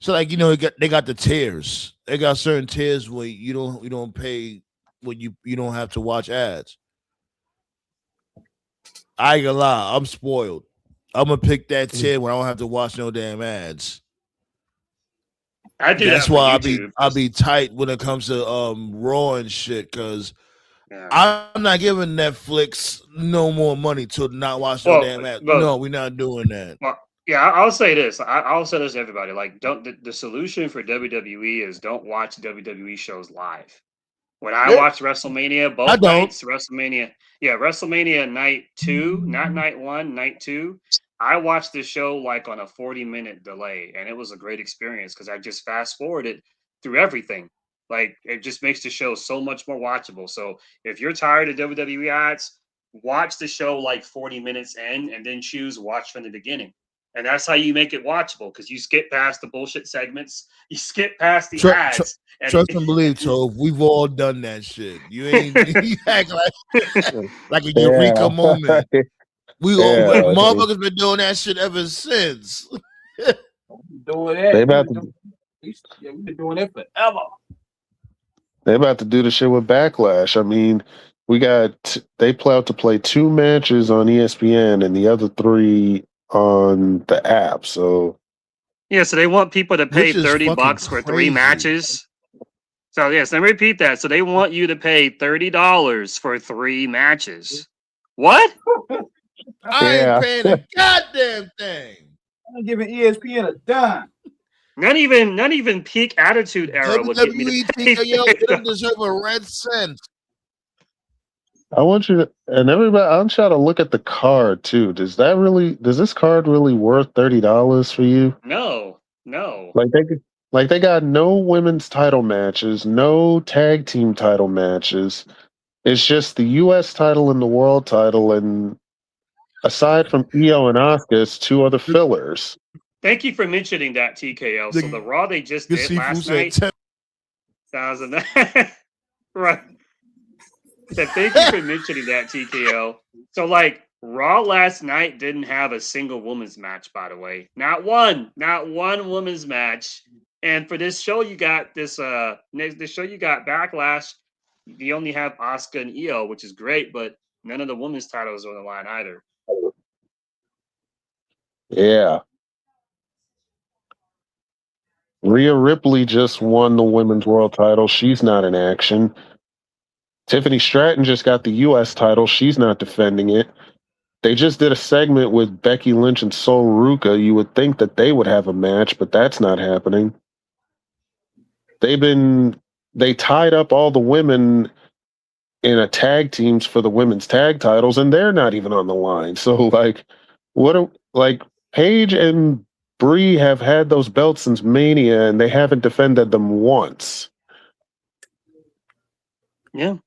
So like they got the tiers. They got certain tiers where you don't pay when you don't have to watch ads. I ain't gonna lie, I'm spoiled. I'm gonna pick that tier when I don't have to watch no damn ads. I do That's that for why YouTube. I'll be tight when it comes to Raw and shit because Yeah. I'm not giving Netflix no more money to not watch no Well, damn ads. well, No, we're not doing that. well, yeah. I'll say this. I'll say this to everybody. Like, don't the solution for WWE is don't watch WWE shows live. When I Yeah, watched WrestleMania, I both don't. nights, WrestleMania night 2, not night 1, night 2, I watched the show like on a 40-minute delay, and it was a great experience because I just fast forwarded through everything. Like it just makes the show so much more watchable. So if you're tired of WWE ads, watch the show like 40 minutes in and then choose watch from the beginning. And that's how you make it watchable because you skip past the bullshit segments, you skip past the ads, and Trust and believe, Tove. We've all done that shit. You ain't you act like a eureka moment. We all Yeah. motherfuckers been doing that shit ever since. Doing that. They about to Yeah, we've been doing that forever. they about to do the shit with Backlash. I mean, they plan to play 2 matches on ESPN and the other 3 on the app. So yeah, so they want people to pay Which is fucking $30 for 3 crazy. matches. So yes, let me repeat that. So they want you to pay $30 for 3 matches. What? I Yeah. ain't paying a goddamn thing. I'm giving ESPN a dime. Not even peak attitude era would get me WWE to pay TKO, they don't $30. deserve a red cent. I want you to, and everybody, I'm trying to look at the card too. Does this card really worth $30 for you? No. Like they got no women's title matches, no tag team title matches. It's just the U.S. title and the world title, and aside from Io and Asuka, it's 2 other fillers. Thank you for mentioning that, TKO. So the Raw they just Good did Sifu last said night, 1,000. Right. So thank you for mentioning that, TKO. So like Raw last night didn't have a single women's match, by the way. Not one women's match. And for this show, you got this show you got Backlash. You only have Asuka and Io, which is great, but none of the women's titles are on the line either. Yeah. Rhea Ripley just won the women's world title. She's not in action. Tiffany Stratton just got the U.S. title. She's not defending it. They just did a segment with Becky Lynch and Sol Ruka. You would think that they would have a match, but that's not happening. They tied up all the women in a tag teams for the women's tag titles, and they're not even on the line. So like, Paige and Brie have had those belts since Mania, and they haven't defended them once. Yeah.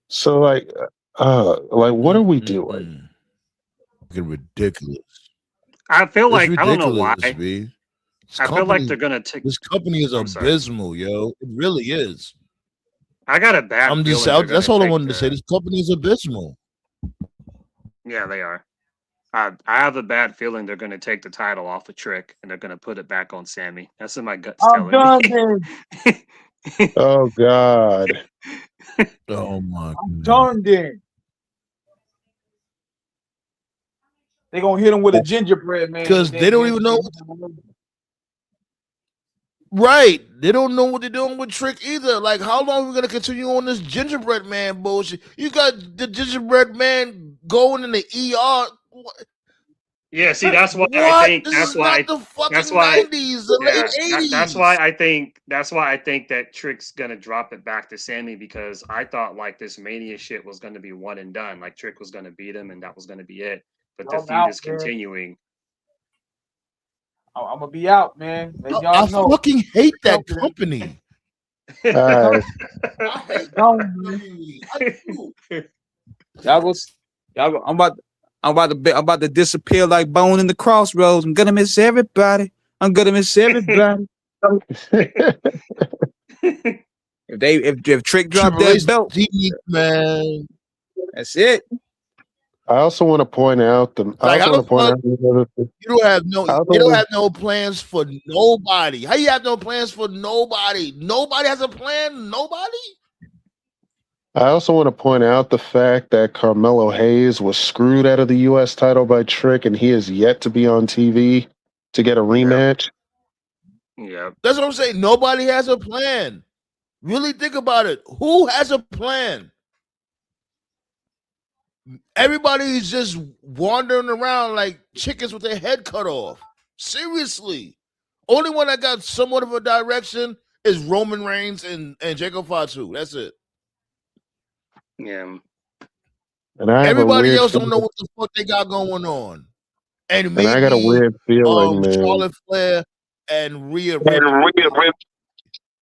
So like what are we doing? Fucking ridiculous. I feel It's like ridiculous, I don't know why. B. I feel like they're gonna take. This company is abysmal, yo. It really is. I got a bad. I'm just out. That's all I wanted to say. This company is abysmal. Yeah, they are. I have a bad feeling they're going to take the title off of Trick and they're going to put it back on Sammy. That's in my guts telling me. Oh God. Oh my I'm done then. They're gonna hit him with a gingerbread man. Because they don't even know. Right. They don't know what they're doing with Trick either. Like, how long are we going to continue on this gingerbread man bullshit? You got the gingerbread man going in the ER. Yeah, see, that's why I think that's why the fucking 90s, the late 80s. That's why I think that Trick's gonna drop it back to Sammy, because I thought like this Mania shit was gonna be one and done. Like Trick was gonna beat him and that was gonna be it. But the feud is continuing. I'm gonna be out, man. I fucking hate that company. Y'all go. I'm about to disappear like Bone in the Crossroads. I'm gonna miss everybody. If Trick dropped that belt, man, that's it. I also want to point out you don't have no plans for nobody. How you have no plans for nobody? Nobody has a plan. Nobody. I also want to point out the fact that Carmelo Hayes was screwed out of the U.S. title by Trick, and he is yet to be on TV to get a rematch. Yeah, that's what I'm saying. Nobody has a plan. Really think about it. Who has a plan? Everybody's just wandering around like chickens with their head cut off. Seriously. Only one that got somewhat of a direction is Roman Reigns and Jacob Fatu. That's it. Yeah. And everybody else don't know what the fuck they got going on. And maybe I got a weird feeling, man. Charlotte Flair and Rhea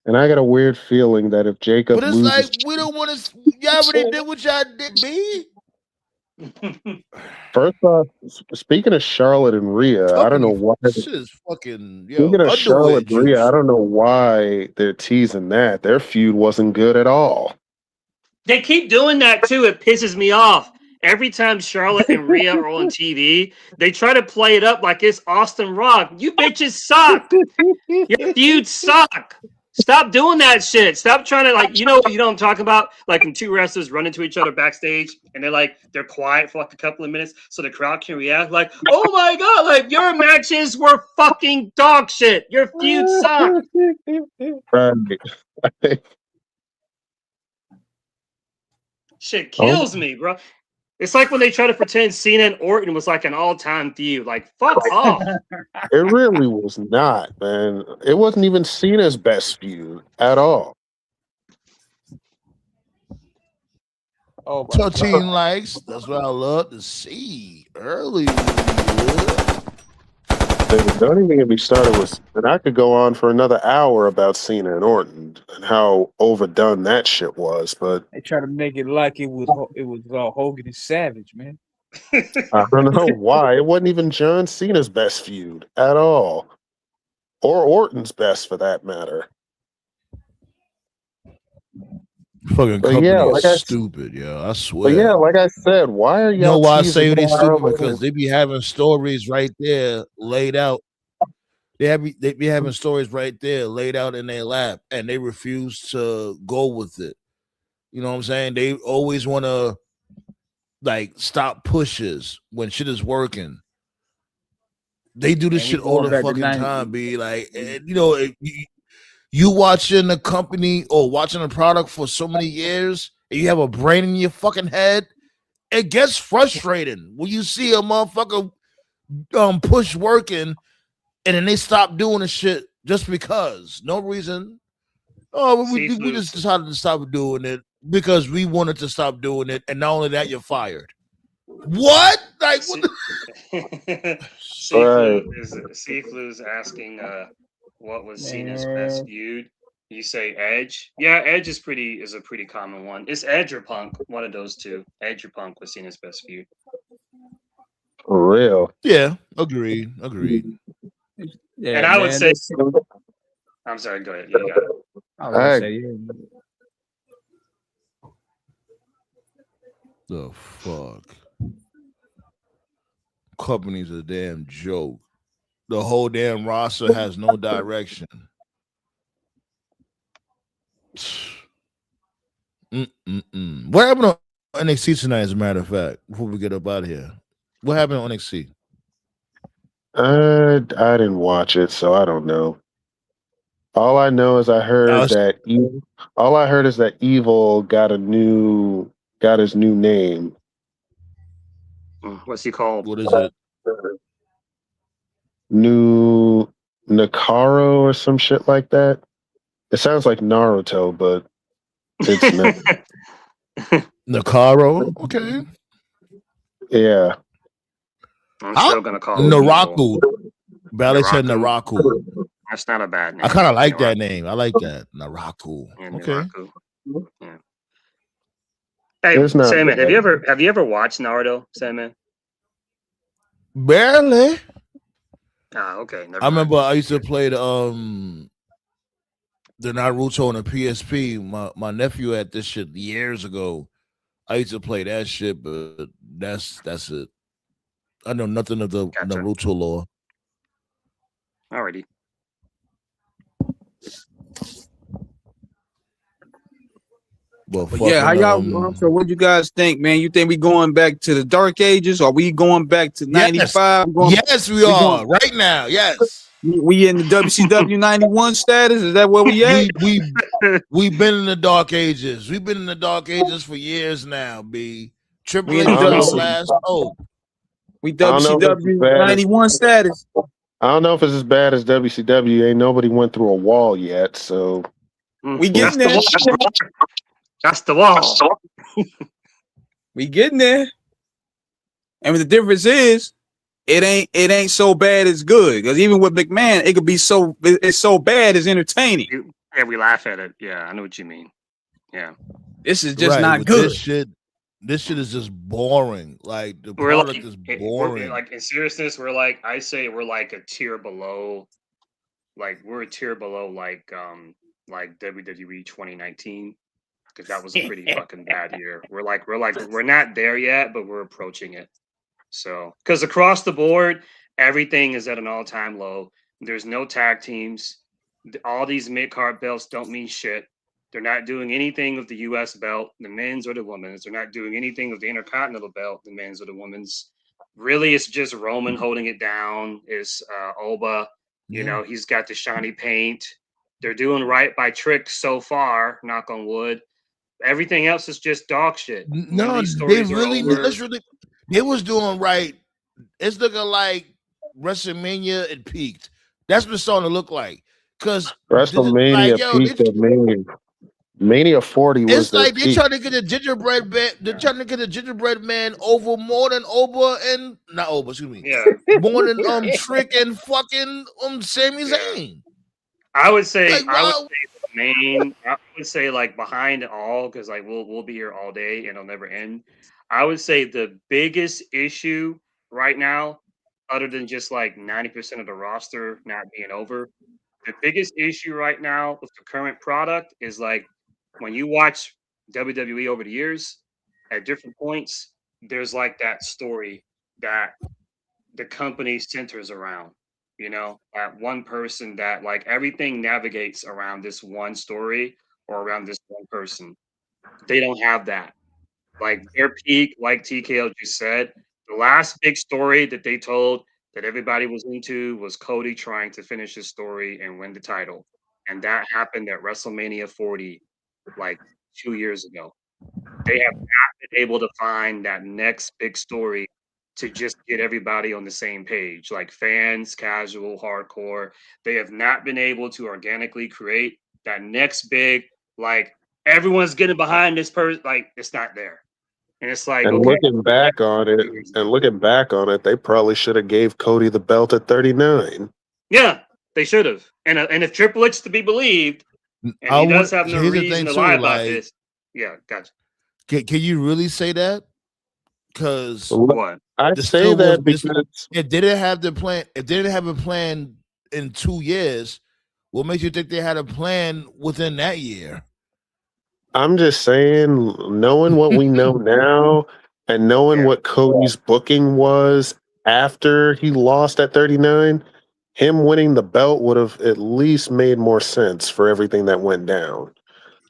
And I got a weird feeling that if Jacob loses, but it's like we don't want to. Y'all already did what y'all did, me. First off, speaking of Charlotte and Rhea, I don't know why. This is fucking. Speaking of Charlotte and Rhea, I don't know why they're teasing that. Their feud wasn't good at all. They keep doing that too. It pisses me off. Every time Charlotte and Rhea are on TV, they try to play it up like it's Austin Rock. You bitches suck. Your feuds suck. Stop doing that shit. Stop trying to you know what I'm talking about? Like when two wrestlers run into each other backstage and they're quiet for like a couple of minutes so the crowd can react like, oh my God, like your matches were fucking dog shit. Your feuds suck. Right. Shit kills me, bro. It's like when they try to pretend Cena and Orton was like an all-time feud. Like, fuck off. It really was not, man. It wasn't even Cena's best feud at all. Oh, 13 likes. That's what I love to see early. Don't even get me started with, and I could go on for another hour about Cena and Orton and how overdone that shit was. But they try to make it like it was Hogan and Savage, man. I don't know why. It wasn't even John Cena's best feud at all, or Orton's best for that matter. Fucking company is stupid, yo. I swear. But yeah, like I said, why are y'all? You know why I say they stupid? Because they be having stories right there laid out. They be having stories right there laid out in their lap, and they refuse to go with it. You know what I'm saying? They always want to stop pushes when shit is working. They do this shit all the fucking time. Be like, you know. You watching a company or watching a product for so many years and you have a brain in your fucking head, it gets frustrating when you see a motherfucker push working and then they stop doing the shit just because. No reason. Oh, we just decided to stop doing it. because we wanted to stop doing it, and not only that, you're fired. What? Like what? Seaflu's asking what was seen as best viewed. You say Edge. Yeah, Edge is a pretty common one. It's Edge or Punk, one of those two. Edge or Punk was seen as best viewed. For real. Yeah, agreed. Yeah, and I would man, say, I'm sorry, go ahead. You got it. I was gonna say, yeah. The fuck? Company's a damn joke. The whole damn roster has no direction. What happened on NXT tonight, as a matter of fact, before we get up out of here? What happened on NXT? I didn't watch it, so I don't know. All I know is I heard that Evil got his new name. What's he called? What is it? New Nakaro or some shit like that. It sounds like Naruto, but it's not. Nakaro? Okay. Yeah. I'm still gonna call it Naraku. Ballet said Naraku. That's not a bad name. I kind of like that name. I like that. Naraku. Yeah, okay. Naraku. Yeah. Hey, Sandman, have you ever watched Naruto, Sandman? Barely. Ah, okay. I remember I used to play the Naruto on the PSP. My nephew had this shit years ago. I used to play that shit, but that's it. I know nothing of the Naruto lore. Alrighty. Well, yeah, how y'all? So, what you guys think, man? You think we going back to the Dark Ages, or we going back to '95? Yes, we are right now. Yes, we in the WCW '91 status. Is that where we at? We've been in the Dark Ages. We've been in the Dark Ages for years now. B Triple H last hope. We WCW '91 status. I don't know if it's as bad as WCW. Ain't nobody went through a wall yet, so we getting there. That's the wall. We getting there. And the difference is, it ain't so bad as good. Because even with McMahon, it could be it's so bad it's entertaining. Yeah, we laugh at it. Yeah, I know what you mean. Yeah, this is just not good. This shit is just boring. Like the product is boring. Like in seriousness, we're like a tier below. Like we're a tier below like WWE 2019. Because that was a pretty fucking bad year. We're not there yet, but we're approaching it. So, because across the board, everything is at an all-time low. There's no tag teams. All these mid-card belts don't mean shit. They're not doing anything with the U.S. belt, the men's or the women's. They're not doing anything with the Intercontinental belt, the men's or the women's. Really, it's just Roman holding it down. It's Oba. You know, he's got the shiny paint. They're doing right by Trick so far, knock on wood. Everything else is just dog shit. No, they was doing right. It's looking like WrestleMania it peaked. That's what it's starting to look like. Because WrestleMania peaked at Mania 40 was. It's like they're trying to get a gingerbread man. They're trying to get a gingerbread man over more than Oba and not Oba. Excuse me. Yeah, more than Trick and fucking Sami Zayn. I would say like behind it all, because like we'll be here all day and it'll never end. I would say the biggest issue right now, other than just like 90% of the roster not being over, the biggest issue right now with the current product is like when you watch WWE over the years, at different points, there's like that story that the company centers around. You know, that one person that like everything navigates around this one story or around this one person. They don't have that. Like their peak, like TKO just said, the last big story that they told that everybody was into was Cody trying to finish his story and win the title. And that happened at WrestleMania 40, like 2 years ago. They have not been able to find that next big story to just get everybody on the same page, like fans, casual, hardcore. They have not been able to organically create that next big, like everyone's getting behind this person. Like, it's not there. And it's like, And okay. looking back on it, they probably should have gave Cody the belt at 39. Yeah, they should have. And if Triple H to be believed, and he does have no Here's the reason thing to too, lie about like, this. Yeah, gotcha. Can you really say that? Because What? I this say still was that because if they didn't have the plan, if they didn't have a plan in 2 years, what makes you think they had a plan within that year? I'm just saying, knowing what we know now and knowing what Cody's booking was after he lost at 39, him winning the belt would have at least made more sense for everything that went down.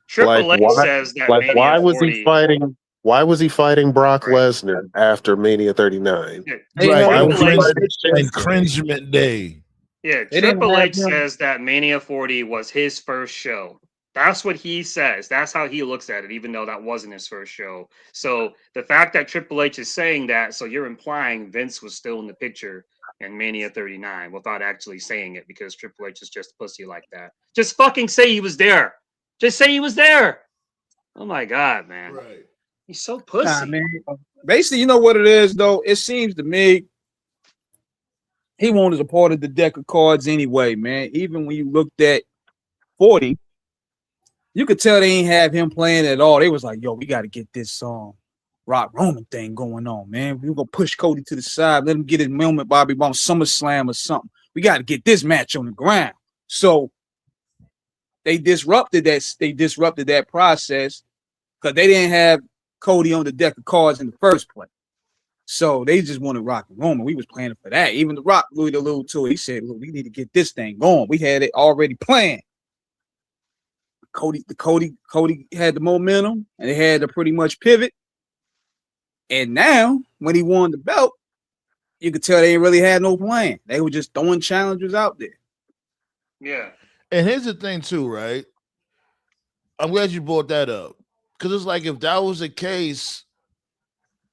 Triple H says that Mania why was 40. he fighting? Why was he fighting Brock Lesnar after Mania 39? Right, Why was he Triple H, fighting Shinsuke? Infringement day. yeah, They didn't Triple have H him. says that Mania 40 was his first show. That's what he says. That's how he looks at it, even though that wasn't his first show. So the fact that Triple H is saying that, so you're implying Vince was still in the picture in Mania 39 without actually saying it, because Triple H is just a pussy like that. Just fucking say he was there. Just say he was there. Oh my God, man. Right. He's so pussy. Nah, man. Basically, you know what it is, though? It seems to me he wanted a part of the deck of cards anyway, man. Even when you looked at 40, you could tell they ain't have him playing at all. They was like, yo, we got to get this Rock Roman thing going on, man. We're going to push Cody to the side, let him get his moment, Bobby Bomb, SummerSlam or something. We got to get this match on the ground. So they disrupted that process because they didn't have Cody on the deck of cards in the first place. So they just wanted Rock and Roman. We was planning for that. Even The Rock alluded to it. He said, look, we need to get this thing going. We had it already planned. Cody had the momentum, and they had to pretty much pivot. And now, when he won the belt, you could tell they really had no plan. They were just throwing challenges out there. Yeah. And here's the thing too, right? I'm glad you brought that up. Because it's like, if that was the case,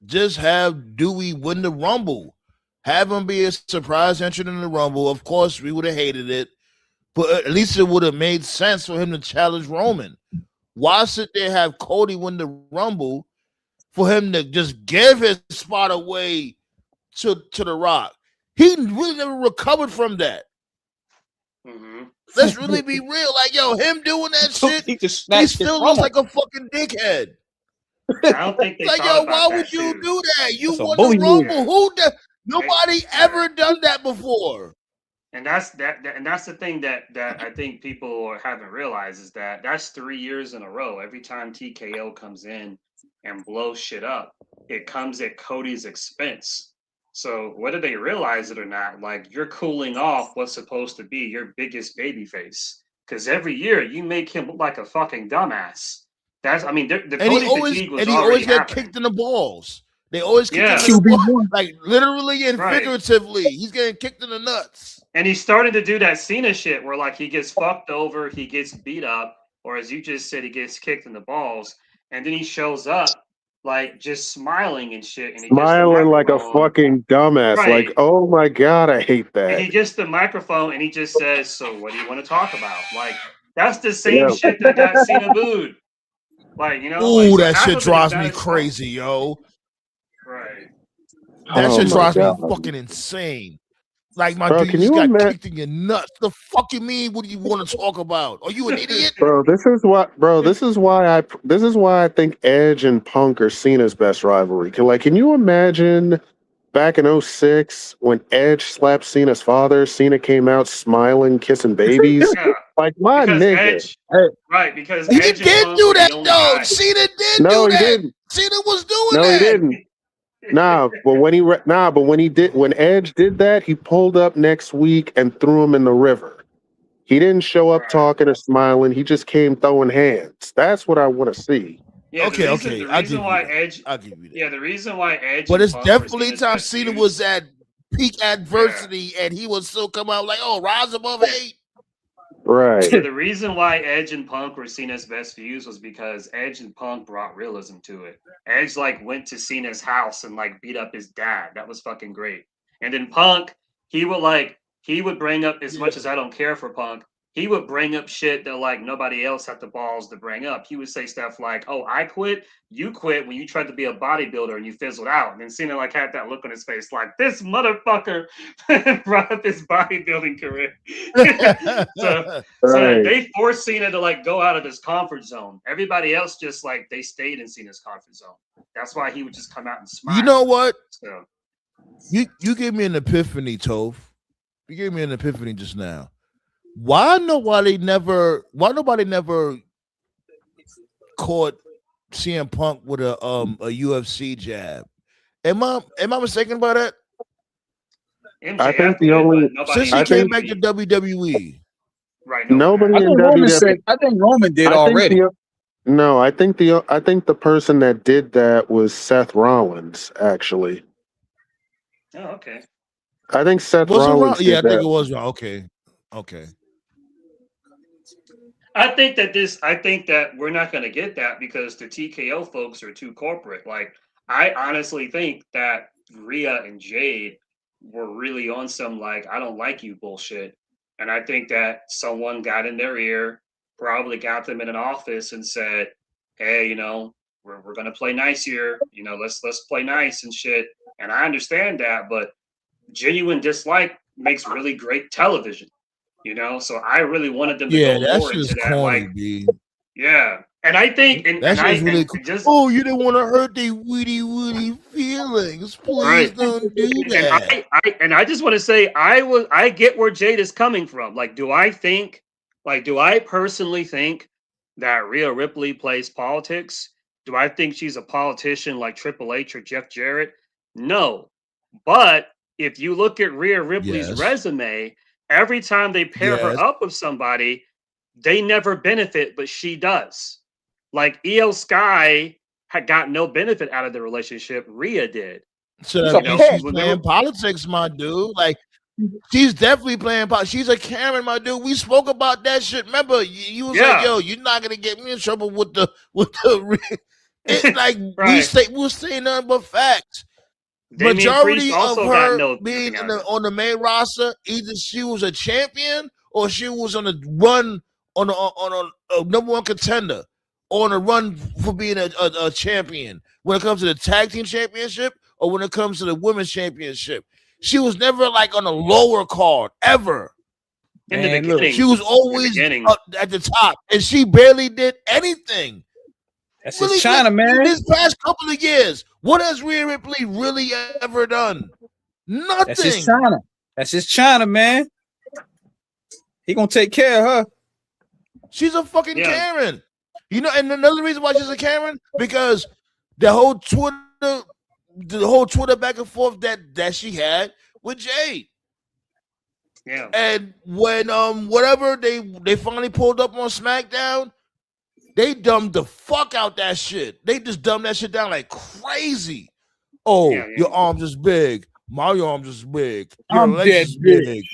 just have Dewey win the Rumble. Have him be a surprise entrant in the Rumble. Of course, we would have hated it, but at least it would have made sense for him to challenge Roman. Why sit there have Cody win the Rumble for him to just give his spot away to The Rock? He really never recovered from that. Mm-hmm. Let's really be real. Like, yo, him doing that shit, He just he snatched it still from looks him. like a fucking dickhead. I don't think they Like, thought yo, about why that would you too. do that? You That's a won bully the move. Rumble. Who did? Nobody ever done that before. And that's the thing that I think people haven't realized is that that's 3 years in a row. Every time TKO comes in and blows shit up, it comes at Cody's expense. So whether they realize it or not, like, you're cooling off what's supposed to be your biggest baby face. Because every year you make him look like a fucking dumbass. The And Cody fatigue was he already always get happening. kicked in the balls. They always kick him in QB the balls, one. like literally and Right. figuratively. He's getting kicked in the nuts. And he's starting to do that Cena shit where, like, he gets fucked over, he gets beat up, or as you just said, he gets kicked in the balls, and then he shows up like just smiling and shit, and he gets the Smiling like a microphone. fucking dumbass. Right. Like, oh my God, I hate And that. he gets the microphone and he just says, "So what do you want to talk about?" Like, that's the same shit that got Cena booed. Like, you know, Ooh, like, so that half shit of it is drives not me his fault. crazy, yo. Right. That Oh shit my drives me God. fucking insane. Like, my Bro, dude, you can just you got imagine? kicked in your nuts. The fuck you mean? What do you want to talk about? Are you an idiot? Bro, this is why I think Edge and Punk are Cena's best rivalry. Can you imagine back in 06 when Edge slapped Cena's father, Cena came out smiling, kissing babies? Yeah. Like, my Because nigga. Edge, right? Because He Edge and did Punk do were the that only though. guys. Cena did No, do he that. didn't. Cena was doing No, that. he didn't. Nah, but when Edge did that, he pulled up next week and threw him in the river. He didn't show up Right. talking or smiling. He just came throwing hands. That's what I want to see. Yeah, Okay, the okay, reason I'll give why you that. Edge, I'll give you that. yeah, the reason why Edge, But and it's Punk were definitely Cena's time best Cena feuds- was at peak adversity and he would still come out like, oh, rise above hate. Right. Yeah, the reason why Edge and Punk were Cena's best views was because Edge and Punk brought realism to it. Edge, like, went to Cena's house and, like, beat up his dad. That was fucking great. And then Punk, he would bring up, as much as I don't care for Punk, he would bring up shit that like nobody else had the balls to bring up. He would say stuff like, "Oh, I quit. You quit when you tried to be a bodybuilder and you fizzled out." And then Cena like had that look on his face, like this motherfucker brought up his bodybuilding career. So Right. they forced Cena to like go out of his comfort zone. Everybody else just like they stayed in Cena's comfort zone. That's why he would just come out and smile. You know what? So You gave me an epiphany, Toph. You gave me an epiphany just now. Why nobody never caught CM Punk with a UFC jab? Am I mistaken about that? I think the only Since he came back to WWE. Right. Nobody I in think Roman WWE. I think Roman did I think already. I think the person that did that was Seth Rollins. Actually, Oh, okay. I think Seth Was it wrong? Rollins. Yeah, I did think that. it was wrong. Okay. I think that we're not going to get that because the TKO folks are too corporate. Like, I honestly think that Rhea and Jade were really on some like I don't like you bullshit, and I think that someone got in their ear, probably got them in an office and said, "Hey, we're going to play nice here. Let's play nice and shit." And I understand that, but genuine dislike makes really great television. So I really wanted them to Yeah, go that's more into just that, corny, like, B. yeah. And I think, That's just really cool. just Oh, you didn't want to hurt their woody feelings. Please right. don't do And that. I just want to say I get where Jade is coming from. Like, do I personally think that Rhea Ripley plays politics? Do I think she's a politician like Triple H or Jeff Jarrett? No. But if you look at Rhea Ripley's Yes. resume, every time they pair her Yes. up with somebody, they never benefit, but she does. Like Io Sky had got no benefit out of the relationship. Rhea did. So that You means know, she's playing politics, my dude. Like, she's definitely playing politics. She's a Karen, my dude. We spoke about that shit. Remember, you was like, "Yo, you're not gonna get me in trouble with the." It's like Right. we'll say nothing but facts. Damian Majority Priest of also got her no being nothing out of it. on the main roster, either she was a champion or she was on a run on a number one contender, or on a run for being a champion. When it comes to the tag team championship or when it comes to the women's championship, she was never like on a lower card ever. In the Man, look. beginning, She was always beginning. up at the top, and she barely did anything. That's Really, his China, man. this past couple of years, what has Rhea Ripley really ever done? Nothing. That's his China. That's his China, man. He gonna take care of her. She's a fucking Yeah. Karen. And another reason why she's a Karen, because the whole Twitter back and forth that she had with Jade. Yeah. And when whatever they finally pulled up on SmackDown, they dumbed the fuck out that shit. They just dumbed that shit down like crazy. Oh, Yeah. your arms is big. My arms is big. Your I'm legs dead is big. big.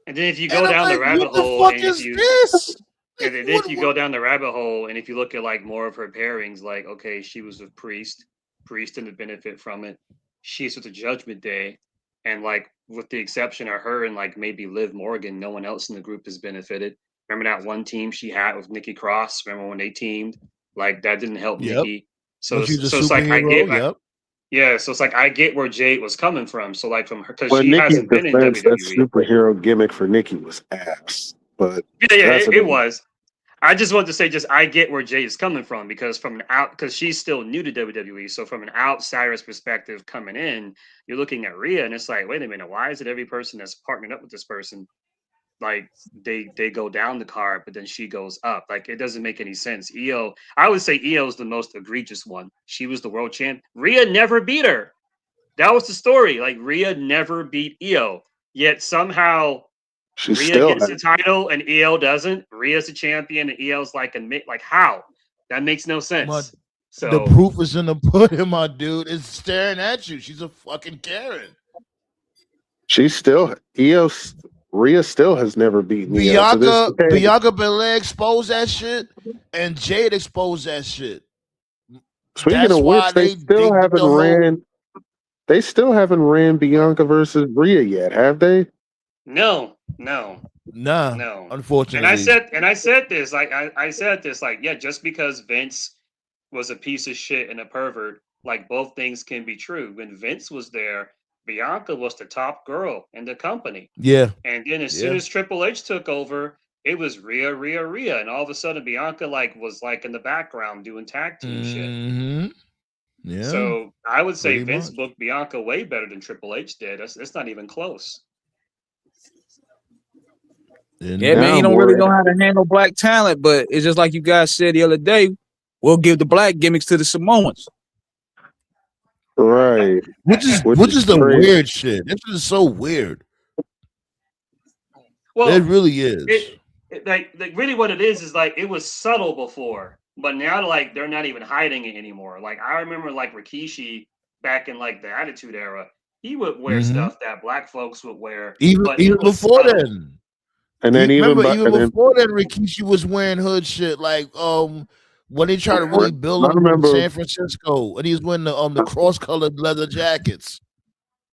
And then if you And go I'm down the like, rabbit what the hole, fuck and is if you this? and then if you go down the rabbit hole, and if you look at like more of her pairings, like okay, she was with Priest didn't benefit from it. She's with the Judgment Day, and like with the exception of her and like maybe Liv Morgan, no one else in the group has benefited. Remember that one team she had with Nikki Cross? Remember when they teamed? Like that didn't help Yep. Nikki. So When she's a it's like I superhero, get yep. yeah, so it's like I get where Jade was coming from. So like from her because Well, she Nikki's hasn't been in defense, that WWE. superhero gimmick for Nikki was ass. But Yeah, that's it was. I just wanted to say, I get where Jade is coming from because because she's still new to WWE. So from an outsider's perspective coming in, you're looking at Rhea and it's like, wait a minute, why is it every person that's partnered up with this person, like they go down the card, but then she goes up? Like it doesn't make any sense. I would say Io's the most egregious one. She was the world champ. Rhea never beat her. That was the story. Like Rhea never beat Io. Yet somehow she Rhea still gets the title and Io doesn't. Rhea's a champion and Io's like how? That makes no sense. So the proof is in the pudding, my dude. It's staring at you. She's a fucking Karen. She's still Rhea still has never beaten Bianca Belair exposed that shit, and Jade exposed that shit. Speaking That's of why which, they still did haven't the whole- ran. They still haven't ran Bianca versus Rhea yet, have they? no. Nah, No. unfortunately. And I said this, like I said this, like, yeah, just because Vince was a piece of shit and a pervert, like both things can be true. When Vince was there, Bianca was the top girl in the company. Yeah, And then as soon yeah. as Triple H took over, it was Rhea, and all of a sudden Bianca like was like in the background doing tag team shit. Hmm. Yeah, So I would say pretty Vince much. booked Bianca way better than Triple H did. It's not even close. Yeah, man, Now he Indeed. I'm don't really worried. know how to handle black talent, but it's just like you guys said the other day. We'll give the black gimmicks to the Samoans. Right, which Which is is the crazy. weird shit. This is so weird. It Well, really is. it like really what it is like it was subtle before, but now like they're not even hiding it anymore. Like I remember like Rikishi back in like the Attitude Era, he would wear Hmm. stuff that black folks would wear, but Even it was before subtle. then. And then Remember, even and then before then, Rikishi was wearing hood shit. Like when they tried to really build I him in remember. San Francisco, and he was wearing the cross colored leather jackets.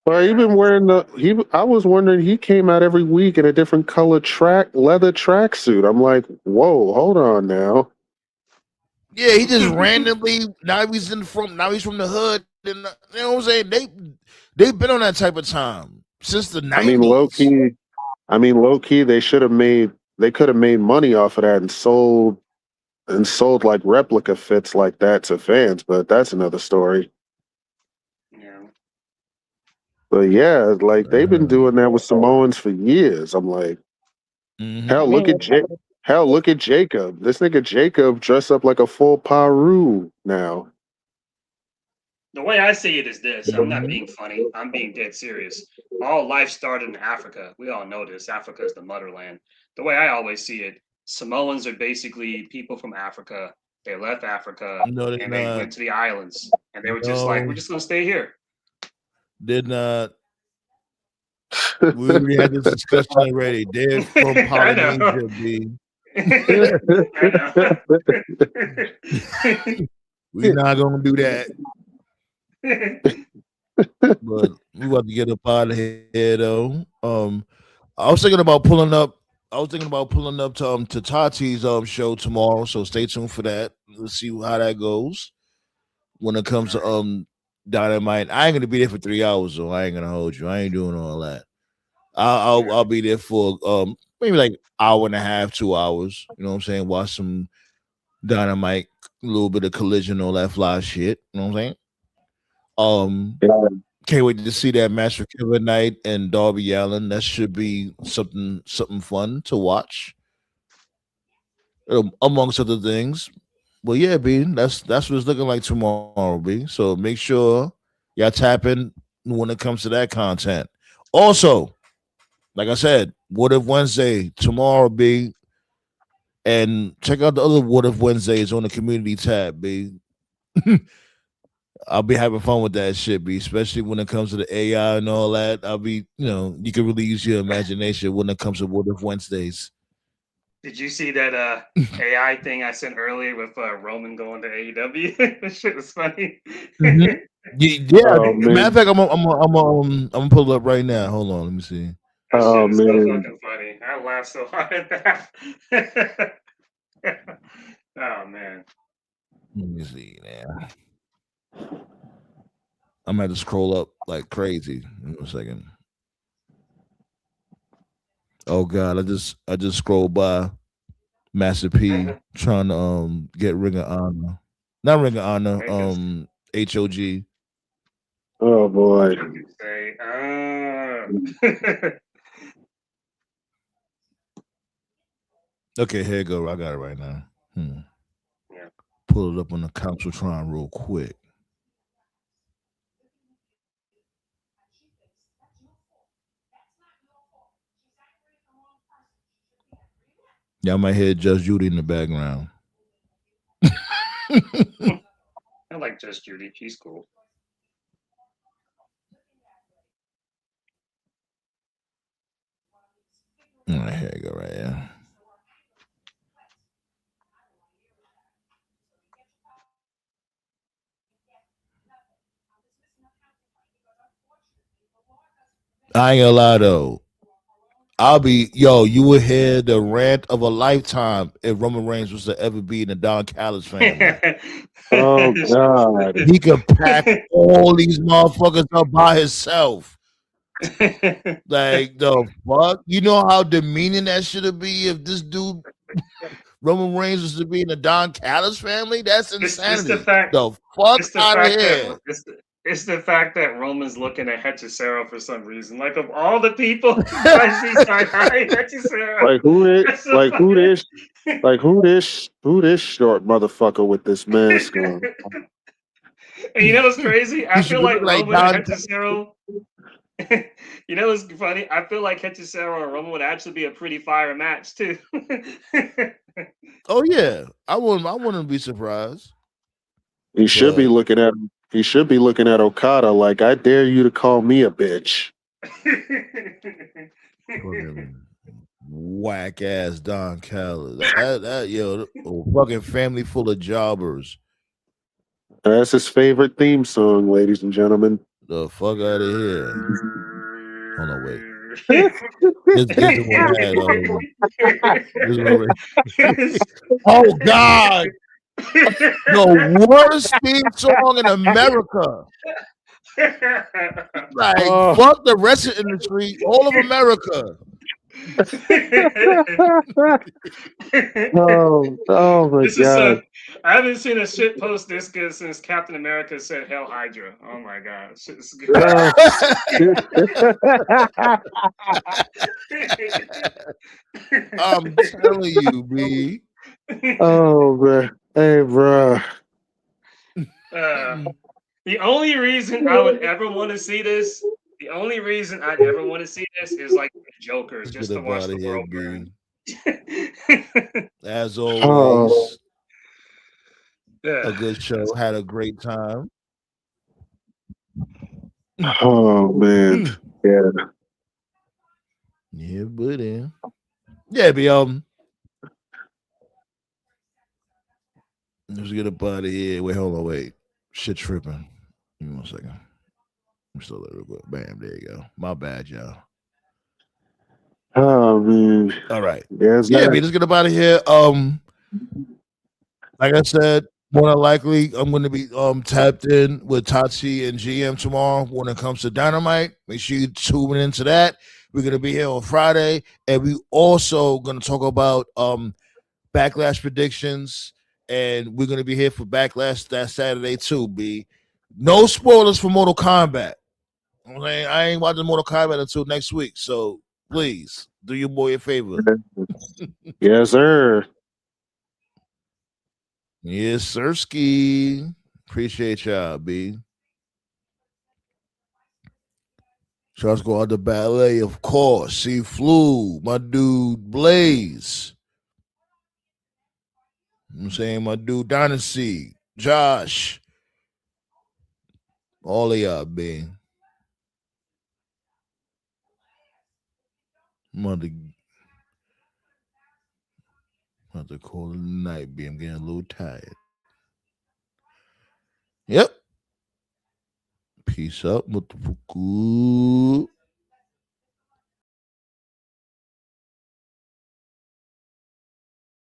Well, Yeah. even wearing the he. I was wondering he came out every week in a different color leather tracksuit. I'm like, whoa, hold on now. Yeah, he just randomly now he's in from now he's from the hood, and you know what I'm saying. They've been on that type of time since the I mean, low '90s. key. I mean, low key. They should have made. They could have made money off of that and sold like replica fits like that to fans. But that's another story. Yeah. But yeah, like they've been Uh, doing that with Samoans for years. I'm like, I hmm hell, mean, Hell, look at Jacob. This nigga Jacob dressed up like a full Paru now. the way I see it is this. I'm not hmm being funny. I'm being dead serious. All life started in Africa. We all know this. Africa is the motherland. The way I always see it, Samoans are basically people from Africa. They left Africa No, they're and they not. went to the islands, and they were just like, we're No, just gonna stay here. they're not. We already had this discussion already. They're from I know. Polynesia, B. I know. We not gonna do that. But we about to get up out of here though. I was thinking about pulling up. I was thinking about pulling up to Tati's show tomorrow. So stay tuned for that. Let's see how that goes when it comes to Dynamite. I ain't gonna be there for 3 hours though. I ain't gonna hold you. I ain't doing all that. I'll be there for maybe like hour and a half, 2 hours. You know what I'm saying? Watch some Dynamite, a little bit of Collision, all that fly shit. You know what I'm saying? Um, can't wait to see that match for Kevin Knight and Darby Allin. That should be something fun to watch, amongst other things. But yeah, B, that's what it's looking like tomorrow, B. So make sure y'all tap in when it comes to that content. Also, like I said, What If Wednesday tomorrow, B, and check out the other What If Wednesdays on the community tab, B. I'll be having fun with that shit, B, especially when it comes to the AI and all that. I'll be, you can really use your imagination when it comes to What If Wednesdays. Did you see that AI thing I sent earlier with Roman going to AEW? That shit was funny. Mhm. Yeah. Oh Matter of man, fact, I'm gonna pull it up right now. Hold on, let me see. That shit oh is so man. fucking funny. I laughed so hard at that. Oh man. Let me see now. I'm gonna have to scroll up like crazy. In a second. Oh God, I just scrolled by Master P trying to get Ring of Honor, not Ring of Honor, They can HOG. Oh boy. they can say Okay, here you go. I got it right now. yeah. Pull it up on the Counciltron real quick. Y'all might hear Judge Judy in the background. I like Just Judy. She's cool. All right, here you go, right here. I ain't gonna lie though. You would hear the rant of a lifetime if Roman Reigns was to ever be in the Don Callis family. Oh God. He could pack all these motherfuckers up by himself. Like the fuck? You know how demeaning that should be if this dude Roman Reigns was to be in the Don Callis family? That's insanity. It's the fact, the fuck it's the out of fact here. that it's the fact that Roman's looking at Hechicero for some reason. Like of all the people, Hechicero. Like who this short motherfucker with this mask on? And you know what's crazy? I He feel should like look like Roman and Don- Hechicero. You know what's funny? I feel like Hechicero and Roman would actually be a pretty fire match too. Oh yeah, I wouldn't be surprised. He should be looking at Okada like, I dare you to call me a bitch. Whack ass Don Callis. A fucking family full of jobbers. That's his favorite theme song, ladies and gentlemen. The fuck out of here. Hold on, wait. This is oh God. The worst theme song in America. Like fuck the rest of the industry, all of America. oh my God. I haven't seen a shit post this good since Captain America said Hell Hydra. Oh my God. Shit's good. I'm telling you, B. Oh man. Hey bro. The only reason I would ever want to see this, is like the Joker, just to watch the world burn. As always, a good show. Had a great time. Oh man, yeah, yeah, buddy. Yeah, be let's get up out of here. Wait, hold on, wait. Shit tripping. Give me 1 second. I'm still a little bit. Bam, there you go. My bad, y'all. Oh man. All right. Yes, yeah, let's get up out of here. Like I said, more than likely, I'm going to be tapped in with Tati and GM tomorrow when it comes to Dynamite. Make sure you tune into that. We're going to be here on Friday, and we also going to talk about Backlash predictions, and we're going to be here for Backlash that Saturday too. B, no spoilers for Mortal Kombat. I ain't watching Mortal Kombat until next week, so please do your boy a favor. Yes, sir. Yes, sirski. Appreciate y'all, B. Shots go out to ballet, of course. See Flu, my dude Blaze. I'm saying my dude Dynasty, Josh. All of y'all, B. Mother call it a night, B. I'm getting a little tired. Yep. Peace out, motherfucker.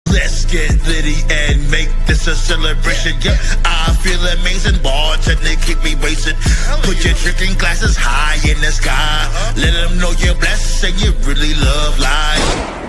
Let's get litty and make this a celebration. Yeah, I feel amazing. Bartender keep me racing. Put your drinking glasses high in the sky. Let them know you're blessed and you really love life.